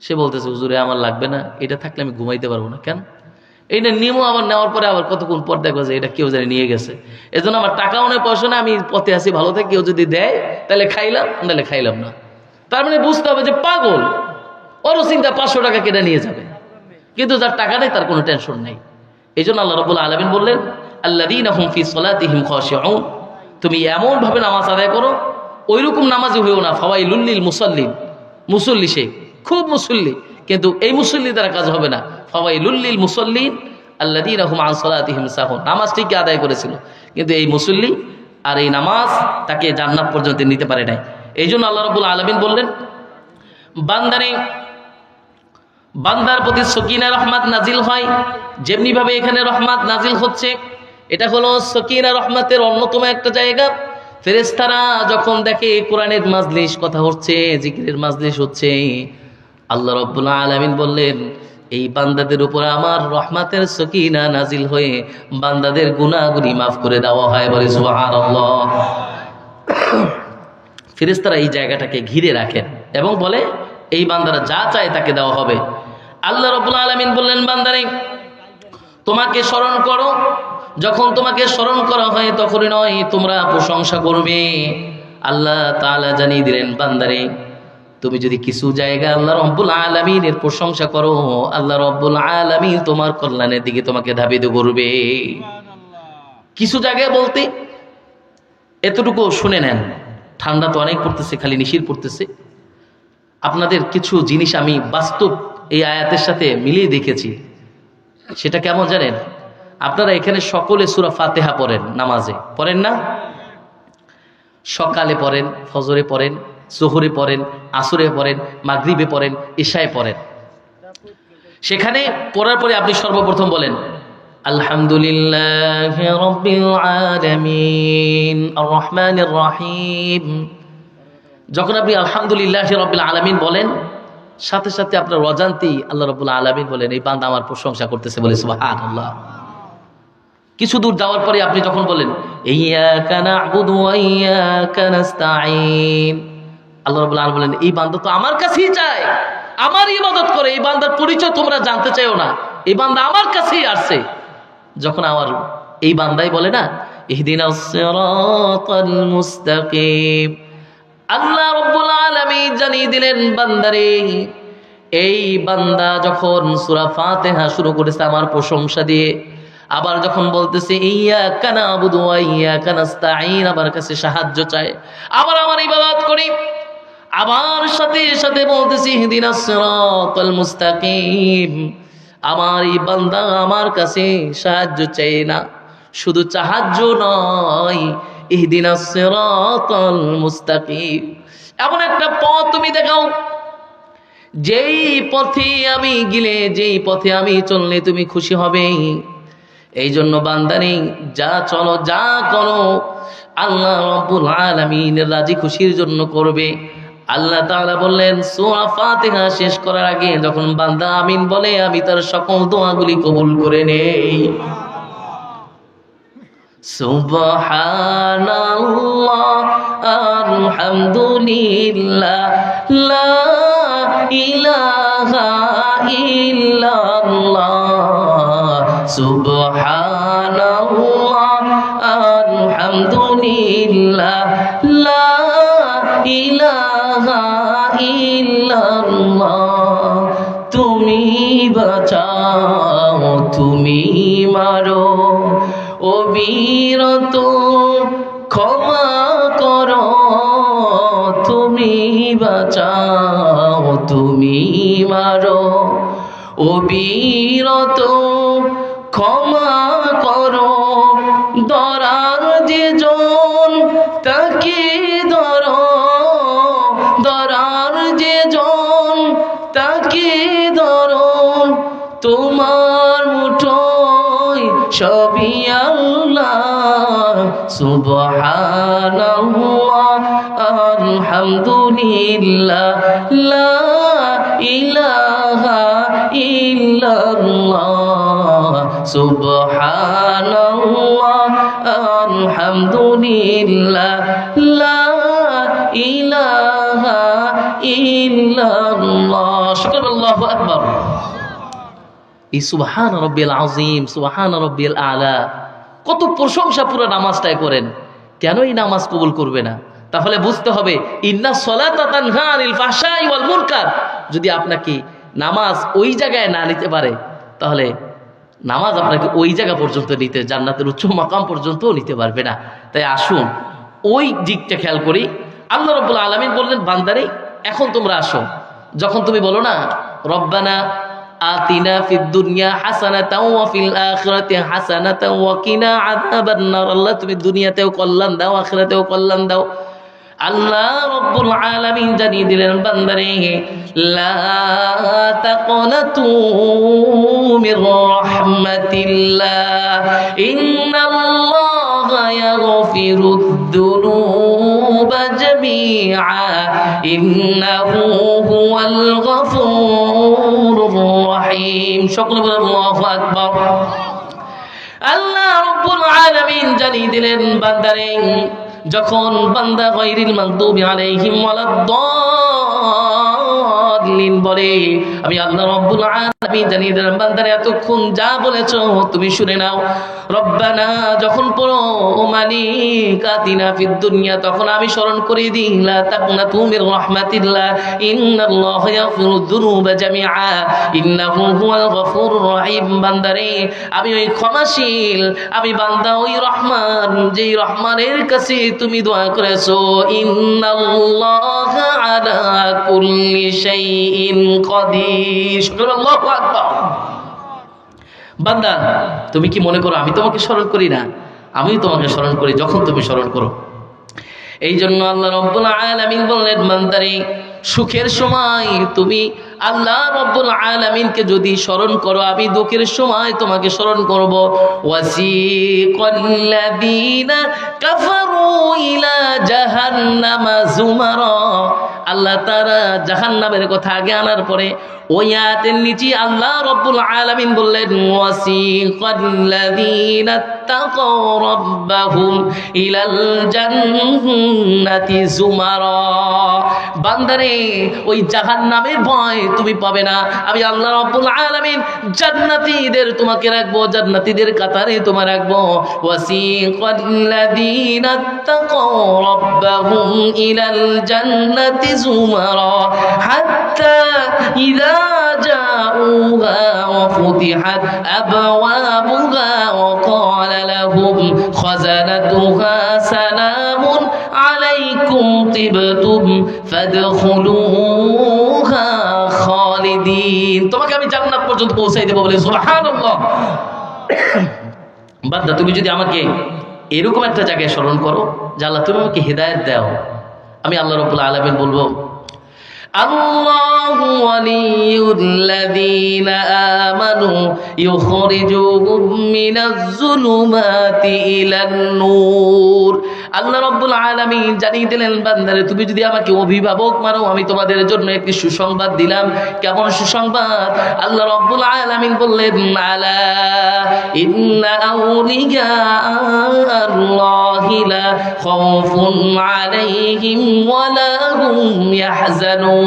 সে বলতেছে, হুজুরে আমার লাগবে না, এটা থাকলে আমি ঘুমাইতে পারবো না। কেন? এইটা নিয়মও, আবার নেওয়ার পরে আবার কতক্ষণ পর দেখো যে এটা কেউ জানি নিয়ে গেছে, এজন্য আমার টাকাও নেই, পয়সা না, আমি পথে আসি, ভালো থাকি, কেউ যদি দেয় তাহলে খাইলাম, নাহলে খাইলাম না। তার মানে বুঝতে হবে যে পাগল, ওরও চিন্তা 500 টাকা কেটে নিয়ে যাবে, কিন্তু যার টাকা নেই তার কোনো টেনশন নেই। এই জন্য আল্লাহ রাব্বুল আলামিন বললেন, আল্লাযীনা হুম ফি সলাতিহিম খাশিউন, তুমি এমনভাবে নামাজ আদায় করো, ওইরকম নামাজি হইও না, ফাওয়াইলুল লিল মুসাল্লিন, মুসল্লি সে খুব মুসল্লি, কিন্তু এই মুসল্লি দ্বারা কাজ হবে না। ফাওয়াইলুল লিল মুসাল্লিন আল্লাযীনা হুম আন সলাতিহিম সাহুন, নামাজ ঠিকই আদায় করেছিল, কিন্তু এই মুসল্লি আর এই নামাজ তাকে জান্নাত পর্যন্ত নিতে পারে নাই। এই জন্য আল্লাহ রাব্বুল আলামিন বললেন, বান্দার প্রতি সকিনা রহমত নাজিল হয়, যেমনিভাবে এখানে রহমত নাজিল হচ্ছে, এটা হলো সকিনা রহমতের অন্যতম একটা জায়গা। ফেরেশতারা যখন দেখে কোরআনের মাজলিস কথা হচ্ছে, জিকিরের মাজলিস হচ্ছে, আল্লাহ রাব্বুল আলামিন বললেন, এই বান্দাদের উপর আমার রহমতের সকিনা নাজিল হয়ে বান্দাদের গুনাহগুলি মাফ করে দেওয়া হয়। বলে সুবহানাল্লাহ। ফেরেশতারা এই জায়গাটাকে ঘিরে রাখেন এবং বলে এই বান্দারা যা চায় তাকে দেওয়া হবে। আল্লাহ রাব্বুল আলামিন বললেন, বান্দারে তোমাকে স্মরণ করো, যখন তোমাকে স্মরণ করা হয় তখনই নয় তোমরা প্রশংসা করবে। আল্লাহ তাআলা জানিয়ে দিলেন, বান্দারে তুমি যদি কিছু জায়গা আল্লাহ রাব্বুল আলামিনের প্রশংসা করো, আল্লাহ রাব্বুল আলামিন তোমার কল্যাণের দিকে তোমাকে ধাবিত করবে। কিছু জায়গায় বলতে এতটুকু শুনে নেন, ঠান্ডা তো অনেক পড়তেছে, খালি নিশির পড়তেছে। আপনাদের কিছু জিনিস আমি বাস্তব এই আয়াতের সাথে মিলিয়ে দেখেছি। সেটা কেমন জানেন? আপনারা এখানে সকলে সূরা ফাতিহা পড়েন, নামাজে পড়েন না? সকালে পড়েন, ফজরে পড়েন, যোহরে পড়েন, আসরে পড়েন, মাগরিবে পড়েন, ইশায় পড়েন। সেখানে পড়ার পরে আপনি সর্বপ্রথম বলেন আলহামদুলিল্লাহি রাব্বিল আলামিন আর রহমানির রহিম। যখন আপনি আলহামদুলিল্লাহি রাব্বিল আলামিন বলেন, সাথে সাথে আপনার অজান্তি আল্লাহ রাব্বুল আলামিন বলেন, এই বান্দা আমার প্রশংসা করতেছে, বলে সুবহানাল্লাহ। কিছু দূর যাওয়ার পরে আপনি যখন বলেন ইয়্যাকা না'বুদু ওয়া ইয়্যাকা নাস্তাঈন, আল্লাহ রাব্বুল আলামিন বলেন, এই বান্দা তো আমার কাছেই চায়, আমার ইবাদত করে। এই বান্দার পরিচয় তোমরা জানতে চাইও না, এই বান্দা আমার কাছেই আসছে। যখন আমার এই বান্দাই বলে না ইহদিনাস সিরাতাল মুস্তাকিম, আল্লাহ রাব্বুল আলামিন জানিয়ে দিলেন, বান্দারে এই বান্দা যখন সূরা ফাতিহা শুরু করেছে আমার প্রশংসা দিয়ে, আবার যখন বলতেছে ইয়্যাকা না'বুদু ওয়া ইয়্যাকা নাস্তাঈন, আমার কাছে সাহায্য চায়, আবার আমার ইবাদত করি, আবার সাথে সাথে বলতেছি ইহদিনাস সিরাতাল মুস্তাকিম, আমার এই বান্দা আমার কাছে সাহায্য চায় না, শুধু সাহায্য নয়, ইহদিনাস সিরাতাল মুস্তাকিম, এমন একটা পথ তুমি দেখাও যেই পথে আমি গেলে, যেই পথে আমি চললে তুমি খুশি হবে। এই জন্য বান্দারে যা চলো যা করো আল্লাহ রাব্বুল আলামিনের রাজি খুশির জন্য করবে। আল্লাহ তাআলা বললেন সূরা ফাতিহা শেষ করার আগে যখন বান্দা আমিন বলে, আমি তার সকল দোয়াগুলি কবুল করে নেই। সুবহানাল্লাহ আলহামদুলিল্লাহ লা ইলাহা ইল্লাল্লাহ, সুবহানাল্লাহ আলহামদুলিল্লাহ লা ইলাহা ইল্লাল্লাহ, তুমি বাঁচাও তুমি মারো, অবিরত ক্ষমা করো, তুমি বাঁচাও তুমি মারো, অবিরত ক্ষমা করো, ধরার যে জন তাকে ধরো, ধরার যে জন তাকে ধরো, তোমার মুঠোয় সবই আল্লাহ, সুবহানাল্লাহ আলহামদুলিল্লাহ লা ইলাহা ইল্লাল্লাহ, সুবহানাল্লাহ আলহামদুলিল্লাহ লা ইলাহা ইল্লাল্লাহ। আল্লাহু আকবার। এই সুবহান রাব্বিল আযীম, সুবহান রাব্বিল আলা, কত প্রশংসা পুরো নামাজটাই করেন, কেন এই নামাজ কবুল করবে না? তাহলে বুঝতে হবে ইন্নাস সালাতা তানহা আনিল ফাহশাই ওয়াল মুনকার। যদি আপনাকে নামাজ ওই জায়গায় না নিতে পারে, তাহলে নামাজ আপনাকে ওই জায়গা পর্যন্ত নিতে, জান্নাতের উচ্চ মাকাম পর্যন্ত নিতে পারবে না। তাই আসুন ওই দিকটা খেয়াল করি। আল্লাহ রাব্বুল আলামিন বললেন, বান্দারে এখন তোমরা আসো, যখন তুমি বলো না রব্বানা আতিনা ফিদ দুনিয়া হাসানাতাও ওয়া ফিল আখিরাতি হাসানাতাও ওয়া কিনা আযাবান নার, আল্লাহ তুমি দুনিয়াতেও কল্যাণ দাও, আখিরাতেও কল্যাণ দাও, আল্লাহ রব্বুল আলামিন জানিয়ে দিলেন বান্দারে লা তাকনাতু মির রাহমাতিল্লাহ ইন্নাল্লাহা ইয়াগফিরুদ যুনুবা জামিআ ইন্নাহু হুয়াল গফুরুর রহিম। সকলে বলেন আল্লাহু আকবার। আল্লাহ রাব্বুল আলামিন জানিয়ে দিলেন বান্দারে যখন বান্দা গায়রিল মাগদুবি আলাইহিম ওয়ালাদ-দাল্লিন বলে, আমি আল্লাহ রাব্বুল আলামিন জানিয়ে দিলাম বান্দারে এতক্ষণ যা বলেছো তুমি শুনে নাও। রব্বানা যখন পড়ো ও মালিক আতিনা ফিদ দুনিয়া, তখন আমি স্মরণ করে দিই লা তাকনাতু মির রাহমাতিল্লাহ ইন্নাল্লাহা ইয়াগফিরুদ যুনুবা জামিআ ইন্নাহু হুয়াল গফুরুর রহিম। বান্দারে আমি ওই ক্ষমাশীল, আমি বান্দা ওই রহমান, যেই রহমানের কাছে তুমি দোয়া করেছো। ইন্নাল্লাহা আলা কুল্লি শাইইন কাদির। আল্লাহু আকবার। বান্দা তুমি কি মনে করো আমি তোমাকে স্মরণ করি না? আমি তোমাকে স্মরণ করি যখন তুমি স্মরণ করো। এই জন্য আল্লাহ রাব্বুল আলামিন বললেন বান্দারে সুখের সময় তুমি আল্লাহ রাব্বুল আলামিনকে যদি স্মরণ করো, আমি দুঃখের সময় তোমাকে স্মরণ করব। ওয়াসিকাল্লাযীনা কাফারু ইলা জাহান্নামা যুমারা, আল্লাহ তাআলা জাহান্নামের কথা আগে আনার পরে ওই আয়াতের নিচে আল্লাহ রাব্বুল আলামিন বললেন ওয়াসিকাল্লাযীনা তাকাউ রাব্বাহুম ইলাল জান্নাতি যুমারা। বান্দারে ওই জাহান্নামের ভয় তুমি পাবে না, আমি আল্লাহ রাব্বুল আলামিন জান্নাতীদের তোমাকে রাখবো, জান্নাতীদের কাতারে তোমার রাখবো। ওয়াসিকাল্লাযীনা তাকাউ রাব্বাহুম ইলাল জান্নাতি যুমারা হাত্তা ইযা জাউহা ওয়া ফুতিহাত আবওয়াবুহা ওয়া ক্বালা লাহুম খাযানাতুহা সালামুন আলাইকুম তিবতুম ফাদখুলুহা খালিদিন। তোমাকে আমি জান্নাত পর্যন্ত পৌঁছাই দেব বলে সুবহানাল্লাহ। বান্দা তুমি যদি আমাকে এরকম একটা জায়গায় স্মরণ করো যে আল্লাহ তুমি আমাকে হিদায়াত দাও, আমি আল্লাহ রাব্বুল আলামিন বলবো আল্লাহু ওয়ালিয়ুল্লাযীনা আমানু ইউখরিজুহুম মিনাজ যুলুমাতি ইলান নূর। আল্লাহ রাব্বুল আলামিন জানিয়ে দিলেন বান্দারে তুমি যদি আমাকে অভিভাবক মানো, আমি তোমাদের জন্য একটি সুসংবাদ দিলাম। কেমন সুসংবাদ? আল্লাহ রাব্বুল আলামিন বললেন আলা ইন্না আউলিয়া আল্লাহি লা খাউফুন আলাইহিম ওয়া লা হুম ইয়াহজানুন।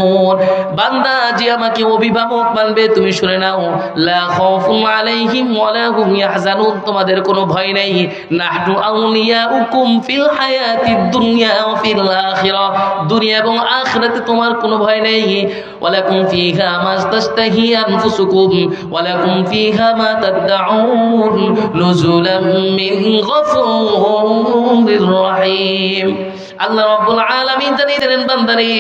বান্দা যে আমাকে অভিভাবক মানবে তুমি শুনে নাও, লা খাউফুন আলাইহিম ওয়া লা হুম ইয়াহজানুন, তোমাদের কোনো ভয় নেই। নাহনু আউলিয়াউকুম ফিল হায়াতিদ দুনিয়া ওয়া ফিল আখিরাহ, দুনিয়া এবং আখিরাতে তোমার কোনো ভয় নেই। ওয়ালাকুম ফিহা মা তাশতাহি আনফুসুকুম ওয়ালাকুম ফিহা মা তাদউন নুজুলাম মিন গফুরির রহিম। আল্লাহ রাব্বুল আলামিন জানিয়ে দিলেন বান্দারে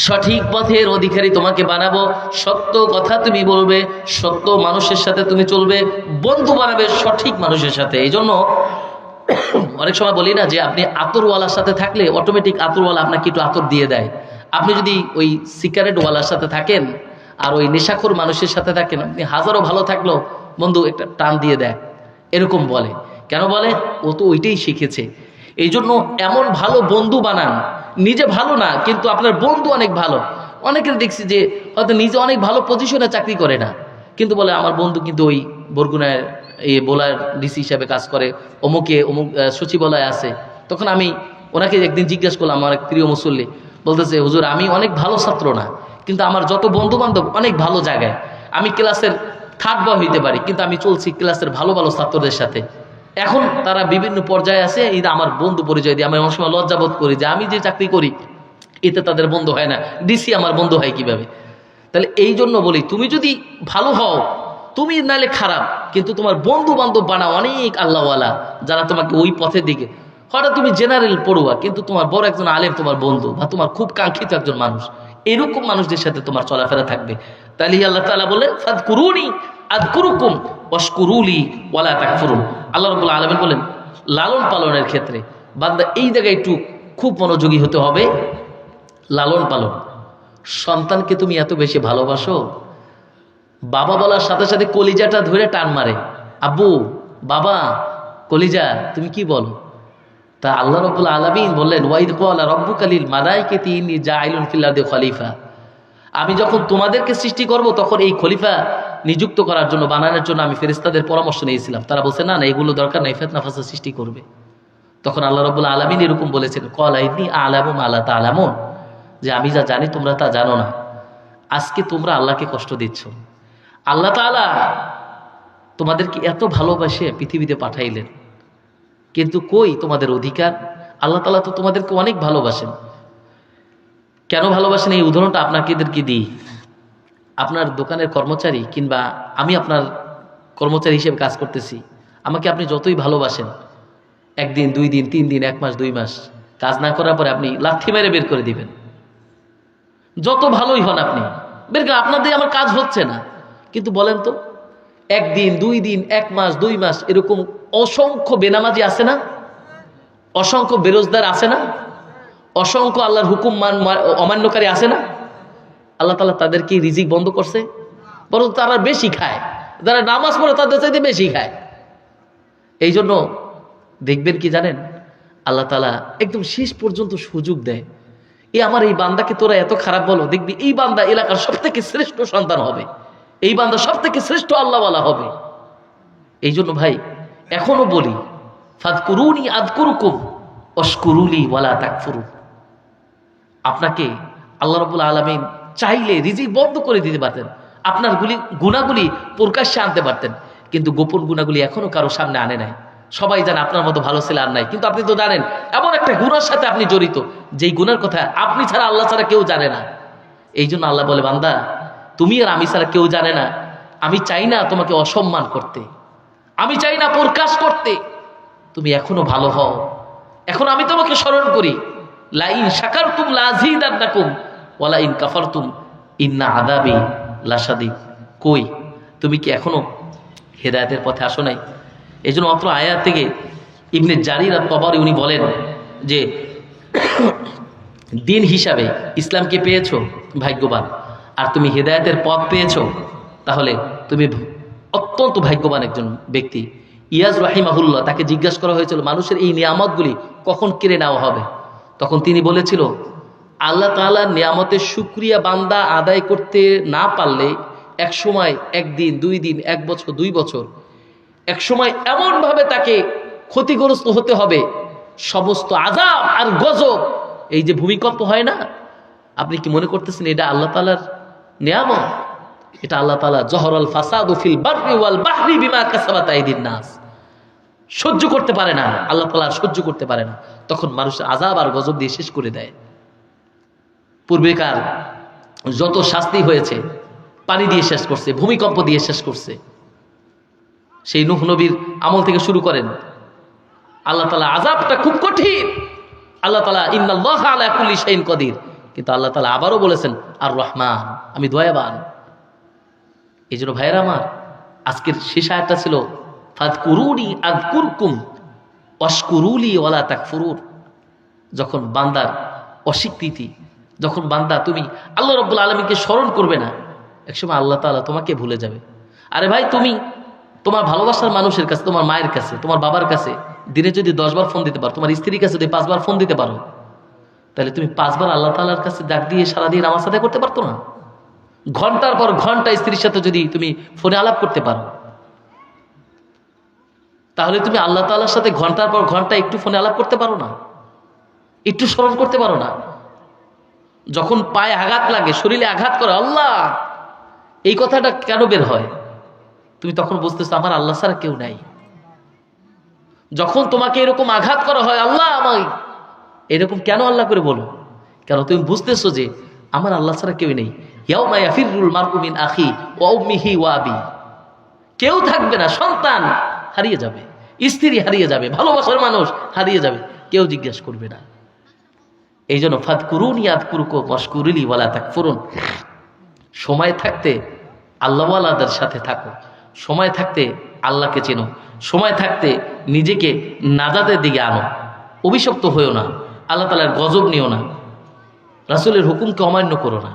সঠিক পথের অধিকারী তোমাকে বানাবো, সত্য কথা তুমি বলবে, সত্য মানুষের সাথে তুমি চলবে, বন্ধু বানাবে সঠিক মানুষের সাথে। এই জন্য অনেক সময় বলি না যে আপনি আতরওয়ালার সাথে থাকলে অটোমেটিক আতরওয়ালা আপনাকে একটু আতর দিয়ে দেয়। আপনি যদি ওই সিগারেটওয়ালার সাথে থাকেন আর ওই নেশাখোর মানুষের সাথে থাকেন, আপনি হাজারো ভালো থাকলেও বন্ধু একটা টান দিয়ে দেয়, এরকম বলে। কেন বলে? ও তো ওইটাই শিখেছে। এই জন্য এমন ভালো বন্ধু বানান, নিজে ভালো না কিন্তু আপনার বন্ধু অনেক ভালো। অনেকের দেখছি যে হয়তো নিজে অনেক ভালো পজিশনে চাকরি করে না, কিন্তু বলে আমার বন্ধু কিন্তু ওই বরগুনায় এই বোলার ডিসি হিসাবে কাজ করে, অমুকে অমুক সচিবালয় আছে। তখন আমি ওনাকে একদিন জিজ্ঞেস করলাম, আমার এক প্রিয় মুসল্লি বলতেছে হুজুর আমি অনেক ভালো ছাত্র না, কিন্তু আমার যত বন্ধু বান্ধব অনেক ভালো জায়গায়, আমি ক্লাসের থার্ড বয় হইতে পারি কিন্তু আমি চলছি ক্লাসের ভালো ভালো ছাত্রদের সাথে। এখন তারা বিভিন্ন পর্যায়ে আছে, এটা আমার বন্ধু পরিচয় দিয়ে আমি অনেক সময় লজ্জাবোধ করি যে আমি যে চাকরি করি এতে তাদের বন্ধু হয় না, ডিসি আমার বন্ধু হয় কিভাবে? তাহলে এই জন্য বলি তুমি যদি ভালো হও, তুমি নালে খারাপ, কিন্তু তোমার বন্ধু বান্ধব বানাও অনেক আল্লাহওয়ালা যারা তোমাকে ওই পথের দিকে। হয়তো তুমি জেনারেল পড়ুয়া কিন্তু তোমার বড় একজন আলেম তোমার বন্ধু, বা তোমার খুব কাঙ্ক্ষিত একজন মানুষ, এরকম মানুষদের সাথে তোমার চলাফেরা থাকবে। তাহলে আল্লাহ তাআলা বলে ফাদকুরুনি আযকুরুকুম ওয়াশকুরুলি ওয়ালা তাকফুরুন। আল্লাহ রাব্বুল আলামিন বলেন লালন পালনের ক্ষেত্রে বান্দা এই জায়গায় একটু খুব মনোযোগী হতে হবে। লালন পালন, সন্তানকে তুমি এত বেশি ভালোবাসো, বাবা বলার সাথে সাথে কলিজাটা ধরে টান মারে, আব্বু, বাবা, কলিজা, তুমি কি বলো? তা আল্লাহ রাব্বুল আলামিন বললেন, ওয়াইদ ক্বালা রাব্বুকা লিল মালাইকাতি ইন্নী জাইলুন ফিল আরদি খলিফা। আমি যখন তোমাদেরকে সৃষ্টি করব তখন এই খলিফা নিযুক্ত করার জন্য, বানানোর জন্য আমি ফেরেশতাদের পরামর্শ নিয়েছিলাম। তারা বলছে না না, এগুলো দরকার নাই, ফিতনা ফাসাদ সৃষ্টি করবে। তখন আল্লাহ রাব্বুল আলামিন এরকম বলেছেন, ক্বালা ইন্নী আ'লামু মা লা তা'লামুন, যে আমি যা জানি তোমরা তা জানো না। আজকে তোমরা আল্লাহকে কষ্ট দিচ্ছ। আল্লাহ তাআলা তোমাদেরকে এত ভালোবাসে পৃথিবীতে পাঠাইলেন, কিন্তু কই তোমাদের অধিকার? আল্লাহ তাআলা তো তোমাদেরকে অনেক ভালোবাসেন। কেন ভালোবাসেন এই উদাহরণটা আপনাদেরকে দিই। আপনার দোকানের কর্মচারী, কিংবা আমি আপনার কর্মচারী হিসেবে কাজ করতেছি, আমাকে আপনি যতই ভালোবাসেন, একদিন, 2 দিন, 3 দিন, 1 মাস, 2 মাস কাজ না করার পরে আপনি লাথি মেরে বের করে দিবেন। যত ভালোই হন আপনি, বের করে, আপনার দিয়ে আমার কাজ হচ্ছে না। কিন্তু বলেন তো, 1 দিন, 2 দিন, 1 মাস, 2 মাস এরকম অসংখ্য বেনামাজি আছে না? অসংখ্য বেরোজগার আছে না? অসংখ্য আল্লাহর হুকুম অমান্যকারী আছে না? আল্লাহ তাআলা তাদেরকে রিজিক বন্ধ করছে, বরং তারা বেশি খায়। যারা নামাজ পড়ে তাদের চাইতে বেশি খায়। এই জন্য দেখবেন কি জানেন, আল্লাহ তাআলা একদম শেষ পর্যন্ত সুযোগ দেয়, আমার এই বান্দাকে তোরা এত খারাপ বলো, দেখবি এই বান্দা এলাকার সব থেকে শ্রেষ্ঠ সন্তান হবে, এই বান্দা সব থেকে শ্রেষ্ঠ আল্লাহওয়ালা হবে। এই জন্য ভাই এখনো বলি, ফাযকুরুনি আযকুরুকুম ওয়াশকুরুলি ওয়ালা তাকফুরুন। আপনাকে আল্লাহ রাব্বুল আলামিন চাইলে রিজিক বন্ধ করে দিতে পারতেন, আপনার গুনাহগুলি প্রকাশ্যে আনতে পারতেন, কিন্তু গোপন গুনাহগুলি এখনো কারো সামনে আনে নাই। সবাই জানে আপনার মতো ভালো ছেলে আর নাই, কিন্তু আপনি তো জানেন এমন একটা গুনার সাথে আপনি জড়িত, যেই গুনার কথা আপনি ছাড়া, আল্লাহ ছাড়া কেউ জানে না। এই জন্য আল্লাহ বলে, বান্দা তুমি আর আমি ছাড়া কেউ জানে না, আমি চাই না তোমাকে অসম্মান করতে, আমি চাই না প্রকাশ করতে, তুমি এখনো ভালো হও, এখন আমি তোমাকে স্মরণ করি। লাইন শাকারতুম লাযীদান্নাকুম ওয়া লাইন কাফারতুম ইন্না আযাবি লাশাদীদ। কই তুমি কি এখনো হেদায়েতের পথে আসো নাই? এই জন্য অত্র আয়াত থেকে ইবনে জারির আত-তাবারি উনি বলেন যে দিন হিসাবে ইসলামকে পেয়েছো, ভাগ্যবান। আর তুমি হেদায়েতের পথ পেয়েছো, তাহলে তুমি অত্যন্ত ভাগ্যবান একজন ব্যক্তি। ইয়াজ রাহিমাহুল্লাহ, তাকে জিজ্ঞাসা করা হয়েছিল মানুষের এই নিয়ামতগুলি কখন কেড়ে নেওয়া হবে, তখন তিনি বলেছিল, আল্লাহ তাআলার নিয়ামতের শুকরিয়া বান্দা আদায় করতে না পারলে এক সময়, 1 দিন, 2 দিন, 1 বছর, 2 বছর, এক সময় এমনভাবে তাকে ক্ষতিগ্রস্ত হতে হবে, সমস্ত আযাব আর গজব। এই যে ভূমিকম্প হয় না, আপনি কি মনে করতেছেন এটা আল্লাহ তাআলার নিয়ামত? এটা আল্লাহ তাআলা জহরাল ফাসাদু ফিল বাররি ওয়াল বাহরি বিমা কাসাবাত আইদিন নাস, সহ্য করতে পারে না আল্লাহ তাআলা, সহ্য করতে পারে না, তখন মানুষের আযাব আর গজব দিয়ে শেষ করে দেয়। পূর্বেকার যত শাস্তি হয়েছে পানি দিয়ে শেষ করছে, ভূমিকম্প দিয়ে শেষ করছে। সেই নূহ নবীর আমল থেকে শুরু করেন, আল্লাহ তাআলা আযাবটা খুব কঠিন। আল্লাহ তাআলা ইন্নাল্লাহা আলা কুল্লি শাইইন কাদির, কিন্তু আল্লাহ তাআলা আবারও বলেছেন আর রহমান, আমি দয়াবান। এই জন্য ভাইয়েরা আমার, আজকের শেষ আয়াতটা ছিল ফাযকুরুনি আযকুরকুম ওয়াশকুরুলি ওয়ালা তাকফুরুন। যখন বান্দার অস্বীকৃতি, যখন বান্দা তুমি আল্লাহ রাব্বুল আলামিনকে স্মরণ করবে না, একসময় আল্লাহ তাআলা তোমাকে ভুলে যাবে। আরে ভাই, তুমি তোমার ভালোবাসার মানুষের কাছে, তোমার মায়ের কাছে, তোমার বাবার কাছে দিনে যদি 10 বার ফোন দিতে পারো, তোমার স্ত্রীর কাছে যদি 5 বার ফোন দিতে পারো, তাহলে তুমি 5 বার আল্লাহ তাআলার কাছে ডাক দিয়ে সারাদিন নামাজ আদায় করতে পারতো না? ঘন্টার পর ঘন্টা স্ত্রীর সাথে যদি তুমি ফোনে আলাপ করতে পারো, তাহলে তুমি আল্লাহ তাআলার সাথে ঘন্টার পর ঘন্টা একটু ফোনে আলাপ করতে পারো না? একটু স্মরণ করতে পারো না? যখন পায়ে আঘাত লাগে, শরীরে আঘাত করে, আল্লাহ, এই কথাটা কেন বের হয়? তুমি তখন বুঝতেছো আমার আল্লাহ ছাড়া কেউ নাই। যখন তোমাকে এরকম আঘাত করা হয়, আল্লাহ আমায়, এরকম কেন আল্লাহ করে বলো? কেন তুমি বুঝতেছো যে আমার আল্লাহ ছাড়া কেউ নেই। ইয়াউমা ইয়াফিরুল মারউ মিন আখি ওয়া উম্মিহি ওয়া আবি, কেউ থাকবে না, সন্তান হারিয়ে যাবে, স্ত্রী হারিয়ে যাবে, ভালোবাসার মানুষ হারিয়ে যাবে, কেউ জিজ্ঞেস করবে না। এই জন্য ফাযকুরুনি আযকুরকুম ওয়াশকুরুলি ওয়ালা তাকফুরুন। সময় থাকতে আল্লাহওয়ালাদের সাথে থাকো, সময় থাকতে আল্লাহকে চেনো, সময় থাকতে নিজেকে নাজাতের দিকে আনো, অভিশপ্ত হয়েও না। আল্লাহ তাআলার গজব নিও না, রাসূলের হুকুমকে অমান্য করো না।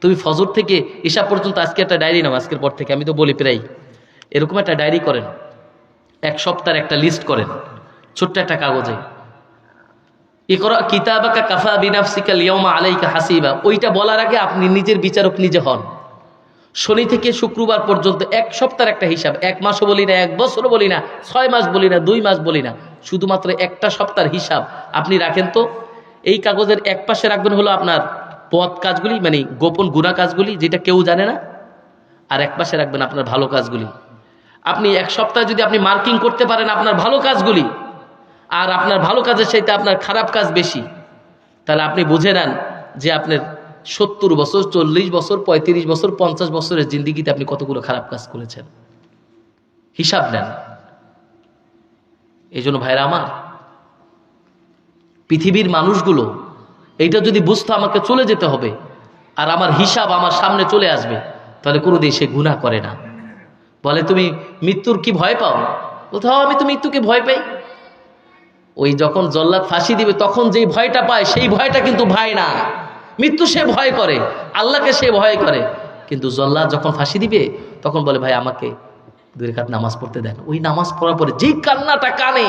তুমি ফজর থেকে ঈশা পর্যন্ত আজকে একটা ডায়েরি নাও, আজকের পর থেকে আমি তো বলি প্রায়, এরকম একটা ডায়েরি করেন, এক সপ্তাহের একটা লিস্ট করেন ছোট্ট একটা কাগজে। ইকরা কিতাবাকা কাফা বিনাফসিকা আল-ইয়াওমা আলাইকা হাসিবা, ওইটা বলার আগে আপনি নিজের বিচারক নিজে হন। শনি থেকে শুক্রবার পর্যন্ত এক সপ্তাহের একটা হিসাব, 1 মাসও বলি না, 1 বছরও বলি না, 6 মাস বলি না, 2 মাস বলি না, শুধুমাত্র একটা সপ্তাহের হিসাব আপনি রাখেন তো। এই কাগজের এক পাশে রাখবেন হলো আপনার পথ কাজগুলি, মানে গোপন গুনাহ কাজগুলি যেটা কেউ জানে না, আর এক পাশে রাখবেন আপনার ভালো কাজগুলি। আপনি এক সপ্তাহে যদি আপনি মার্কিং করতে পারেন আপনার ভালো কাজগুলি, আর আপনার ভালো কাজের চাইতে আপনার খারাপ কাজ বেশি, তাহলে আপনি বুঝে নেন যে আপনার 70 বছর, 40 বছর, 35 বছর, 50 বছরের জিন্দিগিতে আপনি কতগুলো খারাপ কাজ করেছেন, হিসাব নেন। এই জন্য ভাইরা আমার, পৃথিবীর মানুষগুলো এইটা যদি বুঝতো আমাকে চলে যেতে হবে আর আমার হিসাব আমার সামনে চলে আসবে, তাহলে কোনোদিন সে গুনাহ করে না। বলে তুমি মৃত্যুর কি ভয় পাও? কোথাও আমি তো মৃত্যুকে ভয় পাই। ওই যখন জল্লাদ ফাঁসি দিবে তখন যেই ভয়টা পায় সেই ভয়টা কিন্তু ভয় না। মৃত্যু সে ভয় করে, আল্লাহকে সে ভয় করে, কিন্তু জল্লাদ যখন ফাঁসি দিবে তখন বলে ভাই আমাকে 2 রাকাত নামাজ পড়তে দেন। ওই নামাজ পড়ার পরে যেই কান্নাটা কানে,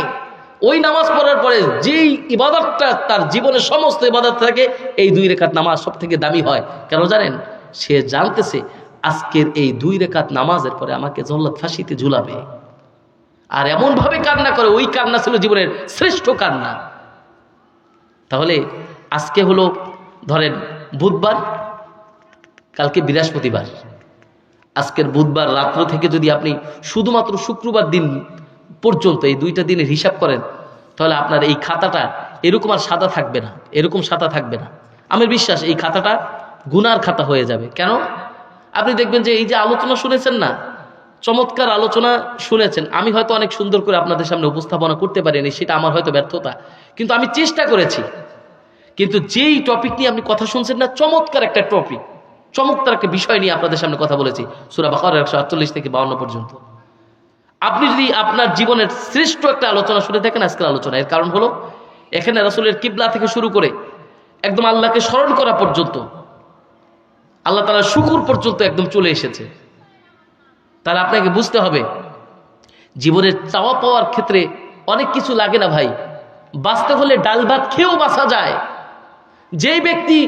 ওই নামাজ পড়ার পরে যেই ইবাদতটা তার জীবনের সমস্ত ইবাদত থেকে এই 2 রাকাত নামাজ সব থেকে দামি হয়। কেন জানেন? সে জানতেছে আজকের এই 2 রাকাত নামাজের পরে আমাকে জল্লাদ ফাঁসিতে ঝুলাবে। আর এমনভাবে কান্না করে, ওই কান্না ছিল জীবনের শ্রেষ্ঠ কান্না। তাহলে আজকে হলো ধরেন বুধবার, কালকে বৃহস্পতিবার, আজকের বুধবার রাত্র থেকে যদি আপনি শুধুমাত্র শুক্রবার দিন পর্যন্ত এই 2টা দিনের হিসাব করেন, তাহলে আপনার এই খাতাটা এরকম আর সাদা থাকবে না, এরকম সাদা থাকবে না। আমার বিশ্বাস এই খাতাটা গুনার খাতা হয়ে যাবে। কেন? আপনি দেখবেন যে এই যে আলোচনা শুনেছেন না, চমৎকার আলোচনা শুনেছেন, আমি হয়তো অনেক সুন্দর করে আপনাদের সামনে উপস্থাপনা করতে পারিনি, সেটা আমার হয়তো ব্যর্থতা, কিন্তু আমি চেষ্টা করেছি। কিন্তু যেই টপিক নিয়ে আপনি কথা শুনছেন না, চমৎকার একটা টপিক, চমৎকার একটা বিষয় নিয়ে আপনাদের সামনে কথা বলেছি, সূরা বাকারা 148 থেকে 52 পর্যন্ত। আপনি যদি আপনার জীবনের শ্রেষ্ঠ একটা আলোচনা শুনে থাকেন আজকের আলোচনা, এর কারণ হলো এখানে রাসূলের কিবলা থেকে শুরু করে একদম আল্লাহকে স্মরণ করা পর্যন্ত, আল্লাহ তাআলার শুকর পর্যন্ত একদম চলে এসেছে। তাহলে আপনাকে বুঝতে হবে জীবনের চাওয়া পাওয়ার ক্ষেত্রে অনেক কিছু লাগে না ভাই, বাঁচতে হলে ডাল ভাত খেয়েও বাঁচা যায়। যেই ব্যক্তি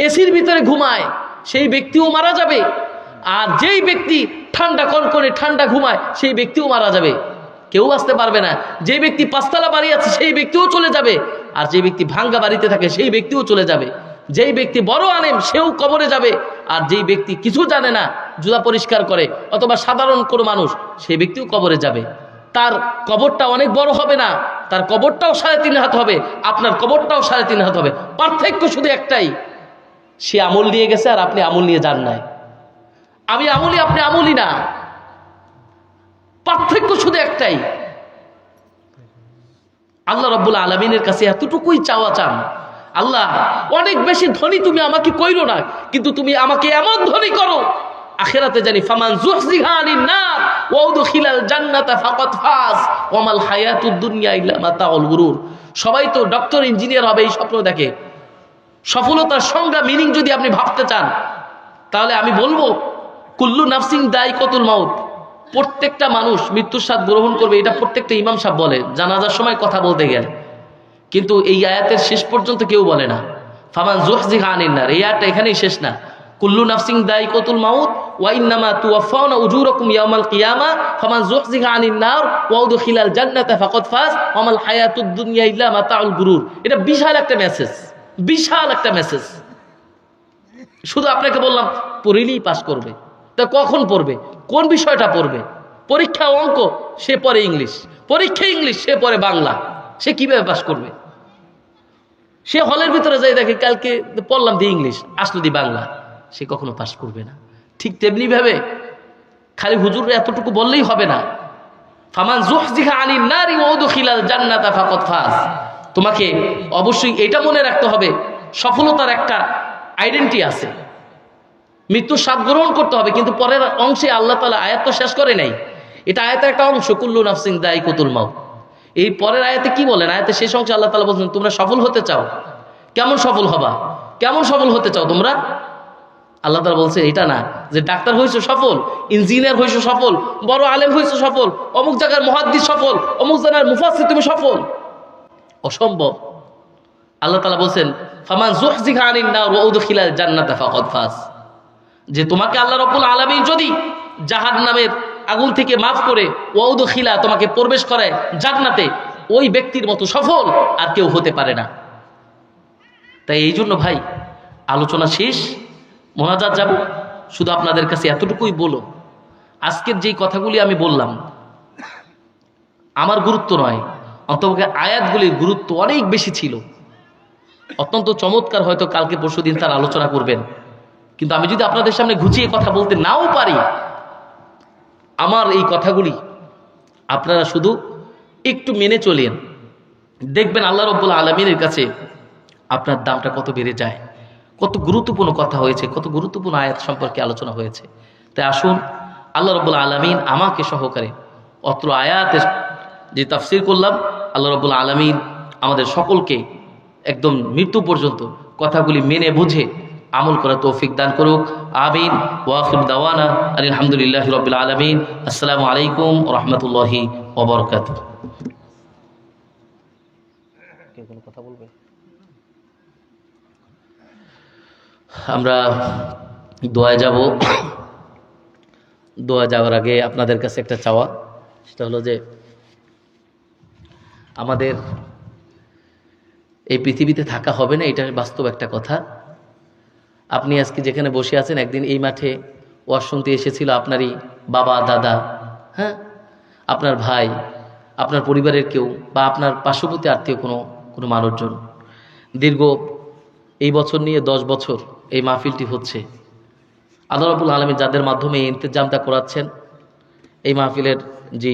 এসির ভিতরে ঘুমায় সেই ব্যক্তিও মারা যাবে, আর যেই ব্যক্তি ঠান্ডা কনকনে ঠান্ডা ঘুমায় সেই ব্যক্তিও মারা যাবে, কেউ বাঁচতে পারবে না। যে ব্যক্তি 5 তলা বাড়ি আছে সেই ব্যক্তিও চলে যাবে, আর যে ব্যক্তি ভাঙ্গা বাড়িতে থাকে সেই ব্যক্তিও চলে যাবে। যেই ব্যক্তি বড় আলেম সেও কবরে যাবে, আর যেই ব্যক্তি কিছু জানে না, জুতা পরিষ্কার করে অথবা সাধারণ কোনো মানুষ, সেই ব্যক্তিও কবরে যাবে। তার কবরটা অনেক বড় হবে না, তার কবরটাও 3.5 হাত হবে, আপনার কবরটাও 3.5 হাত হবে। পার্থক্য শুধু একটাই, সে আমল নিয়ে গেছে আর আপনি আমল নিয়ে যান নাই। আমি আমলি, আপনি আমলি না, পার্থক্য শুধু একটাই। আল্লাহ রাব্বুল আলামিনের কাছে এতটুকুই চাওয়া চান, আল্লাহ অনেক বেশি ধনী তুমি আমাকে কইরো না, কিন্তু তুমি আমাকে এমন ধনী করো আখিরাতে জানি ফামান যুহজিহা আনিন নার ওয়া উদখিলাল জান্নাতা ফাকাদ ফাজ ওয়া মাল হায়াতুদ দুনিয়া ইল্লা মাতাউল গুরুর। সবাই তো ডক্টর ইঞ্জিনিয়ার হবে এই স্বপ্ন দেখে। সফলতার সংজ্ঞা মিনিং যদি আপনি ভাবতে চান, তাহলে আমি বলবো কুল্লু নাফসিন দায়িকাতুল মাউত, প্রত্যেকটা মানুষ মৃত্যুর স্বাদ গ্রহণ করবে, এটা প্রত্যেকটা ইমাম সাহেব বলে জানাজার সময় কথা বলতে গেলে। কিন্তু এই আয়াতের শেষ পর্যন্ত কেউ বলে না ফামান যুহজিহা আনিন নার, এই আয়াতটা এখানেই শেষ না। কুল্লু নাফসিন দায়িকাতুল মাউত ওয়া ইন্নামা তুওয়াফাউনা উজুরাকুম ইয়াওমাল কিয়ামা ফামান যুহজিহা আনিন নার ওয়া উদখিলাল জান্নাতা ফাকাদ ফাজ ওয়া মাল হায়াতুদ দুনিয়া ইল্লা মাতাউল গুরুর। এটা বিশাল একটা মেসেজ, বিশাল একটা মেসেজ। শুধু আপনাকে বললাম পড়িলেই পাস করবে, তা কখন পড়বে, কোন বিষয়টা পড়বে? পরীক্ষা অঙ্ক, সে পড়ে ইংলিশ, পরীক্ষা ইংলিশ, সে পড়ে বাংলা, সে কিভাবে পাস করবে? সে হলের ভিতরে যাই দেখে কালকে পড়লাম দি ইংলিশ, আসলো দি বাংলা, সে কখনো পাস করবে না। ঠিক তেমনি ভাবে খালি হুজুর এতটুকু বললেই হবে না, ফামান যুহজিহা আনিন নারি ওয়া উদখিলাল জান্নাতা ফাকাদ ফাজ। তোমাকে অবশ্যই এটা মনে রাখতে হবে, সফলতার একটা আইডেন্টি আছে, মৃত্যুর স্বাদ গ্রহণ করতে হবে। কিন্তু পরের অংশে আল্লাহ তাআলা আয়াত তো শেষ করে নাই, এটা আয়াতের একটা অংশ, কুল্লু নাফসিন দায়িকাতুল মাউত। এই পরের আয়াতে কি বলেন? আয়াতে শেষ অংশে আল্লাহ তাআলা বলছেন তোমরা সফল হতে চাও, কেমন সফল হবা, কেমন সফল হতে চাও তোমরা? আল্লাহ তাআলা বলছে এটা না যে ডাক্তার হইছো সফল, ইঞ্জিনিয়ার হইছো সফল, বড় আলেম হইছো সফল, অমুক জায়গার মুহাদ্দিস সফল, অমুক জায়গার মুফাসসির তুমি সফল। অসম্ভব। আল্লাহ তাআলা বলছেন ফামান যুহজিহা আনিন নার ওয়া উদখিলাল জান্নাতা ফাকাদ ফাজ, যে তোমাকে আল্লাহ রাব্বুল আলামিন যদি জাহান্নামের আগুন থেকে মাফ করে ওয়া উদখিলা তোমাকে প্রবেশ করায় জান্নাতে, ওই ব্যক্তির মতো সফল আর কেউ হতে পারে না। তাই এই জন্য ভাই আলোচনা শেষ, মোনাজাত যাব, শুধু আপনাদের কাছে এতটুকুই বলো, আজকের যেই কথাগুলি আমি বললাম আমার গুরুত্ব নয়, অন্তত আয়াতগুলির গুরুত্ব অনেক বেশি ছিল, অত্যন্ত চমৎকার, হয়তো কালকে পরশুদিন তার আলোচনা করবেন। কিন্তু আমি যদি আপনাদের সামনে ঘুচিয়ে কথা বলতে নাও পারি, আমার এই কথাগুলি আপনারা শুধু একটু মেনে চলেন, দেখবেন আল্লাহ রাব্বুল আলামিনের কাছে আপনার দামটা কত বেড়ে যায়। কত গুরুত্বপূর্ণ কথা হয়েছে, কত গুরুত্বপূর্ণ আয়াত সম্পর্কে আলোচনা হয়েছে। তাই আসুন আল্লাহ রাব্বুল আলামিন আমাকে সহকারে অত্র আয়াতের যে তাফসীর করলাম, আল্লাহ রাব্বুল আলামিন আমাদের সকলকে একদম মৃত্যু পর্যন্ত কথাগুলি মেনে বুঝে আমল করার তৌফিক দান করুক। আমিন। ওয়া আখিরু দাওয়ানা আলহামদুলিল্লাহি রাব্বিল আলামিন। আসসালামু আলাইকুম ওয়া রাহমাতুল্লাহি ওয়া বারাকাতুহু। কে কোনো কথা বলবে? আমরা দোয়ায় যাব। দোয়া যাওয়ার আগে আপনাদের কাছে একটা চাওয়া, সেটা হলো যে আমাদের এই পৃথিবীতে থাকা হবে না, এটা বাস্তব একটা কথা। আপনি আজকে যেখানে বসে আছেন, একদিন এই মাঠে ওয়াজ শুনতে এসেছিল আপনারই বাবা, দাদা, হ্যাঁ, আপনার ভাই, আপনার পরিবারের কেউ, বা আপনার পার্শ্ববর্তী আত্মীয় কোনো মানুষজন। দীর্ঘ এই বছর নিয়ে 10 বছর এই মাহফিলটি হচ্ছে। আল্লাহ রাব্বুল আলামিন যাদের মাধ্যমে এই ইন্তজামটা করাচ্ছেন, এই মাহফিলের যে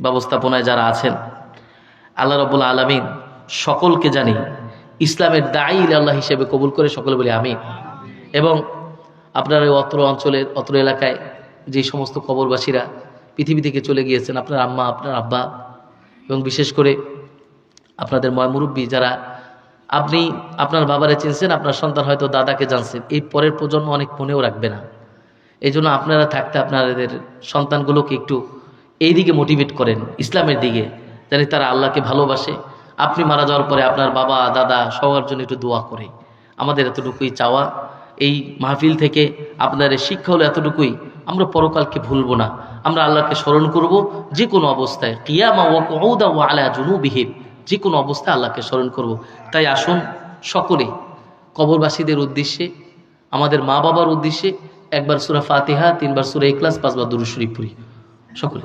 ব্যবস্থাপনায় যারা আছেন, আল্লাহ রাব্বুল আলামিন সকলকে জানি ইসলামের দাঈ আল্লাহ হিসেবে কবুল করে, সকলে বলি আমিন। এবং আপনার এই অত্র অঞ্চলের, অত্র এলাকায় যে সমস্ত কবরবাসীরা পৃথিবী থেকে চলে গিয়েছেন, আপনার আম্মা, আপনার আব্বা, এবং বিশেষ করে আপনাদের মুরব্বী যারা, আপনি আপনার বাবারে চিনছেন, আপনার সন্তান হয়তো দাদাকে জানছেন, এই পরের প্রজন্ম অনেক মনেও রাখবে না। এই জন্য আপনারা থাকতে আপনাদের সন্তানগুলোকে একটু এই দিকে মোটিভেট করেন, ইসলামের দিকে, জানি তারা আল্লাহকে ভালোবাসে। আপনি মারা যাওয়ার পরে আপনার বাবা, দাদা সবার জন্য একটু দোয়া করে। আমাদের এতটুকুই চাওয়া এই মাহফিল থেকে, আপনাদের শিক্ষা হলো এতটুকুই, আমরা পরকালকে ভুলবো না, আমরা আল্লাহকে স্মরণ করব যে কোনো অবস্থায়, কিয়ামা ওয়া কুউদা ওয়া আলা জুনুবিহিম, যে কোনো অবস্থায় আল্লাহকে স্মরণ করব। তাই আসুন সকলে কবরবাসীদের উদ্দেশ্যে, আমাদের মা বাবার উদ্দেশ্যে একবার সূরা ফাতিহা, 3 বার সূরা ইখলাস, 5 বার দুরূদ শরীফ পড়ি সকলে।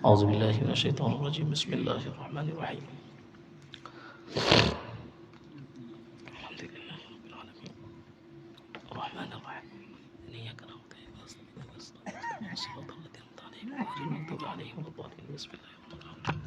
আউযু বিল্লাহি মিনাশ শাইতানির রাজীম। বিসমিল্লাহির রহমানির রহিম। الصراط الذين أنعمت عليهم غير المغضوب عليهم ولا الضالين. بسم الله الرحمن الرحيم.